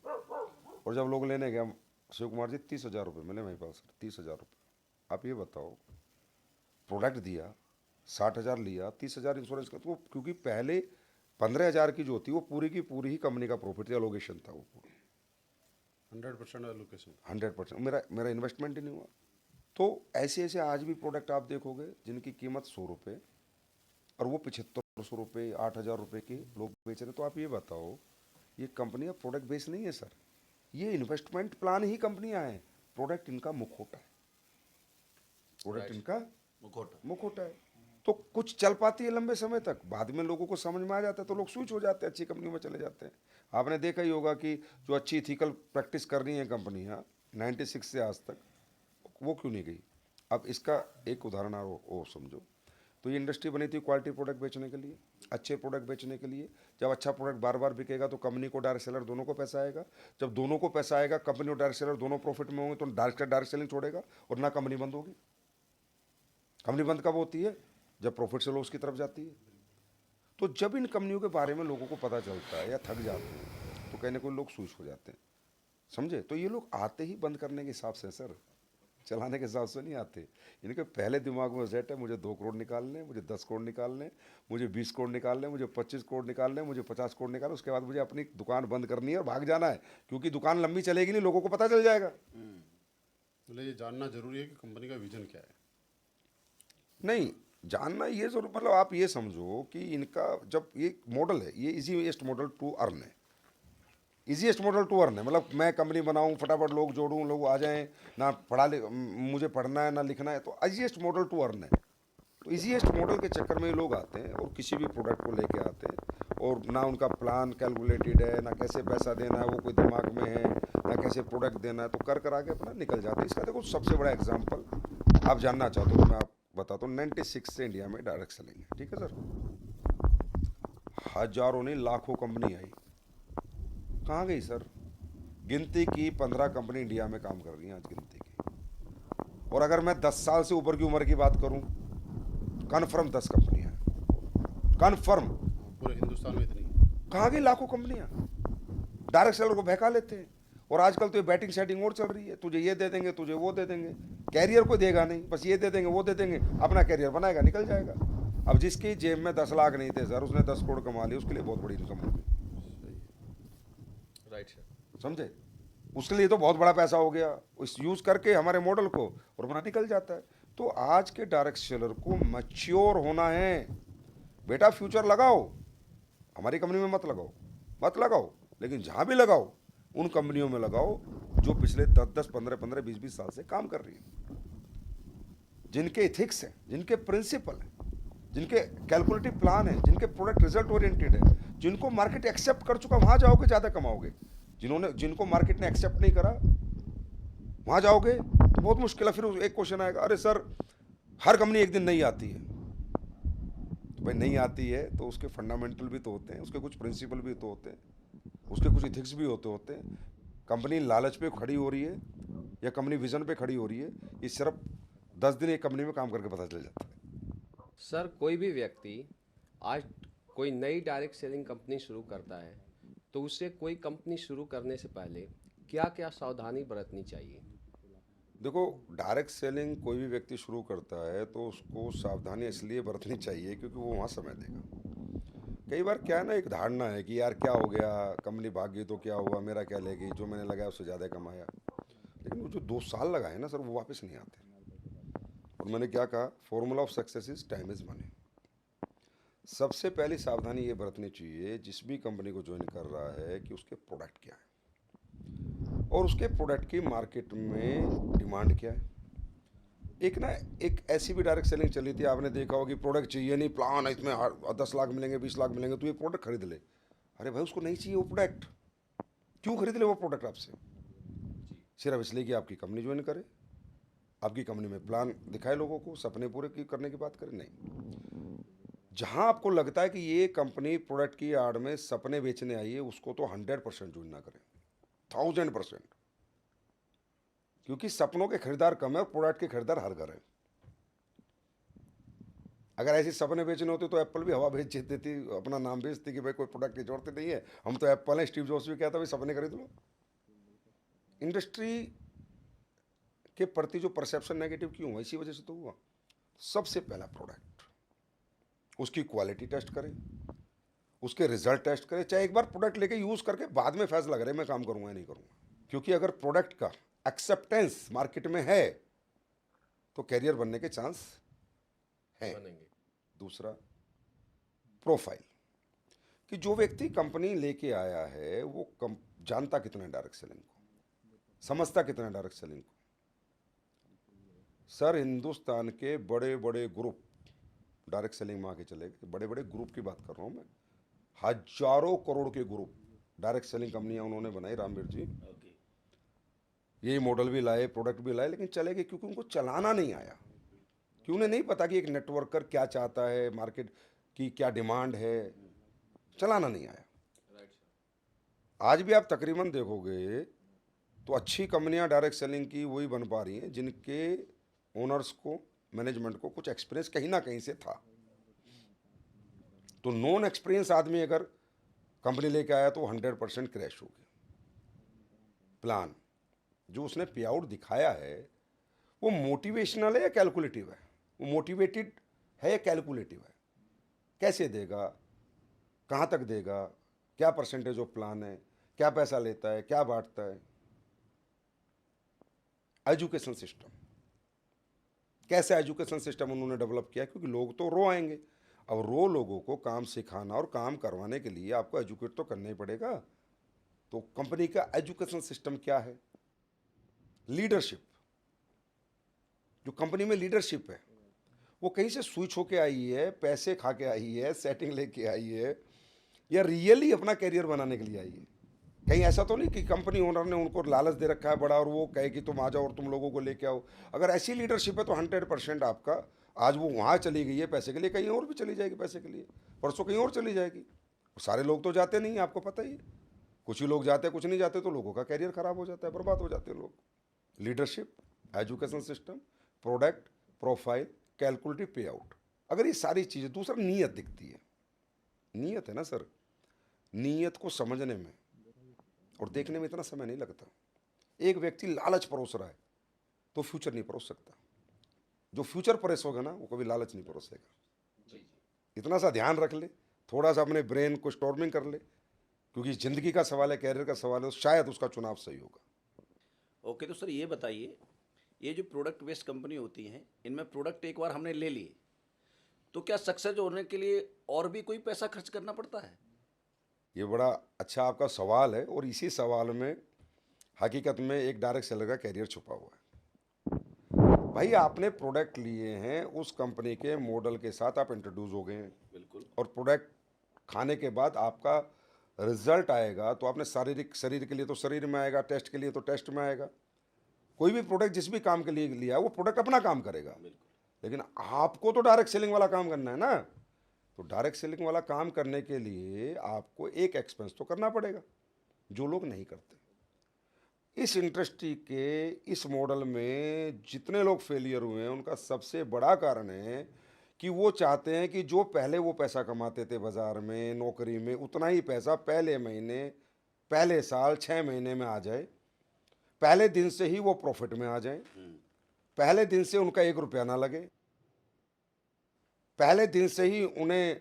[SPEAKER 1] और जब लोग लेने गया, शिव कुमार जी 30,000 रुपये मिले मेरे पास, 30,000 रुपये। आप ये बताओ, प्रोडक्ट दिया, 60,000 लिया, 30,000 इंश्योरेंस का। तो क्योंकि पहले 15,000 की जो होती वो पूरी की पूरी ही कंपनी का प्रॉफिट या एलोकेशन था, वो पूरा
[SPEAKER 3] 100% एलोकेशन,
[SPEAKER 1] 100%। मेरा इन्वेस्टमेंट ही नहीं हुआ। तो ऐसे ऐसे आज भी प्रोडक्ट आप देखोगे जिनकी कीमत 100 रुपये और वो 7500 रुपये, 8,000 रुपये के लोग बेच रहे। तो आप ये बताओ, ये कंपनियां प्रोडक्ट बेस नहीं है सर, ये इन्वेस्टमेंट प्लान ही कंपनियां हैं। प्रोडक्ट इनका मुखौटा है, प्रोडक्ट इनका मुखौटा है। तो कुछ चल पाती है लंबे समय तक, बाद में लोगों को समझ में आ जाता है तो लोग स्विच हो जाते हैं, अच्छी कंपनी में चले जाते हैं। आपने देखा ही होगा कि जो अच्छी इथिकल प्रैक्टिस कर रही हैं कंपनियां 96 से आज तक, वो क्यों नहीं गई। अब इसका एक उदाहरण वो समझो, तो ये इंडस्ट्री बनी थी क्वालिटी प्रोडक्ट बेचने के लिए, अच्छे प्रोडक्ट बेचने के लिए। जब अच्छा प्रोडक्ट बार बार बिकेगा तो कंपनी को, डायरेक्ट सेलर दोनों को पैसा आएगा। जब दोनों को पैसा आएगा, कंपनी और डायरेक्ट सेलर दोनों प्रॉफिट में होंगे, तो डायरेक्ट सेलिंग छोड़ेगा और ना कंपनी बंद होगी। कंपनी बंद कब होती है, जब प्रॉफिट से लॉस की तरफ जाती है। तो जब इन कंपनियों के बारे में लोगों को पता चलता है या थक जाते हैं, तो कहीं ना कोई लोग स्विच हो जाते हैं, समझे। तो ये लोग आते ही बंद करने के हिसाब से सर, चलाने के हिसाब से नहीं आते। इनके पहले दिमाग में सेट है, मुझे 2 करोड़ निकालने, मुझे 10 करोड़ निकालने, मुझे 20 करोड़ निकालने, मुझे 25 करोड़ निकालने, मुझे 50 करोड़ निकालने। उसके बाद मुझे अपनी दुकान बंद करनी है और भाग जाना है, क्योंकि दुकान लंबी चलेगी नहीं, लोगों को पता चल जाएगा।
[SPEAKER 3] मतलब ये जानना जरूरी है कि कंपनी का विजन क्या है।
[SPEAKER 1] नहीं जानना ये जरूर, मतलब आप ये समझो कि इनका जब ये मॉडल है, ये इजीएस्ट मॉडल टू अर्न है, इजीएस्ट मॉडल टू अर्न है। मतलब मैं कंपनी बनाऊं, फटाफट लोग जोड़ूं, लोग आ जाएं, ना मुझे पढ़ना है ना लिखना है, तो इजीएस्ट मॉडल टू अर्न है। तो इजीएस्ट मॉडल के चक्कर में लोग आते हैं और किसी भी प्रोडक्ट को लेके आते हैं, और ना उनका प्लान कैलकुलेटेड है, ना कैसे पैसा देना है वो कोई दिमाग में है, ना कैसे प्रोडक्ट देना है, तो कर आके अपना निकल जाते हैं। इसका देखो सबसे बड़ा एग्जाम्पल आप जानना चाहते हो तो मैं आप बताता हूँ। 96 से इंडिया में डायरेक्ट सेलिंग है, ठीक है सर। हजारों नहीं लाखों कंपनी आई, कहाँ गई सर? गिनती की 15 कंपनी इंडिया में काम कर रही हैं आज, गिनती की। और अगर मैं 10 साल से ऊपर की उम्र की बात करूं, कन्फर्म 10 कंपनियां, कन्फर्म।
[SPEAKER 3] पूरे हिंदुस्तान में इतनी
[SPEAKER 1] कहाँ गई लाखों कंपनियां? डायरेक्ट सेलर को बहका लेते हैं। और आजकल तो ये बैटिंग सेटिंग और चल रही है, तुझे ये दे देंगे, तुझे वो दे देंगे, कैरियर को देगा नहीं, बस ये दे देंगे वो दे देंगे, अपना कैरियर बनाएगा, निकल जाएगा। अब जिसकी जेब में 10 लाख नहीं थे सर, उसने 10 करोड़ कमा लिए, उसके लिए बहुत बड़ी इनकम हो गई।
[SPEAKER 4] राइट सर,
[SPEAKER 1] समझे, उसके लिए तो बहुत बड़ा पैसा हो गया, उस यूज़ करके हमारे मॉडल को, और अपना निकल जाता है। तो आज के डायरेक्ट सेलर को मैच्योर होना है। बेटा फ्यूचर लगाओ, हमारी कंपनी में मत लगाओ, लेकिन जहाँ भी लगाओ उन कंपनियों में लगाओ जो पिछले 10-10, 15-15, 20-20 साल से काम कर रही है, जिनके इथिक्स हैं, जिनके प्रिंसिपल हैं, जिनके कैलकुलेटिव प्लान है, जिनके प्रोडक्ट रिजल्ट ओरिएंटेड है, जिनको मार्केट एक्सेप्ट कर चुका, वहाँ जाओगे ज़्यादा कमाओगे। जिनको मार्केट ने एक्सेप्ट नहीं करा, वहाँ जाओगे तो बहुत मुश्किल है। फिर एक क्वेश्चन आएगा, अरे सर हर कंपनी एक दिन नहीं आती है, तो भाई नहीं आती है तो उसके फंडामेंटल भी तो होते हैं, उसके कुछ प्रिंसिपल भी तो होते हैं, उसके कुछ इथिक्स भी होते हैं। कंपनी लालच पे खड़ी हो रही है या कंपनी विजन पे खड़ी हो रही है, ये सिर्फ 10 दिन एक कंपनी में काम करके पता चल जाता है।
[SPEAKER 4] सर कोई भी व्यक्ति आज कोई नई डायरेक्ट सेलिंग कंपनी शुरू करता है तो उसे कोई कंपनी शुरू करने से पहले क्या क्या सावधानी बरतनी चाहिए?
[SPEAKER 1] देखो, डायरेक्ट सेलिंग कोई भी व्यक्ति शुरू करता है तो उसको सावधानी इसलिए बरतनी चाहिए क्योंकि वो वहाँ समय देगा। कई बार क्या है ना, एक धारणा है कि यार क्या हो गया, कंपनी भाग गई तो क्या हुआ, मेरा क्या लेगी, जो मैंने लगाया उससे ज़्यादा कमाया। लेकिन वो जो 2 साल लगाए ना सर, वो वापस नहीं आते। और मैंने क्या कहा, formula of success is time is money. सबसे पहली सावधानी ये बरतनी चाहिए जिस भी कंपनी को ज्वाइन कर रहा है कि उसके प्रोडक्ट क्या है और उसके प्रोडक्ट की मार्केट में डिमांड क्या है। एक ऐसी भी डायरेक्ट सेलिंग चली थी, आपने देखा होगा कि प्रोडक्ट चाहिए नहीं, प्लान है इसमें 10 लाख मिलेंगे, 20 लाख मिलेंगे, तो ये प्रोडक्ट खरीद ले। अरे भाई, उसको नहीं चाहिए वो प्रोडक्ट, क्यों खरीद ले वो प्रोडक्ट आपसे? सिर्फ इसलिए कि आपकी कंपनी ज्वाइन करे, आपकी कंपनी में प्लान दिखाए लोगों को, सपने पूरे करने की बात करें। नहीं, जहां आपको लगता है कि ये कंपनी प्रोडक्ट की आड़ में सपने बेचने आई है, उसको तो 100% ज्वाइन ना करें, 1000%। क्योंकि सपनों के खरीदार कम है और प्रोडक्ट के खरीदार हर घर है। अगर ऐसे सपने बेचने होते तो एप्पल भी हवा बेच देती, अपना नाम बेचती कि भाई कोई प्रोडक्ट की जरूरत नहीं है, हम तो एप्पल हैं। स्टीव जॉब्स भी कहता भाई सपने खरीद लो। इंडस्ट्री के प्रति जो परसेप्शन नेगेटिव क्यों हुआ, इसी वजह से तो हुआ। सबसे पहला प्रोडक्ट, उसकी क्वालिटी टेस्ट करें, उसके रिजल्ट टेस्ट करें। चाहे एक बार प्रोडक्ट लेके यूज़ करके बाद में फैसला करें मैं काम करूँगा या नहीं करूँगा। क्योंकि अगर प्रोडक्ट का एक्सेप्टेंस मार्केट में है तो कैरियर बनने के चांस हैं।
[SPEAKER 4] बनेंगे।
[SPEAKER 1] दूसरा, प्रोफाइल, कि जो व्यक्ति कंपनी लेके आया है वो जानता कितना है डायरेक्ट सेलिंग को, समझता कितना है डायरेक्ट सेलिंग को। सर, हिंदुस्तान के बड़े बड़े ग्रुप डायरेक्ट सेलिंग में आके चले गए। बड़े बड़े ग्रुप की बात कर रहा हूँ मैं, हजारों करोड़ के ग्रुप डायरेक्ट सेलिंग कंपनियां उन्होंने बनाई, रामवीर जी। यही मॉडल भी लाए, प्रोडक्ट भी लाए, लेकिन चले गए क्योंकि उनको चलाना नहीं आया। कि उन्हें नहीं पता कि एक नेटवर्कर क्या चाहता है, मार्केट की क्या डिमांड है, चलाना नहीं आया। आज भी आप तकरीबन देखोगे तो अच्छी कंपनियां डायरेक्ट सेलिंग की वही बन पा रही हैं जिनके ओनर्स को, मैनेजमेंट को कुछ एक्सपीरियंस कहीं ना कहीं से था। तो नॉन एक्सपीरियंस आदमी अगर कंपनी लेके आया तो 100% क्रैश होगी। प्लान जो उसने पे आउट दिखाया है वो मोटिवेशनल है या कैलकुलेटिव है? वो मोटिवेटेड है या कैलकुलेटिव है? कैसे देगा, कहाँ तक देगा, क्या परसेंटेज ऑफ प्लान है, क्या पैसा लेता है, क्या बांटता है। एजुकेशन सिस्टम, कैसा एजुकेशन सिस्टम उन्होंने डेवलप किया, क्योंकि लोग तो रो आएंगे। अब रो लोगों को काम सिखाना और काम करवाने के लिए आपको एजुकेट तो करना ही पड़ेगा। तो कंपनी का एजुकेशन सिस्टम क्या है? लीडरशिप, जो कंपनी में लीडरशिप है वो कहीं से स्विच होके आई है, पैसे खा के आई है, सेटिंग लेके आई है, या रियली अपना कैरियर बनाने के लिए आई है? कहीं ऐसा तो नहीं कि कंपनी ओनर ने उनको लालच दे रखा है बड़ा और वो कहे कि तुम आ जाओ और तुम लोगों को लेके आओ। अगर ऐसी लीडरशिप है तो 100% आपका, आज वो वहाँ चली गई है पैसे के लिए, कहीं और भी चली जाएगी पैसे के लिए, परसों कहीं और चली जाएगी। सारे लोग तो जाते नहीं, आपको पता ही है। कुछ ही लोग जाते हैं, कुछ नहीं जाते, तो लोगों का कैरियर खराब हो जाता है, बर्बाद हो जाते हैं लोग। Leadership, education system, product, profile, calculative पे आउट, अगर ये सारी चीज़ें। दूसरा, नीयत दिखती है। नीयत है ना सर, नीयत को समझने में और देखने में इतना समय नहीं लगता। एक व्यक्ति लालच परोस रहा है तो फ्यूचर नहीं परोस सकता। जो फ्यूचर परोस होगा ना वो कभी लालच नहीं परोसेगा। इतना सा ध्यान रख ले, थोड़ा सा अपने ब्रेन को स्टॉर्मिंग कर ले, क्योंकि ज़िंदगी का सवाल है, कैरियर का सवाल है, तो शायद उसका चुनाव सही होगा।
[SPEAKER 2] ओके, तो सर ये बताइए, ये जो प्रोडक्ट बेस्ड कंपनी होती हैं, इनमें प्रोडक्ट एक बार हमने ले लिए तो क्या सक्सेस होने के लिए और भी कोई पैसा खर्च करना पड़ता है?
[SPEAKER 1] ये बड़ा अच्छा आपका सवाल है, और इसी सवाल में हकीकत में एक डायरेक्ट सेलर का कैरियर छुपा हुआ है। भाई, आपने प्रोडक्ट लिए हैं, उस कंपनी के मॉडल के साथ आप इंट्रोड्यूस हो गए हैं,
[SPEAKER 2] बिल्कुल।
[SPEAKER 1] और प्रोडक्ट खाने के बाद आपका रिजल्ट आएगा तो आपने शारीरिक, शरीर के लिए तो शरीर में आएगा, टेस्ट के लिए तो टेस्ट में आएगा। कोई भी प्रोडक्ट जिस भी काम के लिए लिया है वो प्रोडक्ट अपना काम करेगा, लेकिन आपको तो डायरेक्ट सेलिंग वाला काम करना है ना। तो डायरेक्ट सेलिंग वाला काम करने के लिए आपको एक एक्सपेंस तो करना पड़ेगा, जो लोग नहीं करते। इस इंडस्ट्री के इस मॉडल में जितने लोग फेलियर हुए हैं, उनका सबसे बड़ा कारण है कि वो चाहते हैं कि जो पहले वो पैसा कमाते थे बाज़ार में, नौकरी में, उतना ही पैसा पहले महीने, पहले साल, 6 महीने में आ जाए। पहले दिन से ही वो प्रॉफिट में आ जाए, पहले दिन से उनका 1 रुपया ना लगे, पहले दिन से ही उन्हें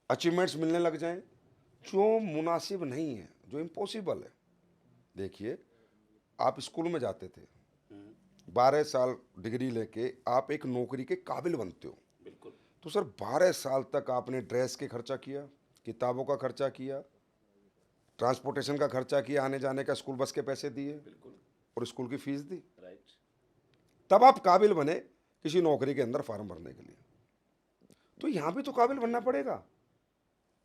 [SPEAKER 1] अचीवमेंट्स मिलने लग जाएं, जो मुनासिब नहीं है, जो इम्पॉसिबल है। देखिए, आप स्कूल में जाते थे, 12 साल डिग्री लेके आप एक नौकरी के काबिल बनते हो।
[SPEAKER 2] बिल्कुल।
[SPEAKER 1] तो सर 12 साल तक आपने ड्रेस के खर्चा किया, किताबों का खर्चा किया, ट्रांसपोर्टेशन का खर्चा किया, आने जाने का, स्कूल बस के पैसे दिए
[SPEAKER 2] बिल्कुल।
[SPEAKER 1] और स्कूल की फीस दी,
[SPEAKER 2] राइट।
[SPEAKER 1] तब आप काबिल बने किसी नौकरी के अंदर फॉर्म भरने के लिए। तो यहाँ भी तो काबिल बनना पड़ेगा।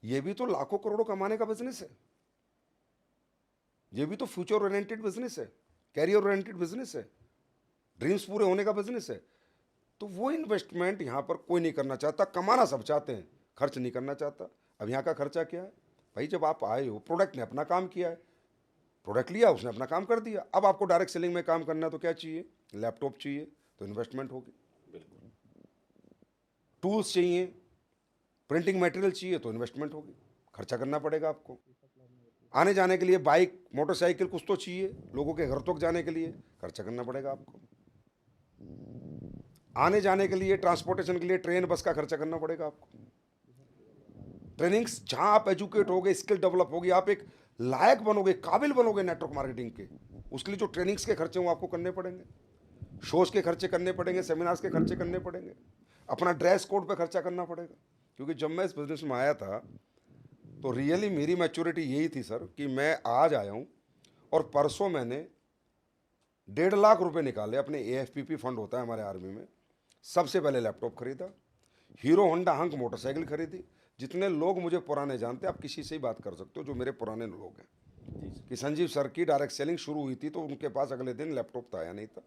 [SPEAKER 1] ये भी तो लाखों करोड़ों कमाने का बिजनेस है, ये भी तो फ्यूचर ओरिएंटेड बिजनेस है, कैरियर ओरिएंटेड बिजनेस है, ड्रीम्स पूरे होने का बिजनेस है। तो वो इन्वेस्टमेंट यहाँ पर कोई नहीं करना चाहता। कमाना सब चाहते हैं, खर्च नहीं करना चाहता। अब यहाँ का खर्चा क्या है भाई? जब आप आए हो, प्रोडक्ट ने अपना काम किया है, प्रोडक्ट लिया, उसने अपना काम कर दिया। अब आपको डायरेक्ट सेलिंग में काम करना है तो क्या चाहिए? लैपटॉप चाहिए, तो इन्वेस्टमेंट होगी।
[SPEAKER 2] बिल्कुल।
[SPEAKER 1] टूल्स चाहिए, प्रिंटिंग मटेरियल चाहिए, तो इन्वेस्टमेंट होगी, खर्चा करना पड़ेगा आपको। आने जाने के लिए बाइक, मोटरसाइकिल कुछ तो चाहिए, लोगों के घर तक जाने के लिए खर्चा करना पड़ेगा आपको। आने जाने के लिए, ट्रांसपोर्टेशन के लिए ट्रेन बस का खर्चा करना पड़ेगा आपको। ट्रेनिंग्स, जहां आप एजुकेट होगे, स्किल डेवलप होगी, आप एक लायक बनोगे, काबिल बनोगे नेटवर्क मार्केटिंग के, उसके लिए जो ट्रेनिंग्स के खर्चे वो आपको करने पड़ेंगे, शोज के खर्चे करने पड़ेंगे, सेमिनार्स के खर्चे करने पड़ेंगे, अपना ड्रेस कोड पे खर्चा करना पड़ेगा। क्योंकि जब मैं इस बिजनेस में आया था तो रियली मेरी मैच्योरिटी यही थी सर कि मैं आज आया हूँ और परसों मैंने 1.5 लाख रुपए निकाले अपने AFPP फंड होता है हमारे आर्मी में। सबसे पहले लैपटॉप खरीदा, हीरो होंडा हंक मोटरसाइकिल खरीदी। जितने लोग मुझे पुराने जानते हैं, आप किसी से ही बात कर सकते हो जो मेरे पुराने लोग हैं, कि संजीव सर की डायरेक्ट सेलिंग शुरू हुई थी तो उनके पास अगले दिन लैपटॉप तो आया नहीं था,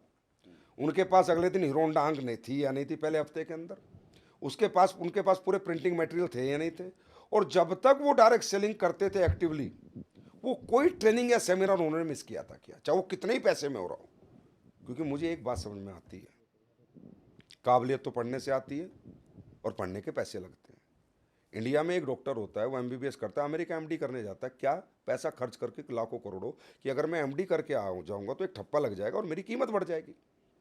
[SPEAKER 1] उनके पास अगले दिन हीरो होंडा हंक नहीं थी या नहीं थी पहले हफ्ते के अंदर, उनके पास पूरे प्रिंटिंग मटेरियल थे या नहीं थे। और जब तक वो डायरेक्ट सेलिंग करते थे एक्टिवली, वो कोई ट्रेनिंग या सेमिनार उन्होंने मिस किया था क्या, चाहे वो कितने ही पैसे में हो रहा हो। क्योंकि मुझे एक बात समझ में आती है, काबिलियत तो पढ़ने से आती है और पढ़ने के पैसे लगते हैं। इंडिया में एक डॉक्टर होता है, वो MBBS करता है, अमेरिका MD करने जाता है, क्या पैसा खर्च करके लाखों करोड़ों, कि अगर मैं MD करके जाऊंगा तो एक ठप्पा लग जाएगा और मेरी कीमत बढ़ जाएगी।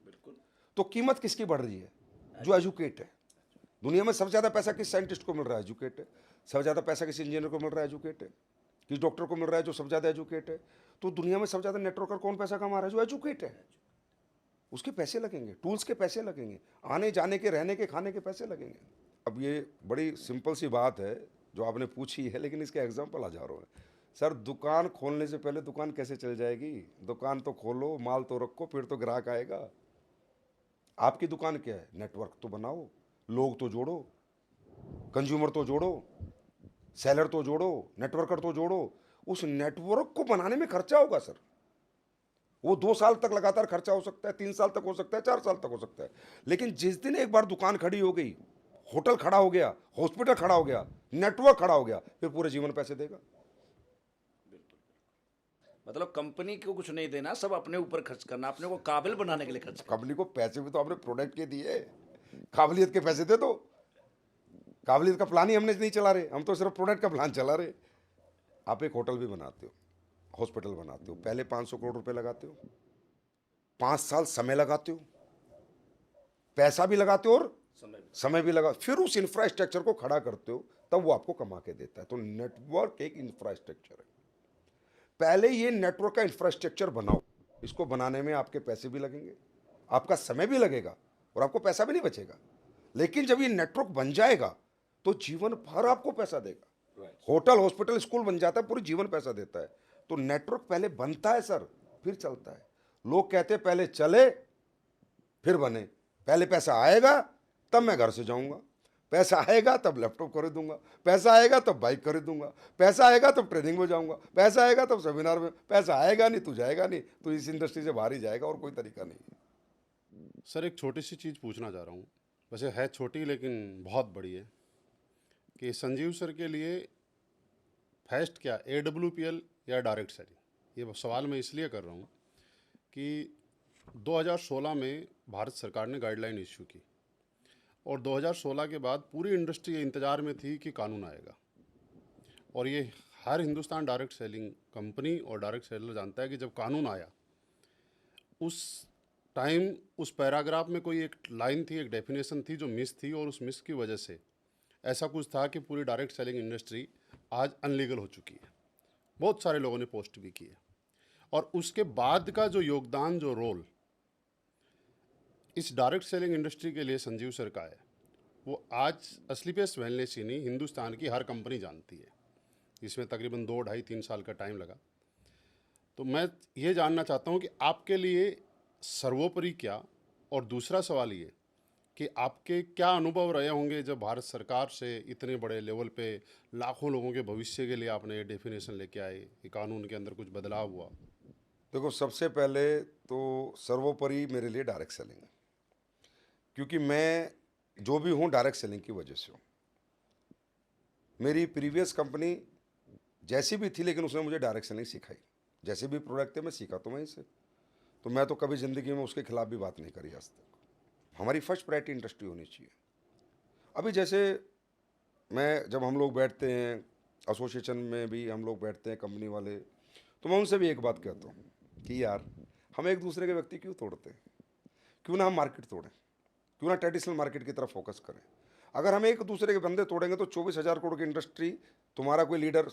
[SPEAKER 2] बिल्कुल।
[SPEAKER 1] तो कीमत किसकी बढ़ रही है? जो एजुकेट है। दुनिया में सबसे ज़्यादा पैसा किस साइंटिस्ट को मिल रहा है? एजुकेट है। सबसे ज़्यादा पैसा किस इंजीनियर को मिल रहा है? एजुकेट है। किस डॉक्टर को मिल रहा है? जो सबसे ज़्यादा एजुकेट है। तो दुनिया में सबसे ज़्यादा नेटवर्कर कौन पैसा कमा रहा है? जो एजुकेट है। उसके पैसे लगेंगे, टूल्स के पैसे लगेंगे, आने जाने के, रहने के, खाने के पैसे लगेंगे। अब ये बड़ी सिंपल सी बात है जो आपने पूछी है, लेकिन इसके एग्जाम्पल हजारों हैं। सर, दुकान खोलने से पहले दुकान कैसे चल जाएगी? दुकान तो खोलो, माल तो रखो, फिर तो ग्राहक आएगा। आपकी दुकान क्या है? नेटवर्क तो बनाओ, लोग तो जोड़ो, कंज्यूमर तो जोड़ो, सेलर तो जोड़ो, नेटवर्कर तो जोड़ो। उस नेटवर्क को बनाने में खर्चा होगा सर, वो 2 साल तक लगातार खर्चा हो सकता है, 3 साल तक हो सकता है, 4 साल तक हो सकता है। लेकिन जिस दिन एक बार दुकान खड़ी हो गई, होटल खड़ा हो गया, हॉस्पिटल खड़ा हो गया, नेटवर्क खड़ा हो गया, फिर पूरे जीवन पैसे देगा।
[SPEAKER 2] मतलब कंपनी को कुछ नहीं देना, सब अपने ऊपर खर्च करना, अपने को काबिल बनाने के लिए खर्च करना।
[SPEAKER 1] कंपनी को पैसे भी तो आपने प्रोडक्ट के दिए, काबिलियत के पैसे दे दो। काबिलियत का प्लान ही हमने नहीं चला रहे, हम तो सिर्फ प्रोडक्ट का प्लान चला रहे। आप एक होटल भी बनाते हो, हॉस्पिटल बनाते हो, पहले 500 करोड़ रुपए लगाते हो, 5 साल समय लगाते हो, पैसा भी लगाते हो और समय भी लगा, फिर उस इंफ्रास्ट्रक्चर को खड़ा करते हो, तब वो आपको कमा के देता है। तो नेटवर्क एक इंफ्रास्ट्रक्चर है। पहले ये नेटवर्क का इंफ्रास्ट्रक्चर बनाओ, इसको बनाने में आपके पैसे भी लगेंगे, आपका समय भी लगेगा और आपको पैसा भी नहीं बचेगा। लेकिन जब ये नेटवर्क बन जाएगा तो जीवन भर आपको पैसा देगा। होटल, हॉस्पिटल, स्कूल बन जाता है, पूरे जीवन पैसा देता है। तो नेटवर्क पहले बनता है सर, फिर चलता है। लोग कहते हैं पहले चले फिर बने। पहले पैसा आएगा तब मैं घर से जाऊंगा, पैसा आएगा तब लैपटॉप खरीदूंगा, पैसा आएगा तब बाइक खरीदूंगा, पैसा आएगा तब ट्रेनिंग में जाऊंगा, पैसा आएगा तब सेमिनार में। पैसा आएगा नहीं तो जाएगा नहीं, तो इस इंडस्ट्री से बाहर ही जाएगा, और कोई तरीका नहीं है।
[SPEAKER 3] सर, एक छोटी सी चीज़ पूछना चाह रहा हूँ, वैसे है छोटी लेकिन बहुत बड़ी है। कि संजीव सर के लिए फर्स्ट क्या, AWPL या डायरेक्ट सेलिंग? ये सवाल मैं इसलिए कर रहा हूँ कि 2016 में भारत सरकार ने गाइडलाइन इश्यू की और 2016 के बाद पूरी इंडस्ट्री इंतज़ार में थी कि कानून आएगा। और ये हर हिंदुस्तान डायरेक्ट सेलिंग कंपनी और डायरेक्ट सेलर जानता है कि जब कानून आया उस टाइम उस पैराग्राफ में कोई एक लाइन थी, एक डेफिनेशन थी जो मिस थी, और उस मिस की वजह से ऐसा कुछ था कि पूरी डायरेक्ट सेलिंग इंडस्ट्री आज अनलीगल हो चुकी है। बहुत सारे लोगों ने पोस्ट भी की है। और उसके बाद का जो योगदान, जो रोल इस डायरेक्ट सेलिंग इंडस्ट्री के लिए संजीव सर का है, वो आज स्लीपेस्ट वेलनेस ही नहीं, हिंदुस्तान की हर कंपनी जानती है। इसमें तकरीबन 2, 2.5, 3 साल का टाइम लगा। तो मैं ये जानना चाहता हूँ कि आपके लिए सर्वोपरि क्या, और दूसरा सवाल ये कि आपके क्या अनुभव रहे होंगे जब भारत सरकार से इतने बड़े लेवल पे लाखों लोगों के भविष्य के लिए आपने ये डेफिनेशन लेके आए, ये कानून के अंदर कुछ बदलाव हुआ?
[SPEAKER 1] देखो, सबसे पहले तो सर्वोपरि मेरे लिए डायरेक्ट सेलिंग है, क्योंकि मैं जो भी हूँ डायरेक्ट सेलिंग की वजह से हूँ। मेरी प्रीवियस कंपनी जैसी भी थी, लेकिन उसने मुझे डायरेक्ट सेलिंग सिखाई। जैसे भी प्रोडक्ट थे मैं सीखा तो वहीं से। तो मैं तो कभी ज़िंदगी में उसके खिलाफ भी बात नहीं करी आज तक। हमारी फर्स्ट प्रायोरिटी इंडस्ट्री होनी चाहिए। अभी जैसे जब हम लोग बैठते हैं एसोसिएशन में भी, हम लोग बैठते हैं कंपनी वाले, तो मैं उनसे भी एक बात कहता हूँ कि यार, हम एक दूसरे के व्यक्ति क्यों तोड़ते हैं? क्यों ना हम मार्केट तोड़ें, क्यों ना ट्रेडिशनल मार्केट की तरफ फोकस करें। अगर हम एक दूसरे के बंदे तोड़ेंगे तो 24,000 करोड़ की इंडस्ट्री, तुम्हारा कोई लीडर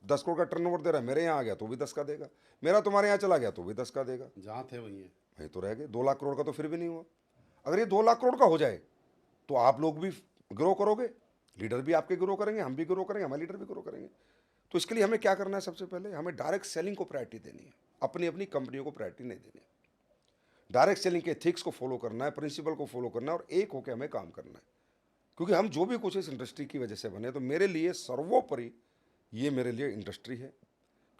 [SPEAKER 1] 10 करोड़ का टर्नओवर दे रहा है, मेरे यहाँ आ गया तो भी 10 का देगा, मेरा तुम्हारे यहाँ चला गया तो भी 10 का देगा।
[SPEAKER 3] जहाँ थे वहीं है।
[SPEAKER 1] वहीं तो रह गए। 2 लाख करोड़ का तो फिर भी नहीं हुआ। अगर ये 2 लाख करोड़ का हो जाए तो आप लोग भी ग्रो करोगे, लीडर भी आपके ग्रो करेंगे, हम भी ग्रो करेंगे, हमारे लीडर भी ग्रो करेंगे। तो इसके लिए हमें क्या करना है? सबसे पहले हमें डायरेक्ट सेलिंग को प्रायोरिटी देनी है, अपनी अपनी कंपनियों को प्रायोरिटी नहीं देनी है। डायरेक्ट सेलिंग के एथिक्स को फॉलो करना है, प्रिंसिपल को फॉलो करना है, और एक होकर हमें काम करना है। क्योंकि हम जो भी कुछ इस इंडस्ट्री की वजह से बने, तो मेरे लिए सर्वोपरि ये मेरे लिए इंडस्ट्री है,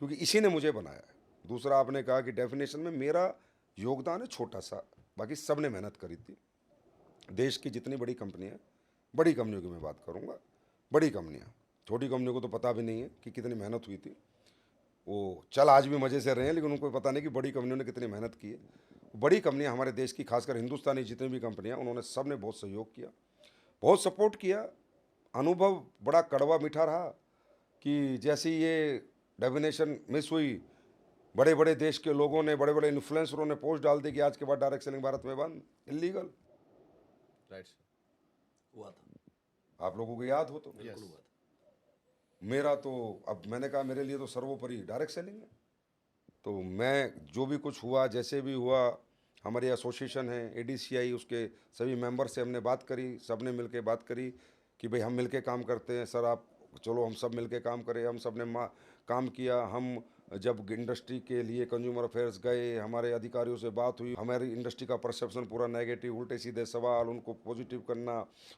[SPEAKER 1] क्योंकि इसी ने मुझे बनाया है। दूसरा, आपने कहा कि डेफिनेशन में मेरा योगदान है छोटा सा, बाकी सब ने मेहनत करी थी। देश की जितनी बड़ी कंपनियाँ, बड़ी कंपनियों की मैं बात करूँगा, बड़ी कंपनियाँ, छोटी कंपनियों को तो पता भी नहीं है कि कितनी मेहनत हुई थी। वो चल आज भी मज़े से रहे हैं, लेकिन उनको पता नहीं कि बड़ी कंपनियों ने कितनी मेहनत की है। बड़ी कंपनियाँ हमारे देश की, खासकर हिंदुस्तानी जितनी भी कंपनियाँ, उन्होंने सब ने बहुत सहयोग किया, बहुत सपोर्ट किया। अनुभव बड़ा कड़वा मीठा रहा कि जैसे ये डेफिनेशन मिस हुई, बड़े बड़े देश के लोगों ने, बड़े बड़े इन्फ्लुएंसरों ने पोस्ट डाल दी कि आज के बाद डायरेक्ट सेलिंग भारत में बंद, इलीगल।
[SPEAKER 4] राइट।
[SPEAKER 2] हुआ था।
[SPEAKER 1] आप लोगों को याद हो तो?
[SPEAKER 2] बिल्कुल हुआ था।
[SPEAKER 1] मेरा तो, अब मैंने कहा मेरे लिए तो सर्वोपरि डायरेक्ट सेलिंग है। तो मैं जो भी कुछ हुआ, जैसे भी हुआ, हमारी एसोसिएशन है ADCI, उसके सभी मेंबर से हमने बात करी, सब ने मिलकर बात करी कि भाई हम मिलके काम करते हैं सर, आप चलो हम सब मिलके काम करें। हम सब ने काम किया। हम जब इंडस्ट्री के लिए कंज्यूमर अफेयर्स गए, हमारे अधिकारियों से बात हुई, हमारी इंडस्ट्री का परसेप्शन पूरा नेगेटिव, उल्टे सीधे सवाल, उनको पॉजिटिव करना,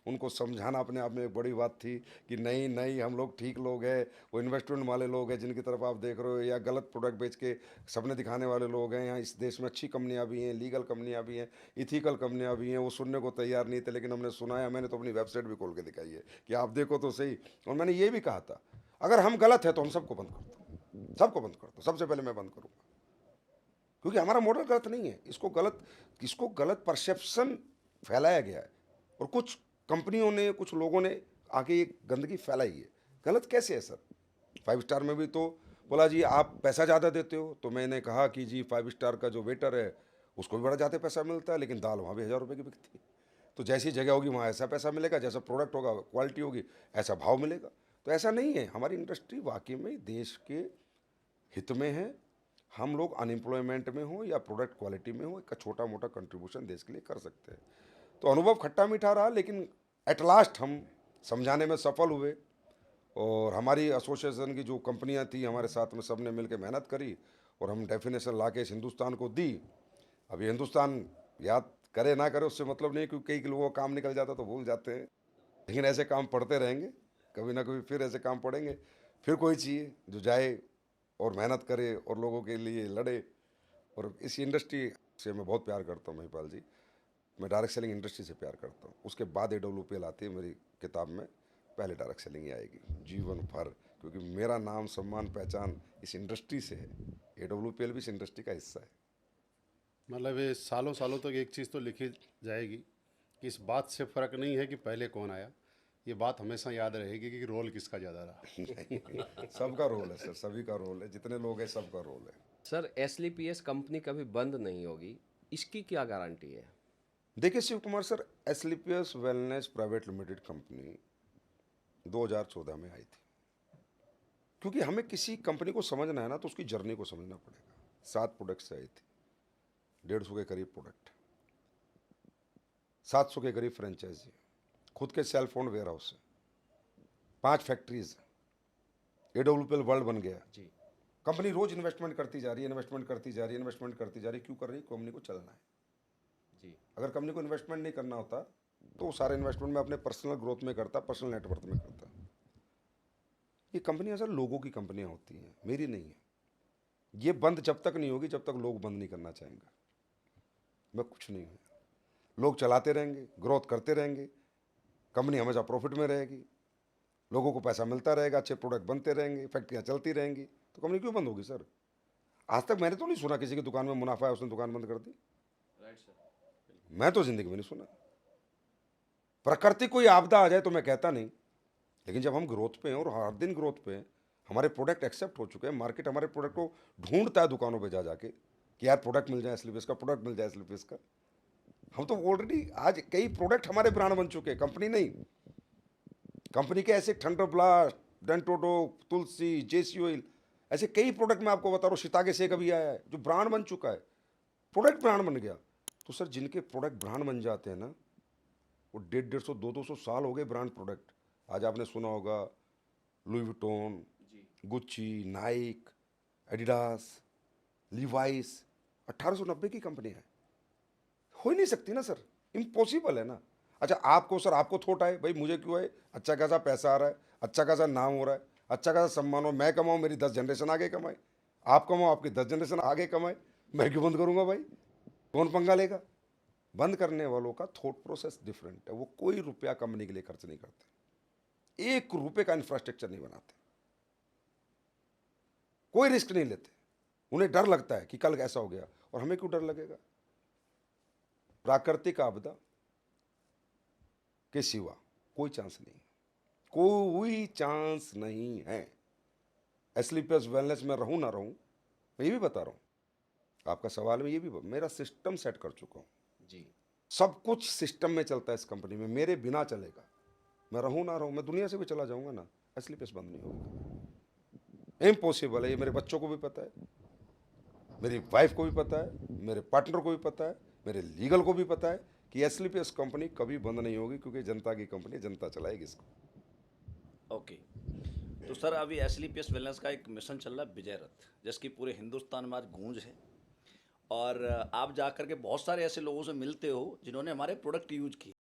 [SPEAKER 1] उनको समझाना अपने आप में एक बड़ी बात थी कि नहीं नहीं, हम लोग ठीक लोग हैं, वो इन्वेस्टमेंट वाले लोग हैं जिनकी तरफ आप देख रहे हो, या गलत प्रोडक्ट बेच के सपने दिखाने वाले लोग हैं। यहाँ इस देश में अच्छी कंपनियाँ भी हैं, लीगल कंपनियाँ भी हैं, इथिकल कंपनियाँ भी हैं। वो सुनने को तैयार नहीं थे, लेकिन हमने सुनाया। मैंने तो अपनी वेबसाइट भी खोल के दिखाई है कि आप देखो तो सही। और मैंने ये भी कहा था, अगर हम गलत है तो हम सबको बंद कर दो, सबको बंद कर दो, सबसे पहले मैं बंद करूँगा, क्योंकि हमारा मॉडल गलत नहीं है। इसको गलत परसेप्शन फैलाया गया है, और कुछ कंपनियों ने, कुछ लोगों ने आके ये गंदगी फैलाई है। गलत कैसे है सर? 5 स्टार में भी तो बोला जी आप पैसा ज़्यादा देते हो, तो मैंने कहा कि जी 5 स्टार का जो वेटर है उसको भी बड़ा ज़्यादा पैसा मिलता है, लेकिन दाल वहाँ भी 1000 रुपये की बिकती है। तो जैसी जगह होगी वहाँ ऐसा पैसा मिलेगा, जैसा प्रोडक्ट होगा, क्वालिटी होगी, ऐसा भाव मिलेगा। तो ऐसा नहीं है। हमारी इंडस्ट्री वाकई में देश के हित में है। हम लोग अनएम्प्लॉयमेंट में हो या प्रोडक्ट क्वालिटी में हो, एक छोटा मोटा कंट्रीब्यूशन देश के लिए कर सकते हैं। तो अनुभव खट्टा मीठा रहा, लेकिन एट लास्ट हम समझाने में सफल हुए। और हमारी एसोसिएशन की जो कंपनियां थी हमारे साथ में, सब ने मिलकर मेहनत करी, और हम डेफिनेशन ला के इस हिंदुस्तान को दी। अब ये हिंदुस्तान याद करे ना करे उससे मतलब नहीं, क्योंकि कई लोगों का काम निकल जाता तो भूल जाते हैं। लेकिन ऐसे काम पढ़ते रहेंगे, कभी ना कभी फिर ऐसे काम पड़ेंगे। फिर कोई चाहिए जो जाए और मेहनत करे और लोगों के लिए लड़े। और इस इंडस्ट्री से मैं बहुत प्यार करता हूँ महिपाल जी। मैं डायरेक्ट सेलिंग इंडस्ट्री से प्यार करता हूँ। उसके बाद AWPL आती है मेरी किताब में, पहले डायरेक्ट सेलिंग ही आएगी जीवन भर, क्योंकि मेरा नाम सम्मान पहचान इस इंडस्ट्री से है। AWPL भी इस इंडस्ट्री का हिस्सा है।
[SPEAKER 3] मतलब ये सालों सालों तक एक चीज़ तो लिखी जाएगी कि इस बात से फ़र्क नहीं है कि पहले कौन आया, ये बात हमेशा याद रहेगी कि रोल किसका ज़्यादा रहा।
[SPEAKER 1] सबका रोल है सर, सभी का रोल है, जितने लोग हैं सबका रोल है।
[SPEAKER 4] सर SLPS कंपनी कभी बंद नहीं होगी, इसकी क्या गारंटी है?
[SPEAKER 1] देखिए Shiv Kumar sir, SLPS wellness private limited company 2014 में आई थी। क्योंकि हमें किसी कंपनी को समझना है ना तो उसकी जर्नी को समझना पड़ेगा। 7 प्रोडक्ट से आई थी, 150 के करीब प्रोडक्ट, 700 के करीब फ्रेंचाइजी, खुद के सेल फोन वेयर हाउस है, 5 फैक्ट्रीज, AWPL वर्ल्ड बन गया
[SPEAKER 4] जी
[SPEAKER 1] कंपनी। रोज इन्वेस्टमेंट करती जा रही है, इन्वेस्टमेंट करती जा रही है, इन्वेस्टमेंट करती जा रही है। क्यों कर रही है? कंपनी को चलना है।
[SPEAKER 4] जी
[SPEAKER 1] अगर कंपनी को इन्वेस्टमेंट नहीं करना होता तो सारे इन्वेस्टमेंट में अपने पर्सनल ग्रोथ में करता, पर्सनल नेटवर्थ में करता। ये कंपनियां सर लोगों की कंपनियां होती हैं, मेरी नहीं है। ये बंद जब तक नहीं होगी जब तक लोग बंद नहीं करना चाहेंगे। मैं कुछ नहीं हूँ, लोग चलाते रहेंगे, ग्रोथ करते रहेंगे, कंपनी हमेशा प्रॉफिट में रहेगी, लोगों को पैसा मिलता रहेगा, अच्छे प्रोडक्ट बनते रहेंगे, फैक्ट्रियाँ चलती रहेंगी, तो कंपनी क्यों बंद होगी सर? आज तक मैंने तो नहीं सुना किसी की दुकान में मुनाफा है उसने दुकान बंद कर दी।
[SPEAKER 4] Right sir.
[SPEAKER 1] मैं तो जिंदगी में नहीं सुना। प्रकृति कोई आपदा आ जाए तो मैं कहता नहीं, लेकिन जब हम ग्रोथ पे हैं और हर दिन ग्रोथ पे हैं, हमारे प्रोडक्ट एक्सेप्ट हो चुके हैं, मार्केट हमारे प्रोडक्ट को ढूंढता है दुकानों पे जा जाके कि यार प्रोडक्ट मिल जाए SLPS का, प्रोडक्ट मिल जाए SLPS का। हम तो ऑलरेडी आज कई प्रोडक्ट हमारे ब्रांड बन चुके हैं, कंपनी नहीं। कंपनी के ऐसे थंडर ब्लास्ट, डेंटोडो, तुलसी, JC ऑयल, ऐसे कई प्रोडक्ट मैं आपको बता रहा हूँ। शितागे से कभी आया है जो ब्रांड बन चुका है, प्रोडक्ट ब्रांड बन गया। तो सर जिनके प्रोडक्ट ब्रांड बन जाते हैं ना, वो 150, 200 साल हो गए ब्रांड प्रोडक्ट। आज आपने सुना होगा Louis Vuitton, Gucci, Naik, Adidas, Levi's, 1890 की कंपनी है। हो ही नहीं सकती ना सर, इम्पॉसिबल है ना। अच्छा आपको सर, आपको थोट आए भाई मुझे क्यों है, अच्छा खासा पैसा आ रहा है, अच्छा खासा नाम हो रहा है, अच्छा खासा सम्मान हो, मैं कमाऊँ, मेरी 10 जनरेशन आगे कमाए, आप कमाओ, आपकी 10 जनरेशन आगे कमाए, मैं क्यों बंद करूँगा भाई? कौन पंगा लेगा? बंद करने वालों का थॉट प्रोसेस डिफरेंट है। वो कोई रुपया कंपनी के लिए खर्च नहीं करते, 1 रुपये का इंफ्रास्ट्रक्चर नहीं बनाते, कोई रिस्क नहीं लेते। उन्हें डर लगता है कि कल ऐसा हो गया, और हमें क्यों डर लगेगा? प्राकृतिक आपदा के सिवा कोई चांस नहीं है, कोई चांस नहीं है। SLPS वेलनेस में रहूं ना रहूं, मैं ये भी बता रहा हूं, आपका सवाल में ये भी, मेरा सिस्टम सेट कर चुका हूं
[SPEAKER 4] जी
[SPEAKER 1] सब कुछ सिस्टम में चलता है इस कंपनी में, मेरे बिना चलेगा। मैं रहूं ना रहूं, मैं दुनिया से भी चला जाऊंगा ना, SLPS बंद नहीं होगा। इम्पॉसिबल है, ये मेरे बच्चों को भी पता है, मेरी वाइफ को भी पता है, मेरे पार्टनर को भी पता है, मेरे लीगल को भी पता है कि SLPS कंपनी कभी बंद नहीं होगी, क्योंकि जनता की कंपनी, जनता चलाएगी इसको।
[SPEAKER 2] ओके। तो सर अभी SLPS वेलनेस का एक मिशन चल रहा है विजय रथ, जिसकी पूरे हिंदुस्तान में आज गूंज है। और आप जा कर के बहुत सारे ऐसे लोगों से मिलते हो जिन्होंने हमारे प्रोडक्ट यूज किए।